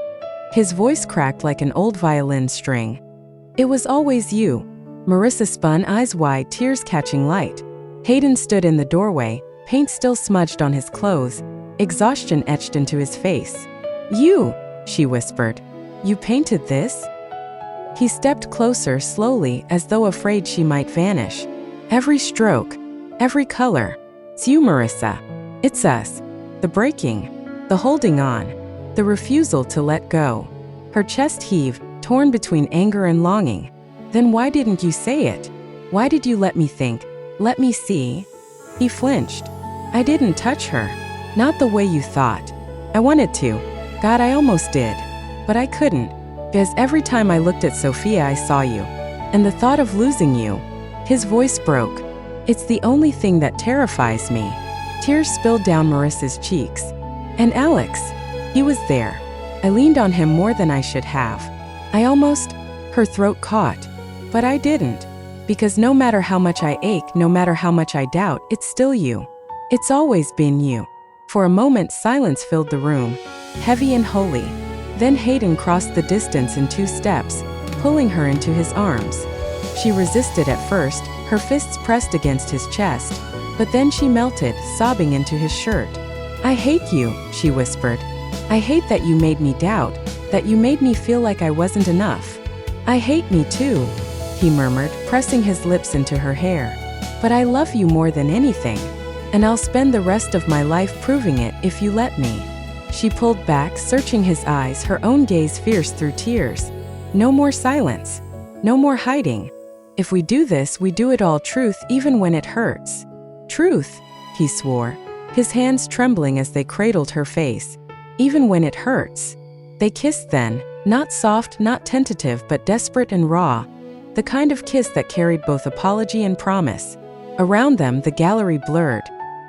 His voice cracked like an old violin string. "It was always you." Marissa spun, eyes wide, tears catching light. Hayden stood in the doorway, paint still smudged on his clothes, exhaustion etched into his face. "You," she whispered. "You painted this?" He stepped closer slowly, as though afraid she might vanish. "Every stroke, every color. It's you, Marissa. It's us. The breaking, the holding on, the refusal to let go." Her chest heaved, torn between anger and longing. "Then why didn't you say it? Why did you let me think? Let me see?" He flinched. "I didn't touch her. Not the way you thought. I wanted to. God, I almost did. But I couldn't. Because every time I looked at Sophia, I saw you. And the thought of losing you." His voice broke. "It's the only thing that terrifies me." Tears spilled down Marissa's cheeks. "And Alex, he was there. I leaned on him more than I should have. I almost..." Her throat caught. "But I didn't. Because no matter how much I ache, no matter how much I doubt, it's still you. It's always been you." For a moment, silence filled the room, heavy and holy. Then Hayden crossed the distance in 2 steps, pulling her into his arms. She resisted at first, her fists pressed against his chest, but then she melted, sobbing into his shirt. "I hate you," she whispered. "I hate that you made me doubt, that you made me feel like I wasn't enough. I hate me too," he murmured, pressing his lips into her hair. "But I love you more than anything. And I'll spend the rest of my life proving it if you let me." She pulled back, searching his eyes, her own gaze fierce through tears. "No more silence. No more hiding. If we do this, we do it all truth even when it hurts." "Truth," he swore, his hands trembling as they cradled her face. "Even when it hurts." They kissed then, not soft, not tentative, but desperate and raw. The kind of kiss that carried both apology and promise. Around them, the gallery blurred,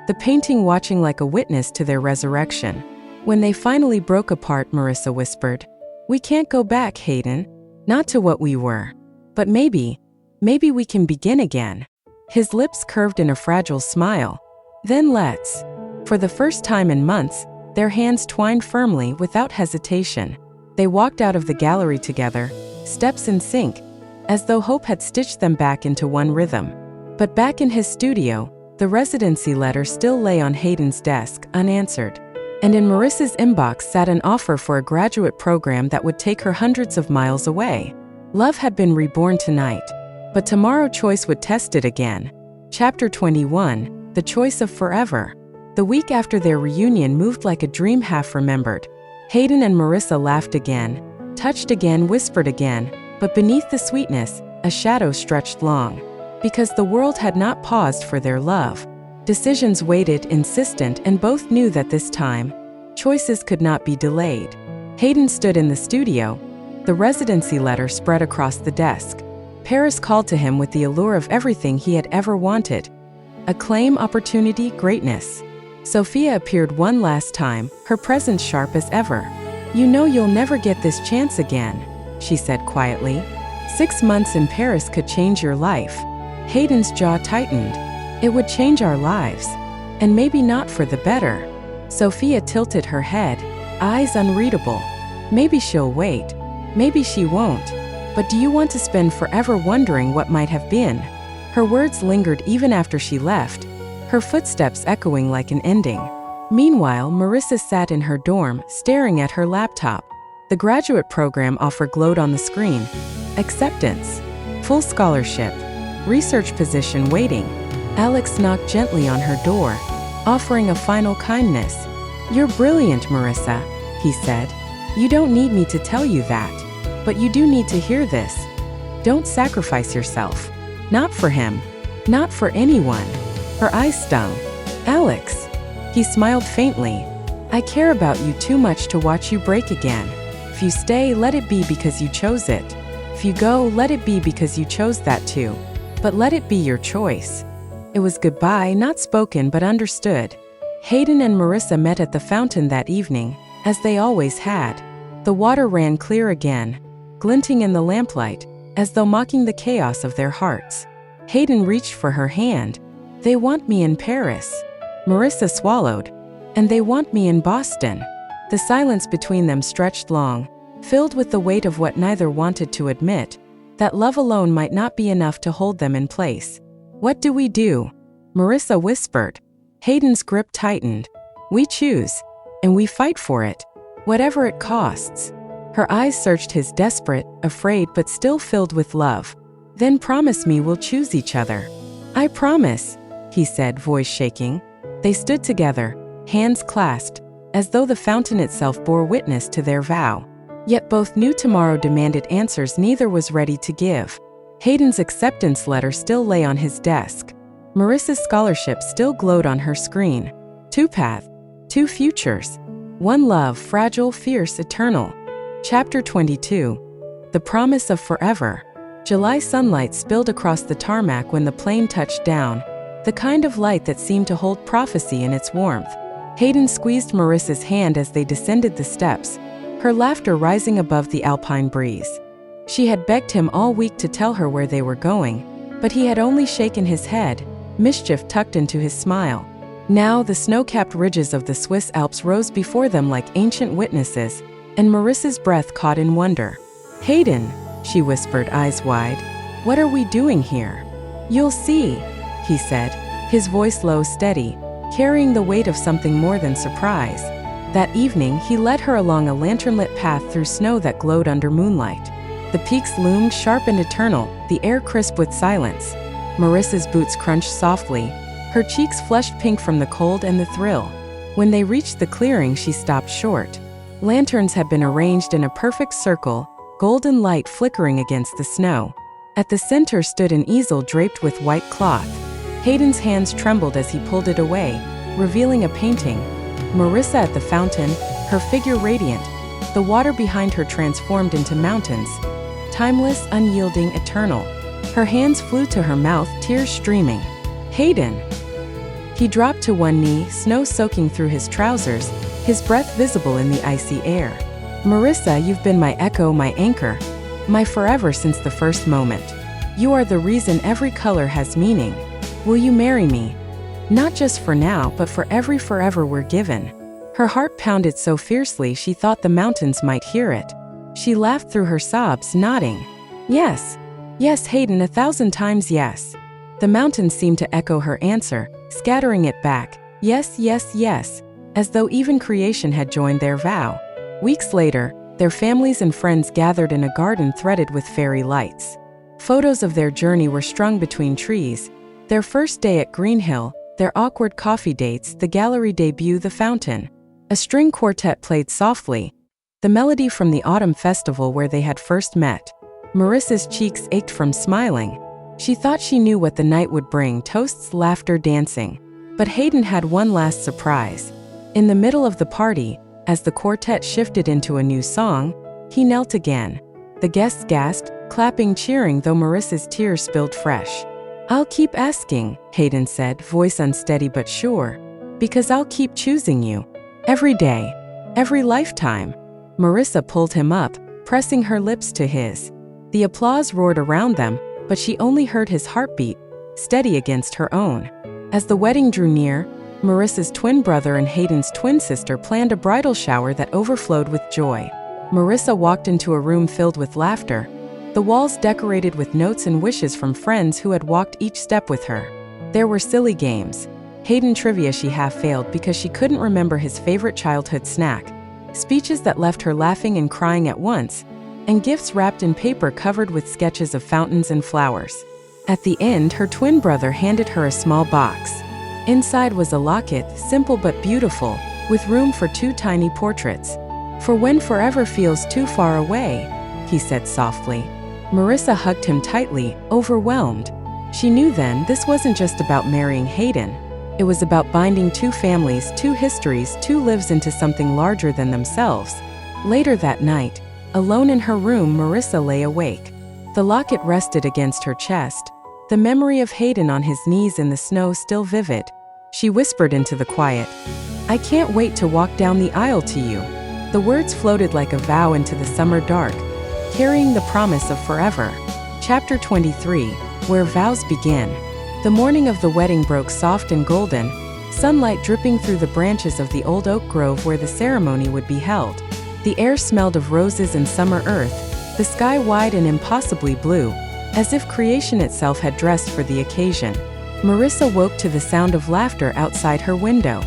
the painting watching like a witness to their resurrection. When they finally broke apart, Marissa whispered, "We can't go back, Hayden. Not to what we were. But maybe we can begin again." His lips curved in a fragile smile. "Then let's." For the first time in months, their hands twined firmly, without hesitation. They walked out of the gallery together, steps in sync, as though hope had stitched them back into one rhythm. But back in his studio, the residency letter still lay on Hayden's desk, unanswered. And in Marissa's inbox sat an offer for a graduate program that would take her hundreds of miles away. Love had been reborn tonight, but tomorrow choice would test it again. Chapter 21, The Choice of Forever. The week after their reunion moved like a dream half remembered. Hayden and Marissa laughed again, touched again, whispered again, but beneath the sweetness, a shadow stretched long. Because the world had not paused for their love. Decisions waited, insistent, and both knew that this time, choices could not be delayed. Hayden stood in the studio. The residency letter spread across the desk. Paris called to him with the allure of everything he had ever wanted. Acclaim, opportunity, greatness. Sophia appeared one last time, her presence sharp as ever. "You know you'll never get this chance again," she said quietly. 6 months in Paris could change your life. Hayden's jaw tightened. It would change our lives. And maybe not for the better. Sophia tilted her head, eyes unreadable. Maybe she'll wait. Maybe she won't. But do you want to spend forever wondering what might have been? Her words lingered even after she left, her footsteps echoing like an ending. Meanwhile, Marissa sat in her dorm, staring at her laptop. The graduate program offer glowed on the screen. Acceptance. Full scholarship. Research position waiting. Alex knocked gently on her door, offering a final kindness. "You're brilliant, Marissa," he said. "You don't need me to tell you that. But you do need to hear this. Don't sacrifice yourself. Not for him. Not for anyone." Her eyes stung. "Alex." He smiled faintly. "I care about you too much to watch you break again. If you stay, let it be because you chose it. If you go, let it be because you chose that too. But let it be your choice." It was goodbye, not spoken but understood. Hayden and Marissa met at the fountain that evening, as they always had. The water ran clear again, glinting in the lamplight, as though mocking the chaos of their hearts. Hayden reached for her hand. "They want me in Paris." Marissa swallowed. "And they want me in Boston." The silence between them stretched long, filled with the weight of what neither wanted to admit, that love alone might not be enough to hold them in place. "What do we do?" Marissa whispered. Hayden's grip tightened. "We choose. And we fight for it. Whatever it costs." Her eyes searched his, desperate, afraid but still filled with love. "Then promise me we'll choose each other." "I promise," he said, voice shaking. They stood together, hands clasped, as though the fountain itself bore witness to their vow. Yet both knew tomorrow demanded answers neither was ready to give. Hayden's acceptance letter still lay on his desk. Marissa's scholarship still glowed on her screen. Two paths, two futures. One love, fragile, fierce, eternal. Chapter 22. The Promise of Forever. July sunlight spilled across the tarmac when the plane touched down, the kind of light that seemed to hold prophecy in its warmth. Hayden squeezed Marissa's hand as they descended the steps, her laughter rising above the alpine breeze. She had begged him all week to tell her where they were going, but he had only shaken his head, mischief tucked into his smile. Now the snow-capped ridges of the Swiss Alps rose before them like ancient witnesses, and Marissa's breath caught in wonder. "Hayden," she whispered, eyes wide, "what are we doing here?" "You'll see," he said, his voice low, steady, carrying the weight of something more than surprise. That evening, he led her along a lantern-lit path through snow that glowed under moonlight. The peaks loomed sharp and eternal, the air crisp with silence. Marissa's boots crunched softly, her cheeks flushed pink from the cold and the thrill. When they reached the clearing, she stopped short. Lanterns had been arranged in a perfect circle, golden light flickering against the snow. At the center stood an easel draped with white cloth. Hayden's hands trembled as he pulled it away, revealing a painting. Marissa at the fountain, her figure radiant, the water behind her transformed into mountains. Timeless, unyielding, eternal. Her hands flew to her mouth, tears streaming. "Hayden!" He dropped to one knee, snow soaking through his trousers, his breath visible in the icy air. "Marissa, you've been my echo, my anchor, my forever since the first moment. You are the reason every color has meaning. Will you marry me? Not just for now, but for every forever we're given." Her heart pounded so fiercely she thought the mountains might hear it. She laughed through her sobs, nodding. "Yes. Yes, Hayden, 1,000 times yes." The mountains seemed to echo her answer, scattering it back. Yes, yes, yes, as though even creation had joined their vow. Weeks later, their families and friends gathered in a garden threaded with fairy lights. Photos of their journey were strung between trees. Their first day at Green Hill, their awkward coffee dates, the gallery debut, the fountain. A string quartet played softly, the melody from the autumn festival where they had first met. Marissa's cheeks ached from smiling. She thought she knew what the night would bring: toasts, laughter, dancing. But Hayden had one last surprise. In the middle of the party, as the quartet shifted into a new song, he knelt again. The guests gasped, clapping, cheering, though Marissa's tears spilled fresh. "I'll keep asking," Hayden said, voice unsteady but sure. "Because I'll keep choosing you. Every day. Every lifetime." Marissa pulled him up, pressing her lips to his. The applause roared around them, but she only heard his heartbeat, steady against her own. As the wedding drew near, Marissa's twin brother and Hayden's twin sister planned a bridal shower that overflowed with joy. Marissa walked into a room filled with laughter, the walls decorated with notes and wishes from friends who had walked each step with her. There were silly games, Hayden trivia she half-failed because she couldn't remember his favorite childhood snack, speeches that left her laughing and crying at once, and gifts wrapped in paper covered with sketches of fountains and flowers. At the end, her twin brother handed her a small box. Inside was a locket, simple but beautiful, with room for 2 tiny portraits. "For when forever feels too far away," he said softly. Marissa hugged him tightly, overwhelmed. She knew then this wasn't just about marrying Hayden. It was about binding 2 families, 2 histories, 2 lives into something larger than themselves. Later that night, alone in her room, Marissa lay awake. The locket rested against her chest, the memory of Hayden on his knees in the snow still vivid. She whispered into the quiet, "I can't wait to walk down the aisle to you." The words floated like a vow into the summer dark, carrying the promise of forever. Chapter 23, Where Vows Begin. The morning of the wedding broke soft and golden, sunlight dripping through the branches of the old oak grove where the ceremony would be held. The air smelled of roses and summer earth, the sky wide and impossibly blue, as if creation itself had dressed for the occasion. Marissa woke to the sound of laughter outside her window.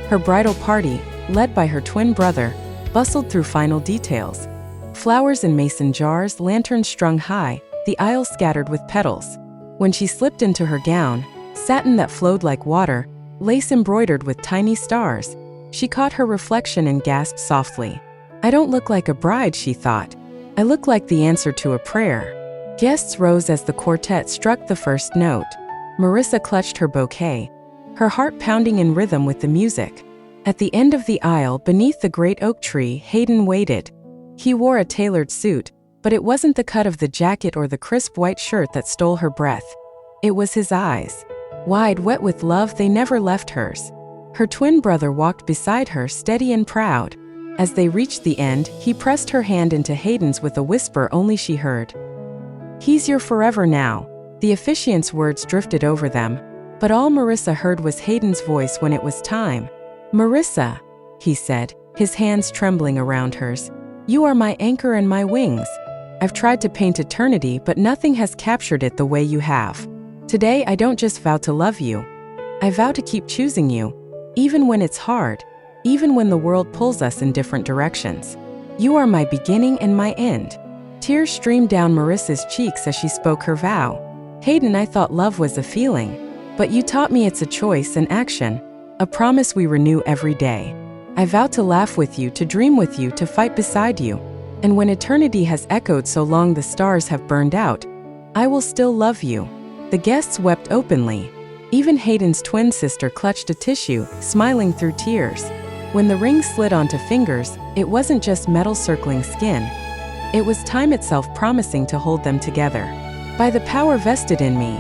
Her bridal party, led by her twin brother, bustled through final details. Flowers in mason jars, lanterns strung high, the aisle scattered with petals. When she slipped into her gown, satin that flowed like water, lace embroidered with tiny stars, she caught her reflection and gasped softly. "I don't look like a bride," she thought. "I look like the answer to a prayer." Guests rose as the quartet struck the first note. Marissa clutched her bouquet, her heart pounding in rhythm with the music. At the end of the aisle, beneath the great oak tree, Hayden waited. He wore a tailored suit, but it wasn't the cut of the jacket or the crisp white shirt that stole her breath. It was his eyes. Wide, wet with love, they never left hers. Her twin brother walked beside her, steady and proud. As they reached the end, he pressed her hand into Hayden's with a whisper only she heard. "He's your forever now." The officiant's words drifted over them, but all Marissa heard was Hayden's voice when it was time. "Marissa," he said, his hands trembling around hers. "You are my anchor and my wings. I've tried to paint eternity, but nothing has captured it the way you have. Today, I don't just vow to love you. I vow to keep choosing you, even when it's hard, even when the world pulls us in different directions. You are my beginning and my end." Tears streamed down Marissa's cheeks as she spoke her vow. "Hayden, I thought love was a feeling, but you taught me it's a choice, an action, a promise we renew every day. I vow to laugh with you, to dream with you, to fight beside you. And when eternity has echoed so long the stars have burned out, I will still love you." The guests wept openly. Even Hayden's twin sister clutched a tissue, smiling through tears. When the ring slid onto fingers, it wasn't just metal circling skin. It was time itself promising to hold them together. "By the power vested in me."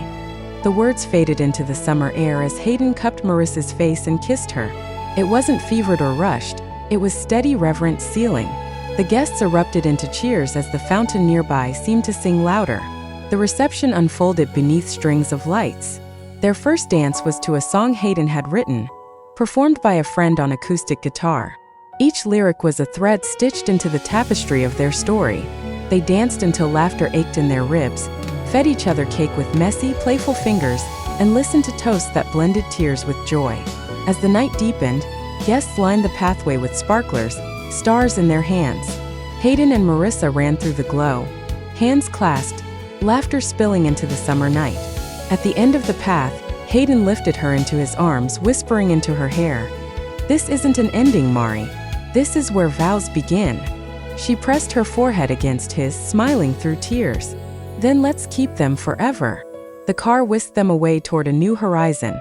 The words faded into the summer air as Hayden cupped Marissa's face and kissed her. It wasn't fevered or rushed, it was steady, reverent sealing. The guests erupted into cheers as the fountain nearby seemed to sing louder. The reception unfolded beneath strings of lights. Their first dance was to a song Hayden had written, performed by a friend on acoustic guitar. Each lyric was a thread stitched into the tapestry of their story. They danced until laughter ached in their ribs, fed each other cake with messy, playful fingers, and listened to toasts that blended tears with joy. As the night deepened, guests lined the pathway with sparklers, stars in their hands. Hayden and Marissa ran through the glow, hands clasped, laughter spilling into the summer night. At the end of the path, Hayden lifted her into his arms, whispering into her hair, "This isn't an ending, Mari. This is where vows begin." She pressed her forehead against his, smiling through tears. "Then let's keep them forever." The car whisked them away toward a new horizon.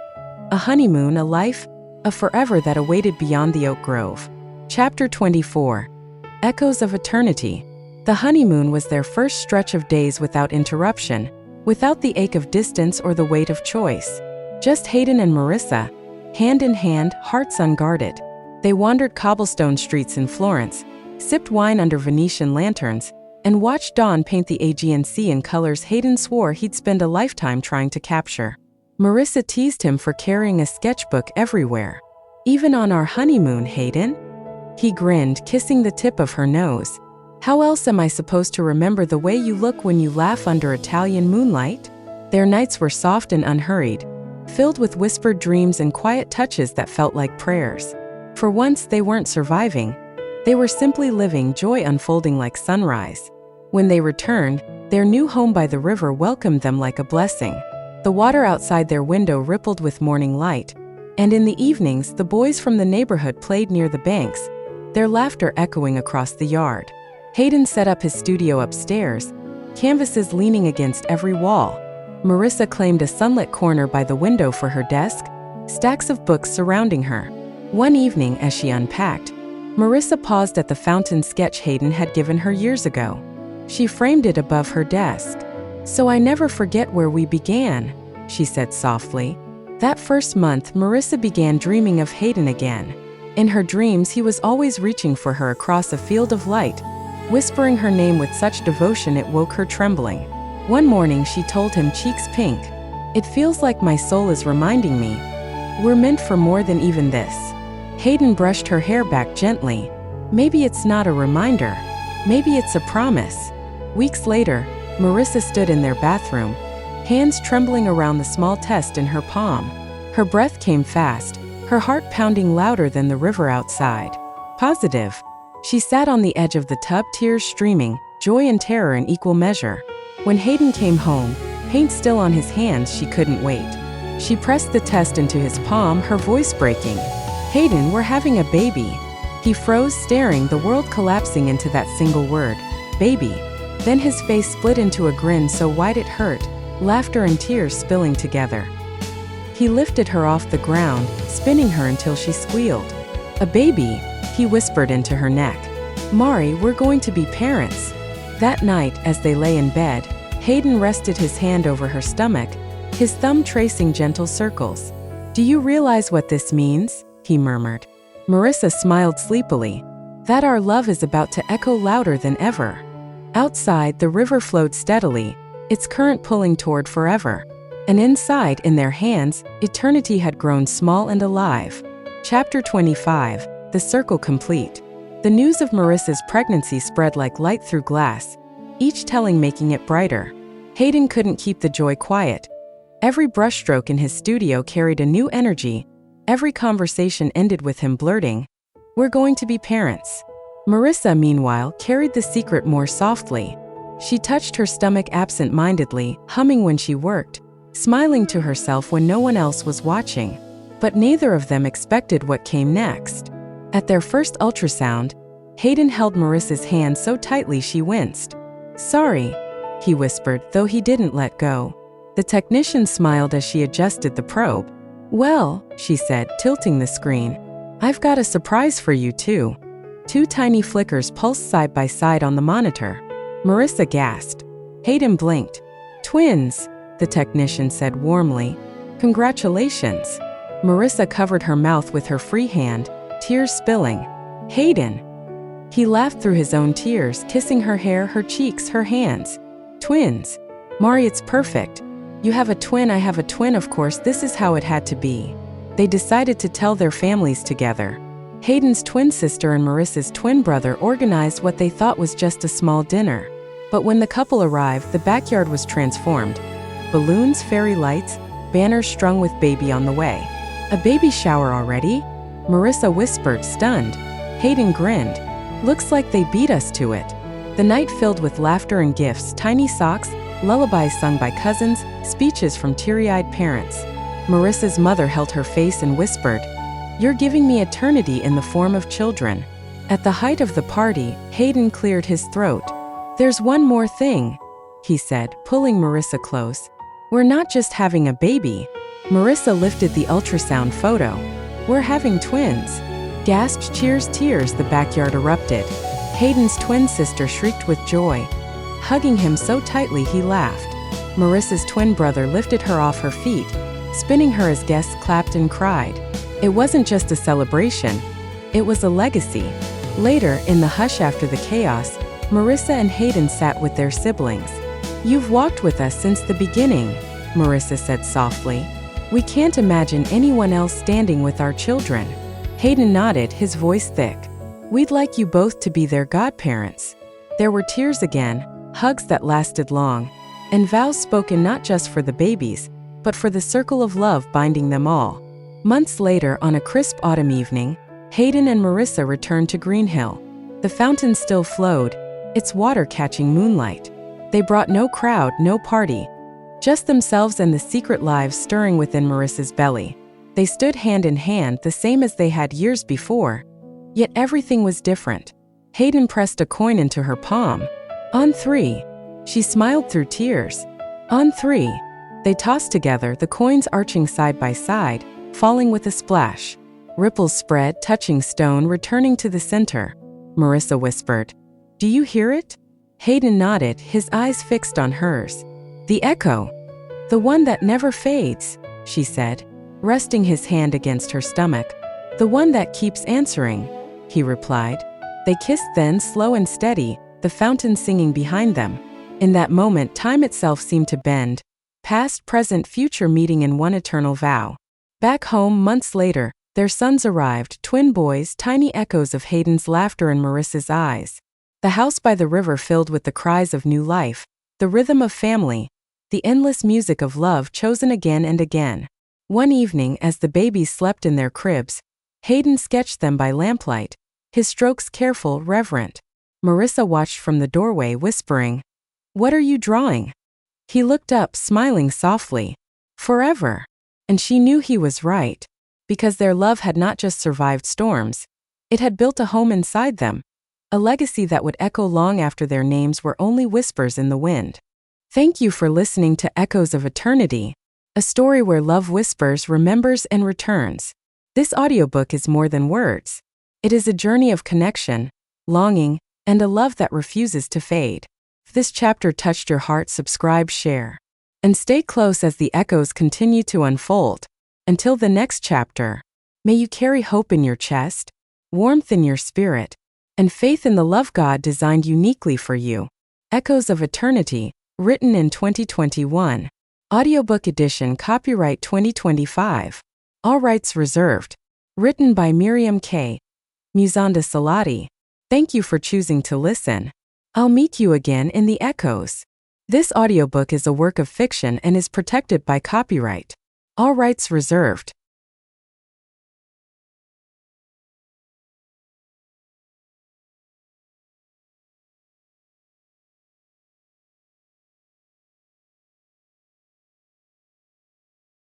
A honeymoon, a life, a forever that awaited beyond the oak grove. Chapter 24. Echoes of Eternity. The honeymoon was their first stretch of days without interruption, without the ache of distance or the weight of choice. Just Hayden and Marissa, hand in hand, hearts unguarded. They wandered cobblestone streets in Florence, sipped wine under Venetian lanterns, and watched dawn paint the Aegean Sea in colors Hayden swore he'd spend a lifetime trying to capture. Marissa teased him for carrying a sketchbook everywhere. "Even on our honeymoon, Hayden?" He grinned, kissing the tip of her nose. "How else am I supposed to remember the way you look when you laugh under Italian moonlight?" Their nights were soft and unhurried, filled with whispered dreams and quiet touches that felt like prayers. For once, they weren't surviving. They were simply living, joy unfolding like sunrise. When they returned, their new home by the river welcomed them like a blessing. The water outside their window rippled with morning light, and in the evenings, the boys from the neighborhood played near the banks, their laughter echoing across the yard. Hayden set up his studio upstairs, canvases leaning against every wall. Marissa claimed a sunlit corner by the window for her desk, stacks of books surrounding her. One evening, as she unpacked, Marissa paused at the fountain sketch Hayden had given her years ago. She framed it above her desk. "So I never forget where we began," she said softly. That first month, Marissa began dreaming of Hayden again. In her dreams, he was always reaching for her across a field of light, whispering her name with such devotion it woke her trembling. One morning, she told him, cheeks pink, "It feels like my soul is reminding me, we're meant for more than even this." Hayden brushed her hair back gently. "Maybe it's not a reminder. Maybe it's a promise." Weeks later, Marissa stood in their bathroom, hands trembling around the small test in her palm. Her breath came fast, her heart pounding louder than the river outside. Positive. She sat on the edge of the tub, tears streaming, joy and terror in equal measure. When Hayden came home, paint still on his hands, she couldn't wait. She pressed the test into his palm, her voice breaking. "Hayden, we're having a baby." He froze, staring, the world collapsing into that single word, baby. Then his face split into a grin so wide it hurt, laughter and tears spilling together. He lifted her off the ground, spinning her until she squealed. "A baby," he whispered into her neck. "Mari, we're going to be parents." That night, as they lay in bed, Hayden rested his hand over her stomach, his thumb tracing gentle circles. "Do you realize what this means?" he murmured. Marissa smiled sleepily. "That our love is about to echo louder than ever." Outside, the river flowed steadily, its current pulling toward forever. And inside, in their hands, eternity had grown small and alive. Chapter 25. The Circle Complete. The news of Marissa's pregnancy spread like light through glass, each telling making it brighter. Hayden couldn't keep the joy quiet. Every brushstroke in his studio carried a new energy. Every conversation ended with him blurting, "We're going to be parents." Marissa, meanwhile, carried the secret more softly. She touched her stomach absent-mindedly, humming when she worked, smiling to herself when no one else was watching. But neither of them expected what came next. At their first ultrasound, Hayden held Marissa's hand so tightly she winced. "Sorry," he whispered, though he didn't let go. The technician smiled as she adjusted the probe. "Well," she said, tilting the screen, "I've got a surprise for you too." Two tiny flickers pulsed side by side on the monitor. Marissa gasped. Hayden blinked. "Twins," the technician said warmly. "Congratulations." Marissa covered her mouth with her free hand, tears spilling. "Hayden." He laughed through his own tears, kissing her hair, her cheeks, her hands. "Twins. Mari, it's perfect. You have a twin, I have a twin, of course, this is how it had to be." They decided to tell their families together. Hayden's twin sister and Marissa's twin brother organized what they thought was just a small dinner. But when the couple arrived, the backyard was transformed. Balloons, fairy lights, banners strung with baby on the way. "A baby shower already?" Marissa whispered, stunned. Hayden grinned. "Looks like they beat us to it." The night filled with laughter and gifts, tiny socks, lullabies sung by cousins, speeches from teary-eyed parents. Marissa's mother held her face and whispered, "You're giving me eternity in the form of children." At the height of the party, Hayden cleared his throat. "There's one more thing," he said, pulling Marissa close. "We're not just having a baby." Marissa lifted the ultrasound photo. "We're having twins." Gasped, cheers, tears, the backyard erupted. Hayden's twin sister shrieked with joy. Hugging him so tightly he laughed. Marissa's twin brother lifted her off her feet, spinning her as guests clapped and cried. It wasn't just a celebration, it was a legacy. Later, in the hush after the chaos, Marissa and Hayden sat with their siblings. "You've walked with us since the beginning," Marissa said softly. "We can't imagine anyone else standing with our children." Hayden nodded, his voice thick. "We'd like you both to be their godparents." There were tears again, hugs that lasted long, and vows spoken not just for the babies, but for the circle of love binding them all. Months later, on a crisp autumn evening, Hayden and Marissa returned to Green Hill. The fountain still flowed, its water catching moonlight. They brought no crowd, no party, just themselves and the secret lives stirring within Marissa's belly. They stood hand in hand, the same as they had years before. Yet everything was different. Hayden pressed a coin into her palm. "On 3. She smiled through tears. "On 3. They tossed together, the coins arching side by side, falling with a splash. Ripples spread, touching stone, returning to the center. Marissa whispered, "Do you hear it?" Hayden nodded, his eyes fixed on hers. "The echo. The one that never fades," she said, resting his hand against her stomach. "The one that keeps answering," he replied. They kissed then, slow and steady, the fountain singing behind them. In that moment, time itself seemed to bend, past, present, future meeting in one eternal vow. Back home, months later, their sons arrived, twin boys, tiny echoes of Hayden's laughter in Marissa's eyes. The house by the river filled with the cries of new life, the rhythm of family, the endless music of love chosen again and again. One evening, as the babies slept in their cribs, Hayden sketched them by lamplight, his strokes careful, reverent. Marissa watched from the doorway, whispering, "What are you drawing?" He looked up, smiling softly. "Forever." And she knew he was right, because their love had not just survived storms, it had built a home inside them, a legacy that would echo long after their names were only whispers in the wind. Thank you for listening to Echoes of Eternity, a story where love whispers, remembers, and returns. This audiobook is more than words. It is a journey of connection, longing, and a love that refuses to fade. If this chapter touched your heart, subscribe, share, and stay close as the echoes continue to unfold. Until the next chapter, may you carry hope in your chest, warmth in your spirit, and faith in the love God designed uniquely for you. Echoes of Eternity, written in 2021. Audiobook edition, copyright 2025. All rights reserved. Written by Miriam K. Musonda-salati. Thank you for choosing to listen. I'll meet you again in the echoes. This audiobook is a work of fiction and is protected by copyright. All rights reserved.